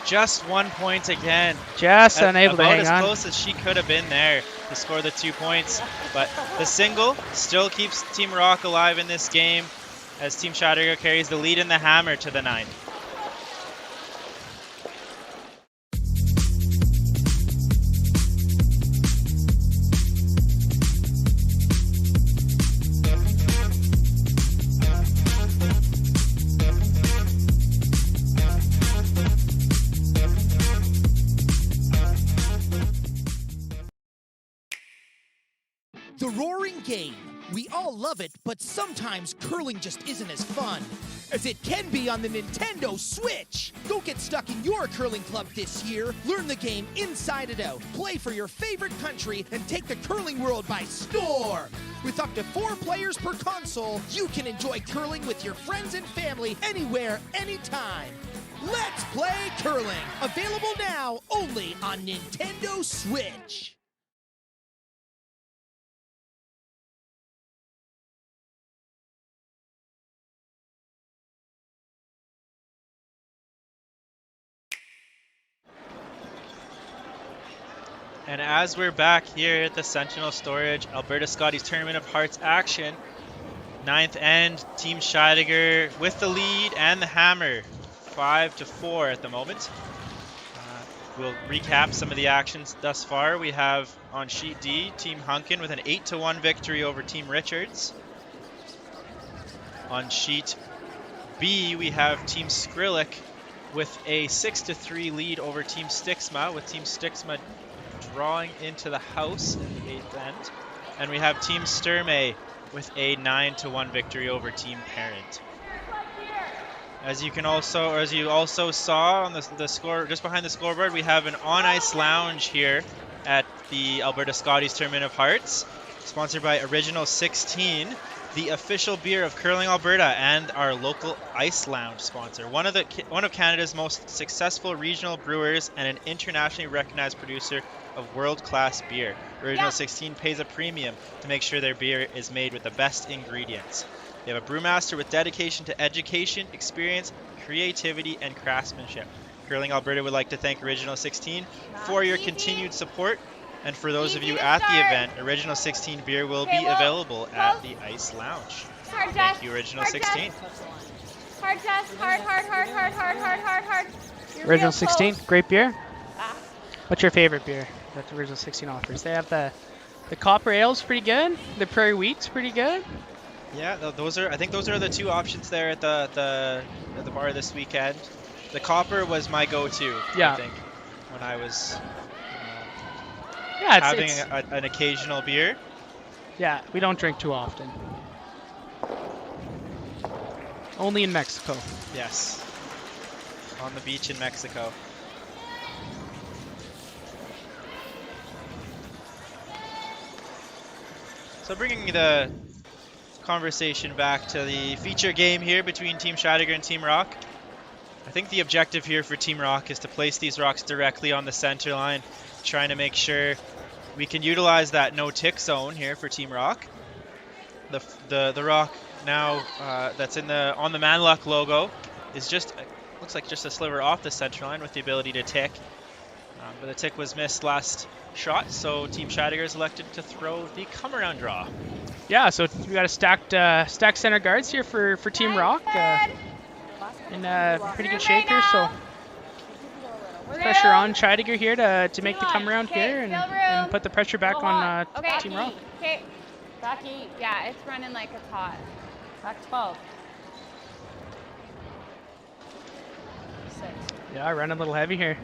Just 1 point again. Just unable to hang on. About as close as she could have been there to score the 2 points. But the single still keeps Team Rocque alive in this game as Team Scheidegger carries the lead in the hammer to the 9th. The Roaring Game, We all love it, but sometimes curling just isn't as fun as it can be on the Nintendo Switch. Go get stuck in your curling club this year. Learn the game inside and out. Play for your favorite country and take the curling world by storm. With up to 4 players per console, you can enjoy curling with your friends and family anywhere, anytime. Let's Play Curling. Available now only on Nintendo Switch. And as we're back here at the Sentinel Storage Alberta Scotties Tournament of Hearts action, 9th end, Team Scheidegger with the lead and the hammer, 5-4 at the moment. We'll recap some of the actions thus far. We have on sheet D, Team Hunkin with an 8-1 victory over Team Richards. On sheet B, we have Team Skrillick with a 6-3 lead over Team Stixma, with Team Stixma drawing into the house in the 8th end. And we have Team Sturmey with a 9-1 victory over Team Parent. As you also saw on the score, just behind the scoreboard, we have an on-ice lounge here at the Alberta Scotties Tournament of Hearts, sponsored by Original 16, the official beer of Curling Alberta and our local ice lounge sponsor. One of Canada's most successful regional brewers and an internationally recognized producer of world-class beer. Original 16 pays a premium to make sure their beer is made with the best ingredients. They have a brewmaster with dedication to education, experience, creativity, and craftsmanship. Curling Alberta would like to thank Original 16 for your continued support. And for those of you at the event, Original 16 beer will be available at the Ice Lounge. Thank you, Original 16. Hard, Jess. Hard. Original 16, great beer. What's your favorite beer that the Original 16 offers? They have the Copper Ale's pretty good. The Prairie Wheat's pretty good. Yeah, I think those are the 2 options there at the bar this weekend. The Copper was my go-to, I think, when I was having an occasional beer. Yeah, we don't drink too often. Only in Mexico. Yes. On the beach in Mexico. So bringing the conversation back to the feature game here between Team Scheidegger and Team Rocque. I think the objective here for Team Rocque is to place these rocks directly on the center line, trying to make sure we can utilize that no-tick zone here for Team Rocque. The rock now that's on the Manluck logo is looks like just a sliver off the center line with the ability to tick. But the tick was missed last shot, so Team Scheidegger is elected to throw the come-around draw. Yeah, so we got a stacked center guards here for Team Rocque. In pretty good shape here, so pressure on Scheidegger here to make the come-around here and put the pressure back on Team Rocque. Okay, back 8. Yeah, it's running like it's hot. Back 12. 6. Yeah, running a little heavy here.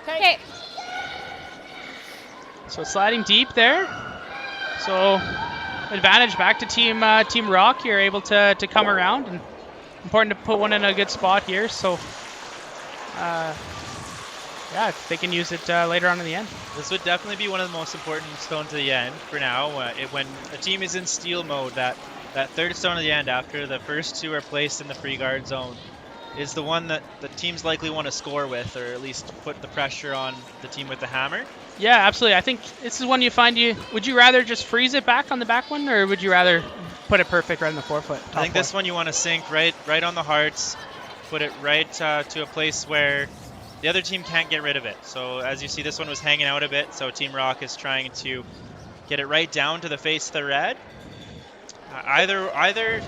Okay. So sliding deep there. So advantage back to Team Rocque. You're able to come around, and important to put one in a good spot here. So yeah, they can use it later on in the end. This would definitely be one of the most important stones to the end for now. When a team is in steal mode, that third stone at the end after the first 2 are placed in the free guard zone is the one that the teams likely want to score with, or at least put the pressure on the team with the hammer. Yeah, absolutely. I think this is one would you rather just freeze it back on the back one, or would you rather put it perfect right in the forefoot? I think this one you want to sink right on the hearts, put it right to a place where the other team can't get rid of it. So as you see, this one was hanging out a bit, so Team Rocque is trying to get it right down to the face of the red. Either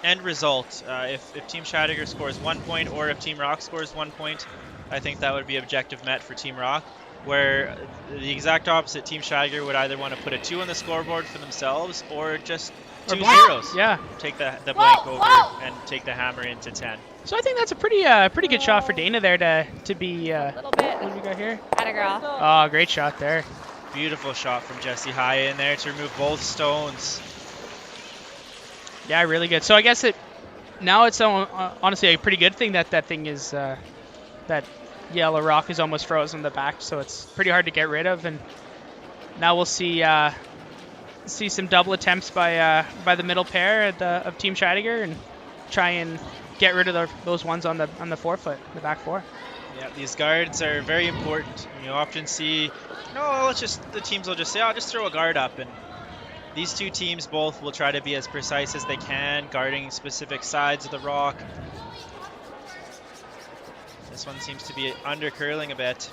end result, if Team Scheidegger scores 1 point or if Team Rocque scores 1 point, I think that would be objective met for Team Rocque, where the exact opposite, Team Scheidegger would either want to put a 2 on the scoreboard for themselves or just 2 zeros. Yeah. Take the blank over and take the hammer into 10. So I think that's a pretty good shot for Dana there to be. A little bit. What do we got here? Atta girl. Oh, great shot there. Beautiful shot from Jesse High in there to remove both stones. Yeah, really good. So I guess now it's honestly a pretty good thing that that thing is that yellow rock is almost frozen in the back, so it's pretty hard to get rid of. And now we'll see some double attempts by the middle pair of Team Scheidegger and try and get rid of those ones on the forefoot, the back four. Yeah, these guards are very important. You often see, the teams will just say, just throw a guard up. And these two teams both will try to be as precise as they can, guarding specific sides of the rock. This one seems to be under curling a bit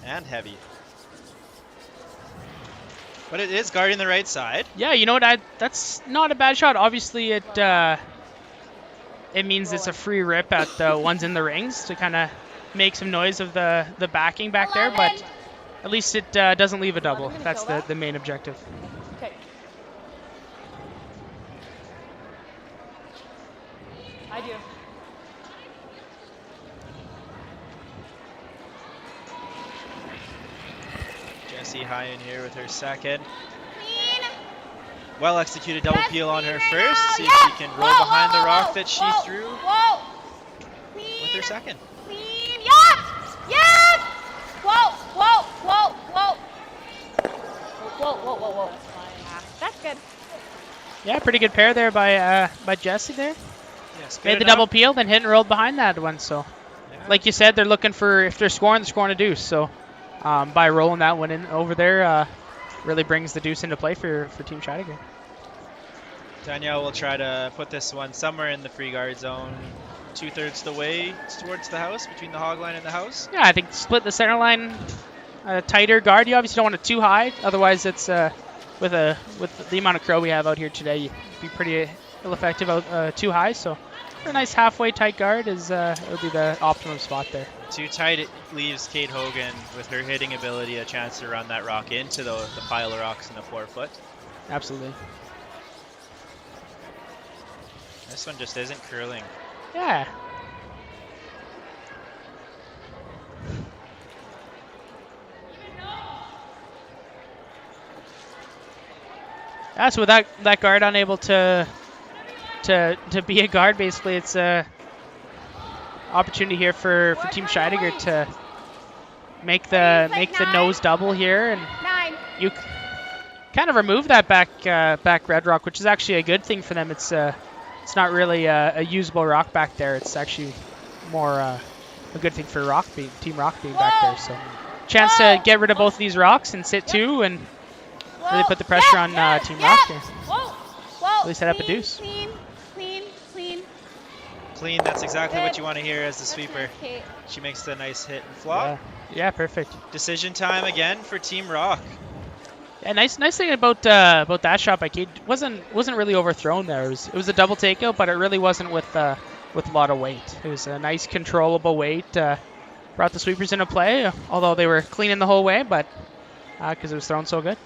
and heavy. But it is guarding the right side. Yeah, you know what? That's not a bad shot. Obviously, it means it's a free rip at the ones in the rings to kind of make some noise of the backing back there, but at least it doesn't leave a double. That's the main objective. Okay. I do. Jesse High in here with her second. Well executed double peel on her first. See if she can roll behind the rock that she threw with her second. Yes! Whoa. That's good. Yeah, pretty good pair there by Jesse there. Yes, made the double peel, then hit and rolled behind that one. So, like you said, they're looking for, if they're scoring a deuce. So, by rolling that one in over there, really brings the deuce into play for Team Scheidegger. Danielle will try to put this one somewhere in the free guard zone, 2/3 the way towards the house, between the hog line and the house. Yeah, I think split the center line, tighter guard. You obviously don't want it too high, otherwise it's with the amount of crow we have out here today, you'd be pretty ill-effective out too high. So, for a nice halfway tight guard would be the optimum spot there. Too tight, it leaves Kate Hogan with her hitting ability a chance to run that rock into the pile of rocks in the forefoot. Absolutely. This one just isn't curling. Yeah. Yeah, so with that guard unable to be a guard, basically it's a opportunity here for Team Scheidegger to make the nose double here, and you kind of remove that back red rock, which is actually a good thing for them. It's not really a usable rock back there. It's actually more a good thing for Team Rock being back there. So, chance to get rid of both of these rocks and sit two and really put the pressure on Team Rock here. Really set up a deuce. Clean, that's exactly what you want to hear as the sweeper. She makes the nice hit and flop. Yeah, perfect. Decision time again for Team Rock. Yeah, nice thing about that shot by Kate, wasn't really overthrown there. It was a double takeout, but it really wasn't with a lot of weight. It was a nice controllable weight. Brought the sweepers into play, although they were cleaning the whole way, but because it was thrown so good.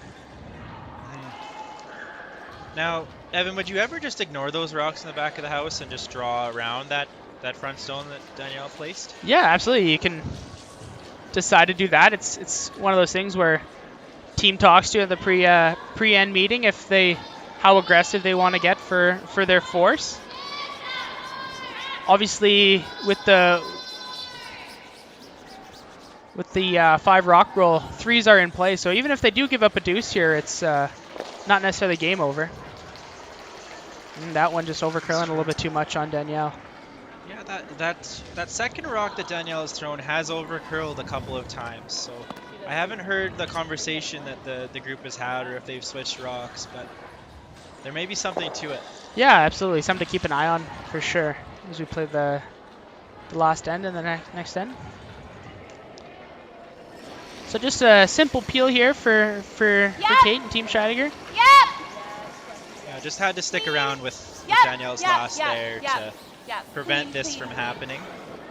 Now, Evan, would you ever just ignore those rocks in the back of the house and just draw around that front stone that Danielle placed? Yeah, absolutely. You can decide to do that. It's one of those things where team talks to you at the pre-end meeting how aggressive they want to get for their force. Obviously, with the 5 rock roll, 3s are in play. So even if they do give up a deuce here, it's not necessarily game over. And that one just overcurling a little bit too much on Danielle. Yeah, that second rock that Danielle has thrown has overcurled a couple of times. So I haven't heard the conversation that the group has had or if they've switched rocks, but there may be something to it. Yeah, absolutely. Something to keep an eye on for sure as we play the last end and the next end. So just a simple peel here for Kate and Team Scheidegger. Yeah, just had to stick around with Danielle's last there to prevent this from happening.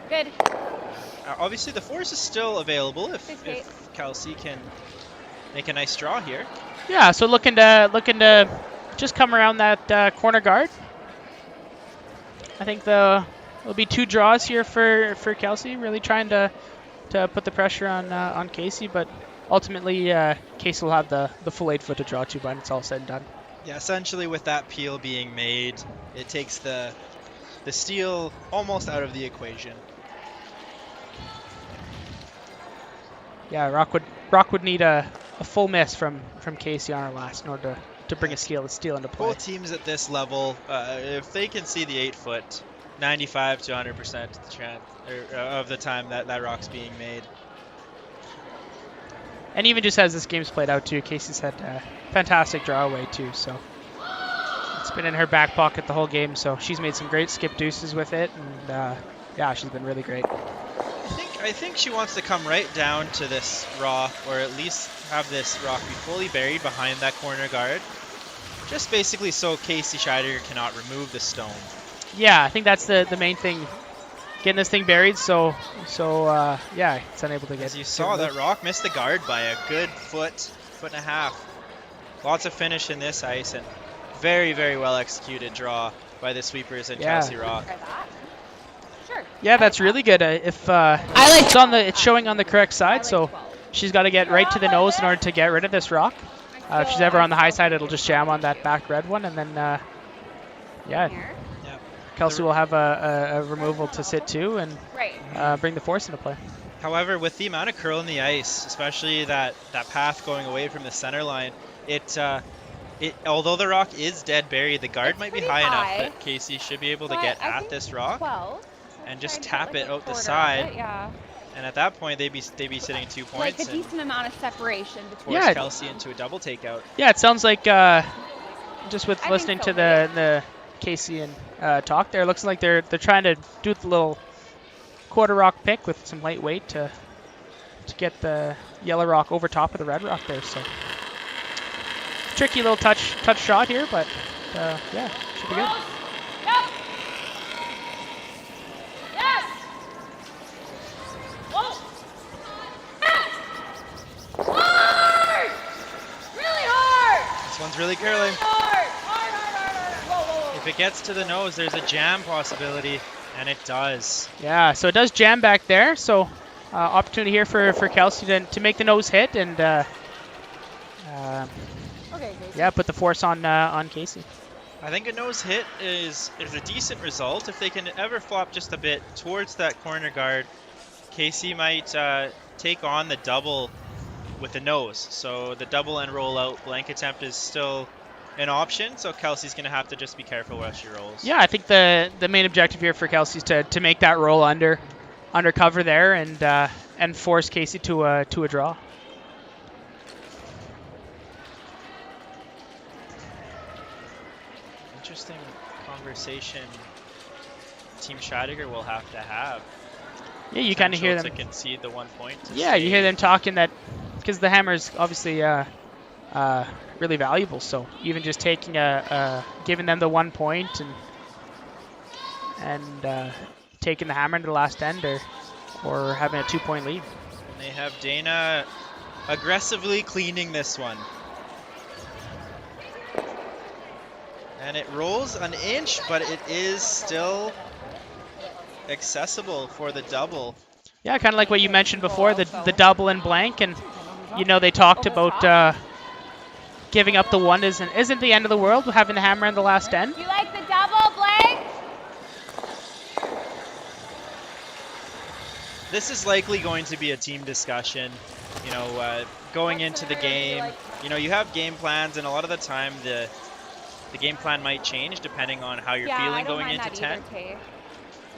Good. Obviously, the force is still available if Kelsey can make a nice draw here. Yeah, so looking to just come around that corner guard. I think there'll be 2 draws here for Kelsey, really trying to put the pressure on Casey, but ultimately, Casey will have the full 8-foot to draw to when it's all said and done. Yeah, essentially with that peel being made, it takes the steal almost out of the equation. Yeah, Rocque would need a full miss from Casey on her last in order to bring a steal into play. Both teams at this level, if they can see the 8-foot, 95 to 100% of the time that Rocque's being made. And even just as this game's played out too, Casey's had a fantastic draw away too, so it's been in her back pocket the whole game, so she's made some great skip deuces with it, and yeah, she's been really great. I think she wants to come right down to this rock, or at least have this rock be fully buried behind that corner guard, just basically so Kelsey Scheidegger cannot remove the stone. Yeah, I think that's the main thing, getting this thing buried, so yeah, it's unable to get. As you saw, that rock missed the guard by a good foot and a half. Lots of finish in this ice, and very, very well executed draw by the sweepers and Kelsey Rocque. Sure. Yeah, that's really good. It's showing on the correct side, so she's got to get right to the nose in order to get rid of this rock. If she's ever on the high side, it'll just jam on that back red one, and then yeah, Kelsey will have a removal to sit to and bring the force into play. However, with the amount of curl in the ice, especially that path going away from the center line, although the rock is dead buried, the guard might be high enough that Casey should be able to get at this rock and just tap it out the side. And at that point, they'd be sitting 2 points. Like a decent amount of separation between. Force Kelsey into a double takeout. Yeah, it sounds like just with listening to the Casey and talk there, it looks like they're trying to do the little quarter rock pick with some light weight to get the yellow rock over top of the red rock there. So tricky little touch shot here, but yeah, should be good. Yep. Yes. Whoa. Hard. Really hard. This one's really curling. Hard. Whoa. If it gets to the nose, there's a jam possibility, and it does. Yeah, so it does jam back there. So opportunity here for Kelsey to make the nose hit and yeah, put the force on Casey. I think a nose hit is a decent result. If they can ever flop just a bit towards that corner guard, Casey might take on the double with the nose. So the double and roll out blank attempt is still an option. So Kelsey's going to have to just be careful where she rolls. Yeah, I think the main objective here for Kelsey is to make that roll under cover there and force Casey to a draw. Interesting conversation Team Scheidegger will have to have. Yeah, you kind of hear them to concede the 1 point. Yeah, you hear them talking that because the hammer is obviously really valuable. So even just taking giving them the 1 point and taking the hammer into the last end or having a 2 point lead. And they have Dana aggressively cleaning this one. And it rolls an inch, but it is still accessible for the double. Yeah, kind of like what you mentioned before, the double and blank. And, they talked about giving up the one isn't the end of the world, having the hammer in the last end. You like the double, blank? This is likely going to be a team discussion, going into the game. You have game plans, and a lot of the time the game plan might change depending on how you're feeling going into 10.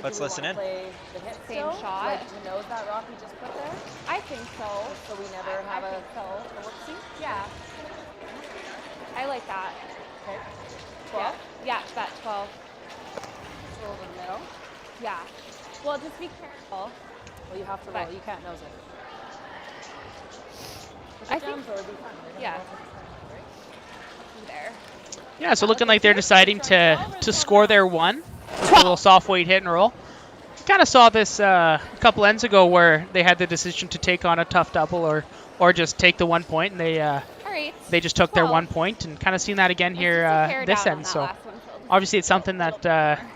Let's listen in. Same shot. Like to nose that rock we just put there? I think so. So we never have a whoopsie? Yeah. I like that. Okay. 12? Yeah, that 12. Roll in the middle? Yeah. Well, just be careful. Well, you have to roll. You can't nose it. I think so. It'd be fun. Yeah. There. Yeah, so looking like they're deciding to score their one with a little soft weight hit and roll. Kind of saw this a couple ends ago where they had the decision to take on a tough double or just take the 1 point, and they just took their 1 point, and kind of seen that again here this end. So obviously it's something that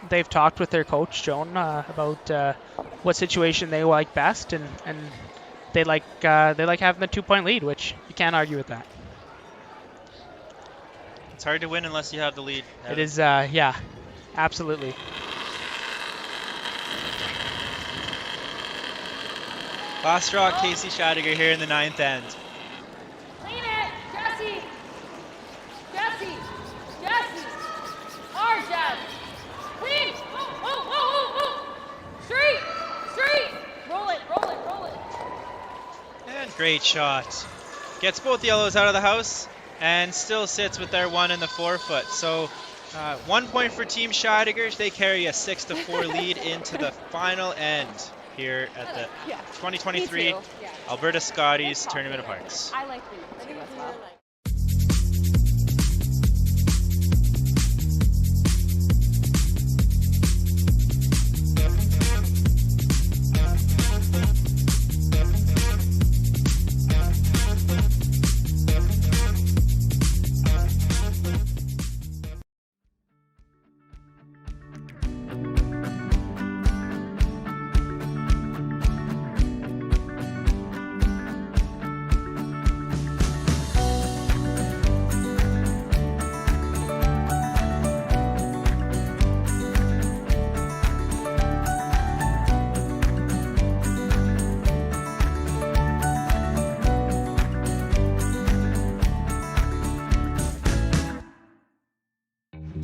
they've talked with their coach Joan about what situation they like best, and they like having the 2-point lead, which you can't argue with that. It's hard to win unless you have the lead. It is, yeah, absolutely. Last rock, Kelsey Scheidegger here in the 9th end. Clean it, Jesse. Jesse. Jesse. Hard, Jess. Clean. Oh. Straight. Roll it. And great shot. Gets both yellows out of the house and still sits with their 1 in the forefoot. So 1 point for Team Scheidegger. They carry a 6-4 lead into the final end here at the 2023 Alberta Scotties Tournament of Hearts. I like the too as well.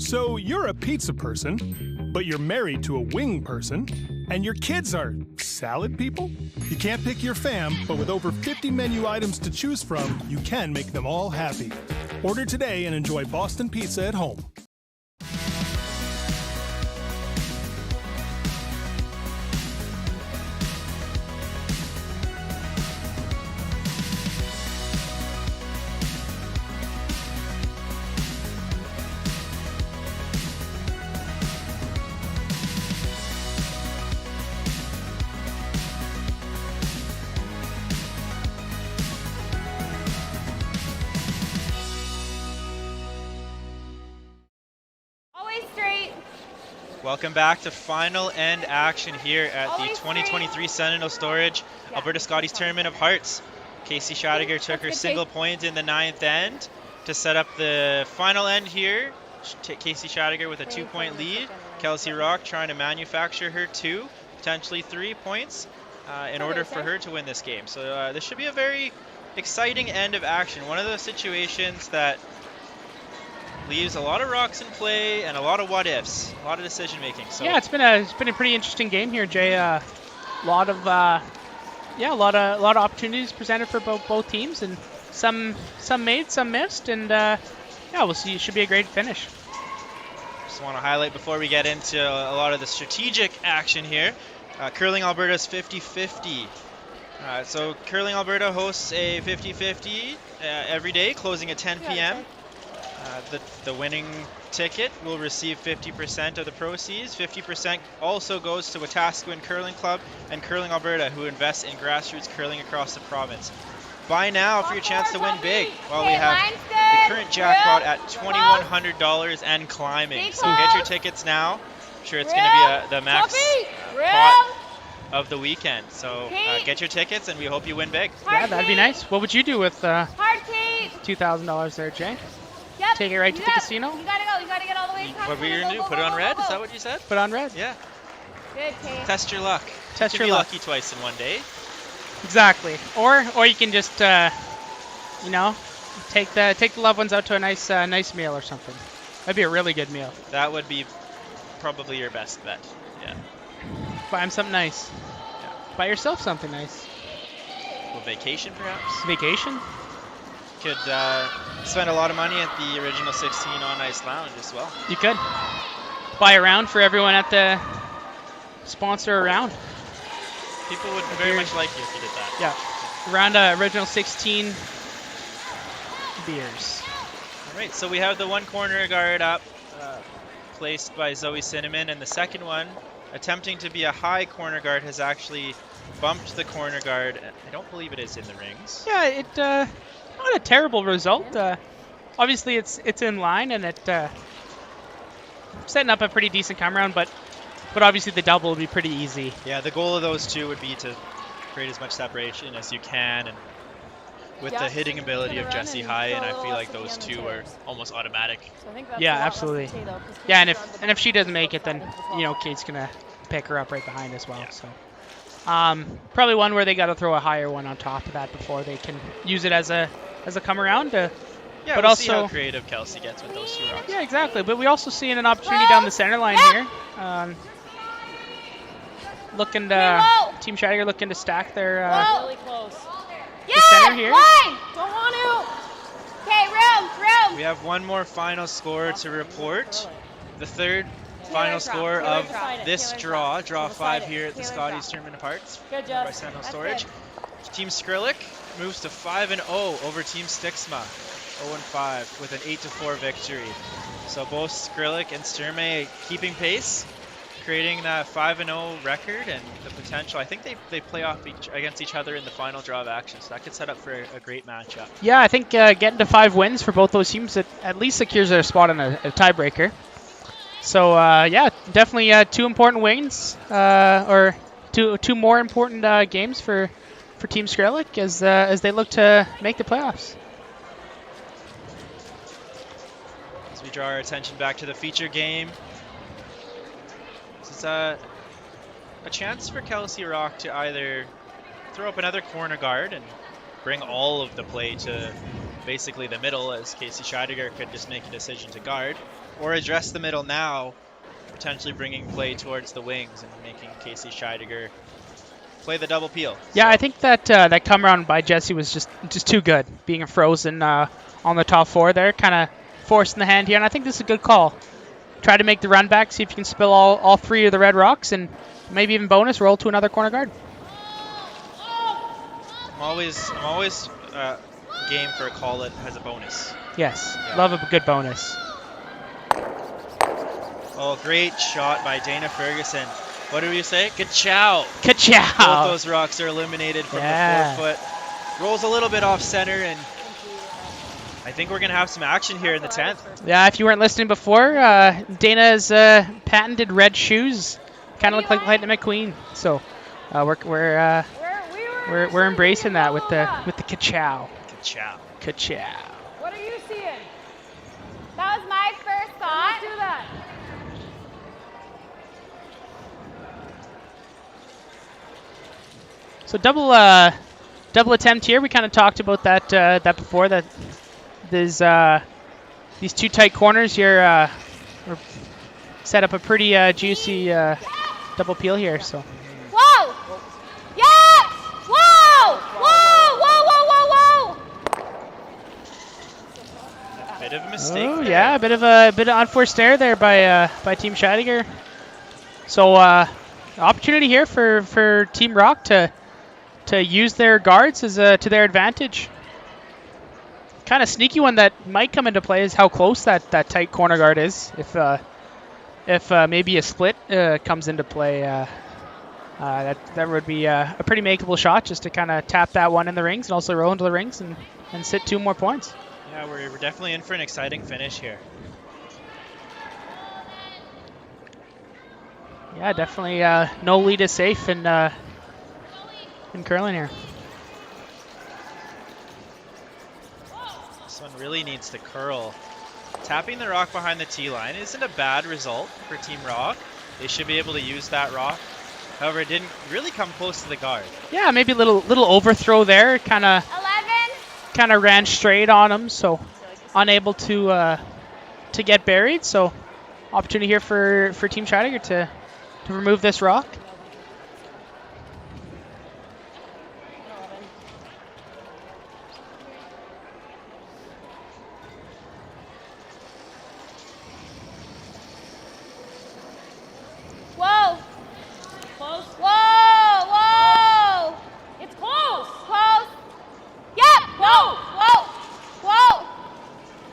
So you're a pizza person, but you're married to a wing person, and your kids are salad people? You can't pick your fam, but with over 50 menu items to choose from, you can make them all happy. Order today and enjoy Boston Pizza at home. Welcome back to final end action here at the 2023 Sentinel Storage Alberta Scotties Tournament of Hearts. Kelsey Scheidegger took her single point in the 9th end to set up the final end here. Kelsey Scheidegger with a 2-point lead. Kelsey Rocque trying to manufacture her 2, potentially 3 points in order for her to win this game. So this should be a very exciting end of action. One of those situations that leaves a lot of rocks in play and a lot of what-ifs, a lot of decision-making. So yeah, it's been a pretty interesting game here, Jay. A lot of opportunities presented for both teams, and some made, some missed, and yeah, we'll see. It should be a great finish. Just want to highlight before we get into a lot of the strategic action here. Curling Alberta's 50-50. So Curling Alberta hosts a 50-50 every day, closing at 10 p.m. The winning ticket will receive 50% of the proceeds. 50% also goes to Wetaskawin Curling Club and Curling Alberta, who invests in grassroots curling across the province. Buy now for your chance to win big while we have the current jackpot at $2,100 and climbing. So get your tickets now. I'm sure it's going to be the max pot of the weekend. So get your tickets and we hope you win big. Yeah, that'd be nice. What would you do with $2,000 there, Jay? Yep. Take it right to the casino? You gotta go. You gotta get all the way across. What were you going to do? Put it on red? Is that what you said? Put on red? Yeah. Good, Kate. Test your luck. Test you your can be luck. lucky twice in one day. Exactly. Or you can just take the loved ones out to a nice meal or something. That'd be a really good meal. That would be probably your best bet. Yeah. Buy them something nice. Yeah. Buy yourself something nice. Well, vacation perhaps. Vacation. Could spend a lot of money at the original 16 on Ice Lounge as well. You could buy a round for everyone at the sponsor a round. People would very much like you if you did that. Yeah, around original 16 beers. All right, so we have the one corner guard up, placed by Zoe Cinnamon, and the second one, attempting to be a high corner guard, has actually bumped the corner guard. I don't believe it is in the rings. Yeah, not a terrible result. Obviously, it's in line, and it setting up a pretty decent come round, but obviously the double would be pretty easy. Yeah, the goal of those two would be to create as much separation as you can, and with the hitting ability of Jesse High, and I feel like those two are almost automatic. Yeah, absolutely. Yeah, and if she doesn't make it, then Kate's gonna pick her up right behind as well. Yeah. So probably one where they got to throw a higher one on top of that before they can use it as a come around. Yeah, but we'll also see how creative Kelsey gets with those 2 rocks. Yeah, exactly. But we also see an opportunity down the center line here. Looking to Team Scheidegger looking to stack their Really close. the center here. Line! Don't want to. Okay, room. We have one more final score to report. The third final score of this draw 5 here at the Scotties Tournament of Hearts by Sentinel Storage. Team Skrillex moves to 5-0 over Team Stixma, 0-5 with an 8-4 victory. So both Skrillex and Sturmey keeping pace, creating that 5-0 record and the potential. I think they play off against each other in the final draw of action, so that could set up for a great matchup. Yeah, I think getting to 5 wins for both those teams at least secures their spot in a tiebreaker. So yeah, definitely 2 important wins, or two more important games for Team Skrillex as they look to make the playoffs. As we draw our attention back to the feature game, this is a chance for Kelsey Rocque to either throw up another corner guard and bring all of the play to basically the middle, as Casey Scheidegger could just make a decision to guard, or address the middle now, potentially bringing play towards the wings and making Casey Scheidegger play the double peel. Yeah, so I think that come around by Jesse was just too good, being frozen on the top 4 there, kind of forcing the hand here, and I think this is a good call. Try to make the run back, see if you can spill all 3 of the red rocks, and maybe even bonus roll to another corner guard. I'm always game for a call that has a bonus. Yes, Yeah. love a good bonus. Oh, great shot by Dana Ferguson. What do we say? Ka-chow. Ka-chow. Both those rocks are eliminated from Yeah. the 4 foot. Rolls a little bit off center, and I think we're going to have some action here in the 10th. Yeah, if you weren't listening before, Dana's patented red shoes kind of look like Lightning McQueen. So we're embracing that with the ka-chow. Ka-chow. Ka-chow. What are you seeing? That was my first thought. Let's do that. So double attempt here. We kind of talked about that before. That there's these 2 tight corners here. Set up a pretty juicy double peel here. So. Whoa! Yeah! Whoa! Whoa! Whoa! Whoa! Whoa! Whoa! Bit of a mistake. Oh there. yeah, a bit of unforced error there by Team Scheidegger. So opportunity here for Team Rocque to use their guards as to their advantage. Kind of sneaky one that might come into play is how close that tight corner guard is. If maybe a split comes into play, that would be a pretty makeable shot, just to kind of tap that one in the rings and also roll into the rings and sit 2 more points. Yeah, we're definitely in for an exciting finish here. Yeah, definitely no lead is safe in curling here. This one really needs to curl. Tapping the rock behind the tee line isn't a bad result for Team Rocque. They should be able to use that rock. However, it didn't really come close to the guard. Yeah, maybe a little overthrow there. Kind of ran straight on him, so unable to get buried. So opportunity here for Team Scheidegger to remove this rock. Whoa! Close. Whoa! Whoa! It's close. Close. Yep. Whoa! Whoa! Whoa!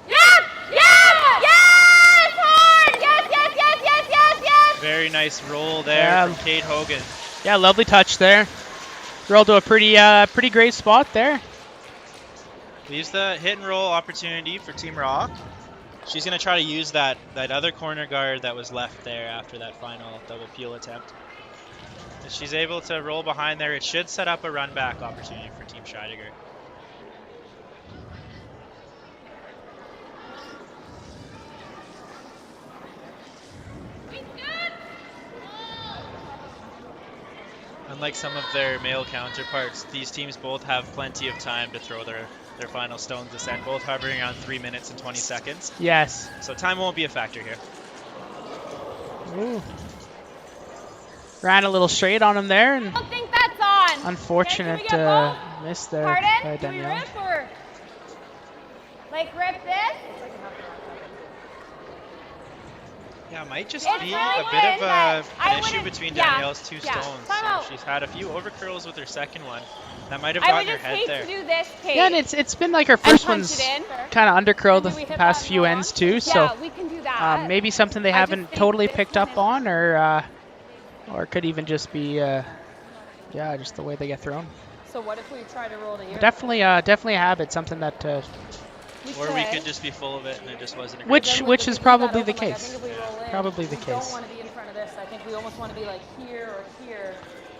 Yep! Yep! Yes! Hard! Yes! Yes! Yes! Yes! Yes! Yes! Very nice roll there from Kate Hogan. Yeah, lovely touch there. Rolled to a pretty great spot there. Leaves the hit and roll opportunity for Team Rocque. She's going to try to use that other corner guard that was left there after that final double peel attempt. If she's able to roll behind there, it should set up a run back opportunity for Team Scheidegger. Unlike some of their male counterparts, these teams both have plenty of time to throw their final stones descent, both hovering around 3 minutes and 20 seconds. Yes. So time won't be a factor here. Ooh. Ran a little straight on him there, and I don't think that's on. unfortunate miss there by Pardon? Can we Danielle. rip or like rip this? Yeah, it might just It's be really a bit of good, but an I issue wouldn't- between yeah, Danielle's two yeah. stones. Time out. She's had a few overcurls with her second one. That might have I gotten would her just head hate there. to do this, Kate. Yeah, and it's been like her first punch one's it in. kind of undercurled And the do we hit past that few more ends on? too. Yeah, So we can do that. maybe something they I just haven't think totally this picked one up is- on, or it could even just be yeah, just the way they get thrown. So what if we try to roll to here? Definitely a habit, something that Or we could just be full of it and it just wasn't a great which Then which if is we leave probably that the open, like, I case. think if we roll in, Probably the we case. don't want to be in front of this. I think we almost want to be like here or here.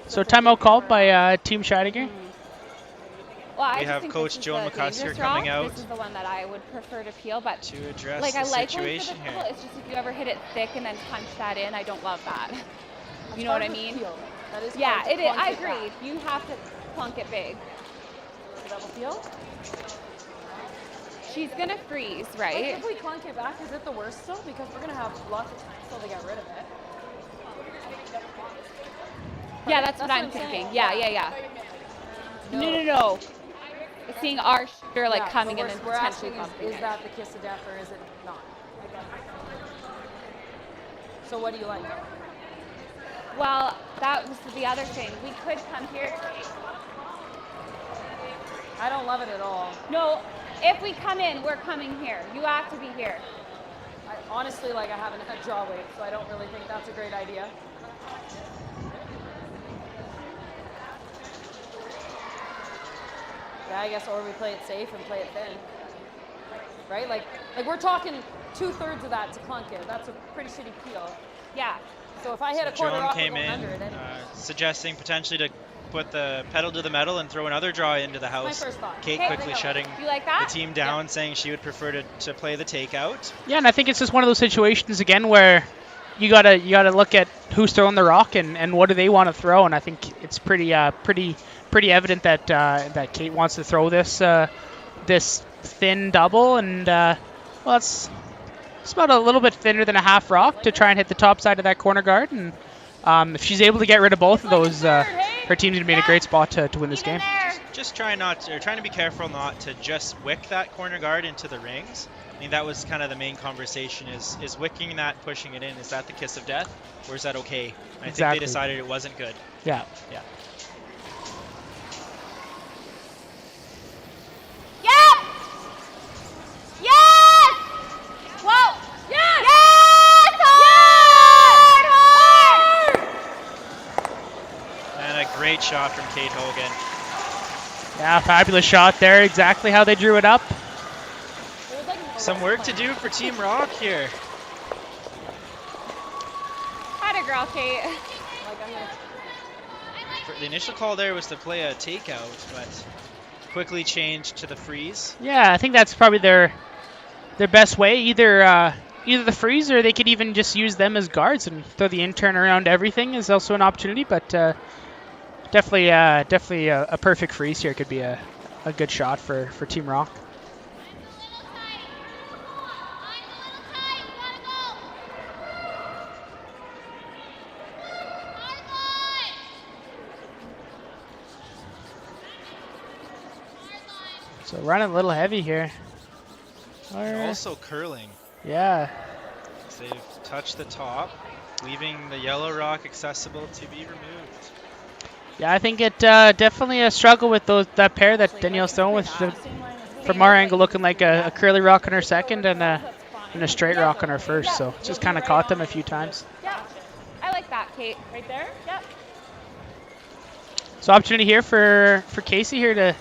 So it's a timeout big called turnaround. by Team Scheidegger. Well, I We just have think Coach this is Joan the McCusker dangerous coming route. out This is the one that I would prefer to peel, but to address like the I like going for situation the here. peel. It's just if you ever hit it thick and then punch that in, I don't love that. It's You know what I hard to mean? peel. That is Yeah, hard to it is. plunk I it agree. back. You have to plunk it big. Double peel. She's gonna freeze, Like, right? if we clunk it back, is it the worst still? Because we're gonna have lots of time still to get rid of it. Yeah, that's what I'm thinking. Yeah. No. It's seeing our shooter like Yeah, coming but and then we're potentially asking bumping is it. that the kiss of death or is it not? So what do you like? Well, that was the other thing. We could come here. I don't love it at all. No, if we come in, we're coming here. You have to be here. I honestly, like, I haven't had draw weight, so I don't really think that's a great idea. Yeah, I guess, or we play it safe and play it thin. Right? Like we're talking 2/3 of that to clunk it. That's a pretty shitty peel. Yeah. So if I hit a quarter Joan off, came we're in, going under it anyway. suggesting potentially to put the pedal to the metal and throw another draw into the house. first thought. Kate Okay. quickly shutting You like the that? team down, saying she would prefer to play the takeout. Yeah, and I think it's just one of those situations again where you gotta look at who's throwing the rock and what do they want to throw, and I think it's pretty evident that that Kate wants to throw this this thin double, and well, it's about a little bit thinner than a half rock to try and hit the top side of that corner guard, and if she's able to get rid of both of those, her team's gonna be in a great spot to win this game. Just trying to be careful not to just wick that corner guard into the rings. I mean, that was kind of the main conversation, is wicking that, pushing it in, is that the kiss of death, or is that okay? I think they decided it wasn't good. Yeah. Yeah. Yep! Yes! Whoa! Yes! Yes! Hard! And a great shot from Kate Hogan. Yeah, fabulous shot there. Exactly how they drew it up. Some work to do for Team Rocque here. Had a girl, Kate. The initial call there was to play a takeout, but quickly changed to the freeze. Yeah, I think that's probably their best way. Either the freeze, or they could even just use them as guards and throw the intern around everything is also an opportunity. But definitely a perfect freeze here could be a good shot for Team Rocque. So running a little heavy here. And also curling. Yeah. So they've touched the top, leaving the yellow rock accessible to be removed. Yeah, I think it definitely a struggle with that pair that Danielle's throwing with, from our angle, looking like a curly rock on her second and a straight rock on her first. So just kind of caught them a few times. Yeah. I like that, Kate. Right there? Yep. So opportunity here for Casey here to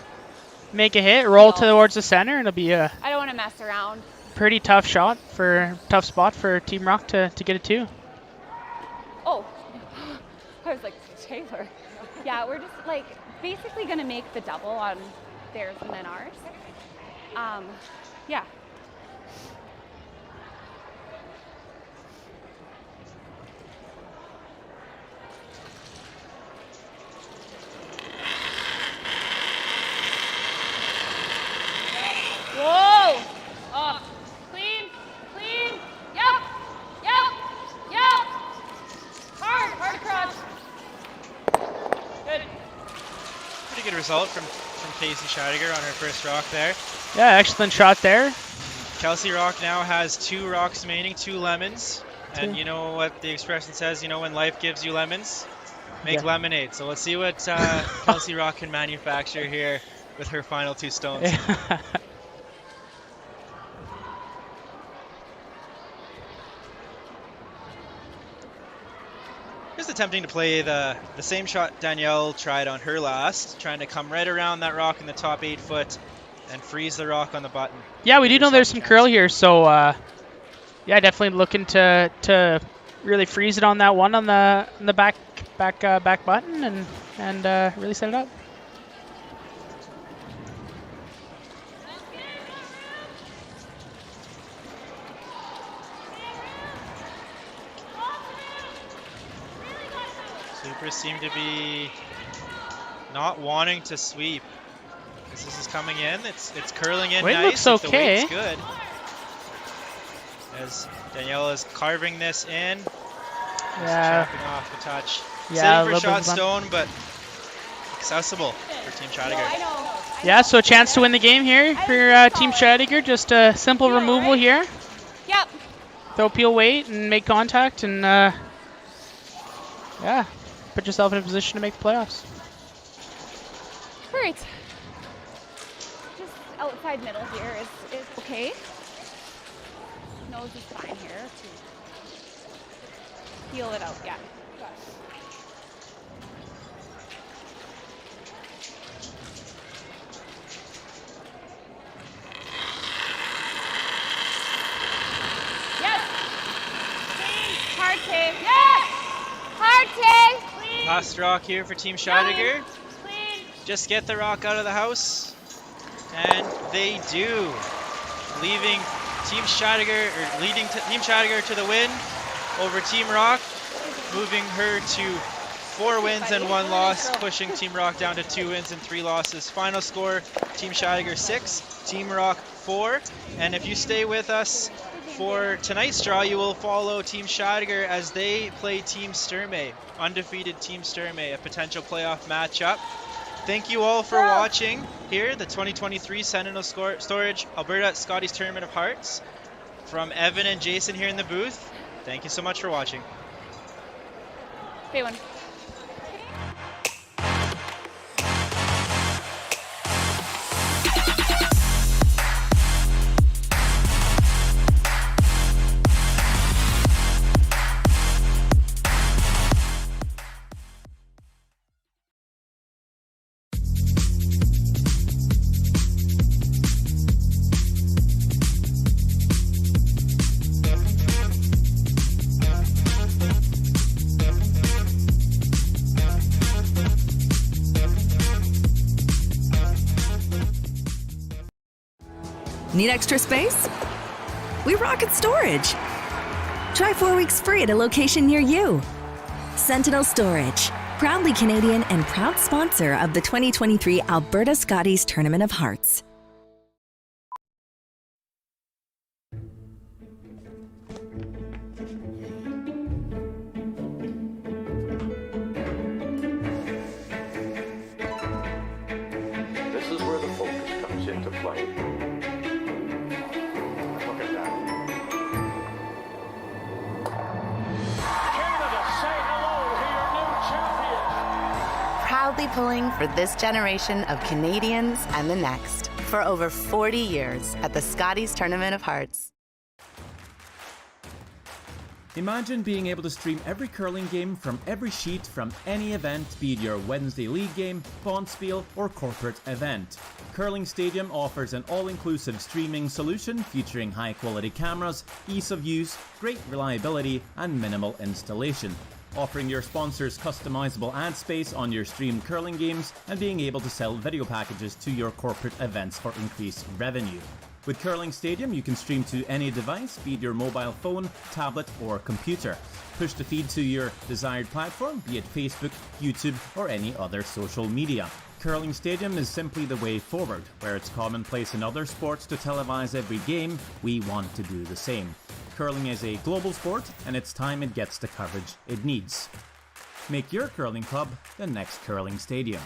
make a hit, roll towards the center, and it'll be a I don't want to mess around. pretty tough spot for Team Rocque to get it too. Oh. I was like, Taylor. Yeah, we're just like basically gonna make the double on theirs and then ours. Yeah. Whoa! Oh, clean, clean. Yep, yep, yep. Hard across. Good. Pretty good result from Kelsey Scheidegger on her first rock there. Yeah, excellent shot there. Kelsey Rocque now has 2 rocks remaining, 2 lemons. And you know what the expression says, you know, when life gives you lemons, make lemonade. So let's see what Kelsey Rocque can manufacture here with her final 2 stones. Just attempting to play the same shot Danielle tried on her last, trying to come right around that rock in the top 8 foot and freeze the rock on the button. Yeah, we do know there's some curl here, so yeah, definitely looking to really freeze it on that one on the back button and really set it up. Supers seem to be not wanting to sweep. This is coming in. It's curling in Weight nice. looks okay. The weight's good. As Danielle is carving this in. Yeah. Chopping off the touch. Yeah, Sitting for shot stone, but accessible for Team Scheidegger. Yeah, so a chance to win the game here for Team Scheidegger. Just a simple removal here. Yep. Throw peel weight and make contact and yeah, put yourself in a position to make the playoffs. All right. Just outside middle here is okay. Nose is fine here to peel it out, yeah. Yes. Hard take. Yes. Hard take. Last rock here for Team Scheidegger. Just get the rock out of the house. And they do. Leaving Team Scheidegger, or leading Team Scheidegger to the win over Team Rocque, moving her to 4 wins and 1 loss, pushing Team Rocque down to 2 wins and 3 losses. Final score, Team Scheidegger 6, Team Rocque 4. And if you stay with us for tonight's draw, you will follow Team Scheidegger as they play Team Sturmey, undefeated Team Sturmey, a potential playoff matchup. Thank you all for watching here, the 2023 Sentinel Storage Alberta Scotties Tournament of Hearts. From Evan and Jason here in the booth, thank you so much for watching. Big one. Need extra space? We rocket storage. Try 4 weeks free at a location near you. Sentinel Storage, proudly Canadian and proud sponsor of the 2023 Alberta Scotties Tournament of Hearts. This is where the focus comes into play. Look at that. Canada, say hello to your new champion. Proudly pulling for this generation of Canadians and the next for over 40 years at the Scotties Tournament of Hearts. Imagine being able to stream every curling game from every sheet from any event, be it your Wednesday league game, bonspiel, or corporate event. Curling Stadium offers an all-inclusive streaming solution featuring high-quality cameras, ease of use, great reliability, and minimal installation. offering your sponsors customizable ad space on your streamed curling games and being able to sell video packages to your corporate events for increased revenue. With Curling Stadium, you can stream to any device, be it your mobile phone, tablet, or computer. Push the feed to your desired platform, be it Facebook, YouTube, or any other social media. Curling Stadium is simply the way forward. Where it's commonplace in other sports to televise every game, we want to do the same. Curling is a global sport, and it's time it gets the coverage it needs. Make your curling club the next Curling Stadium.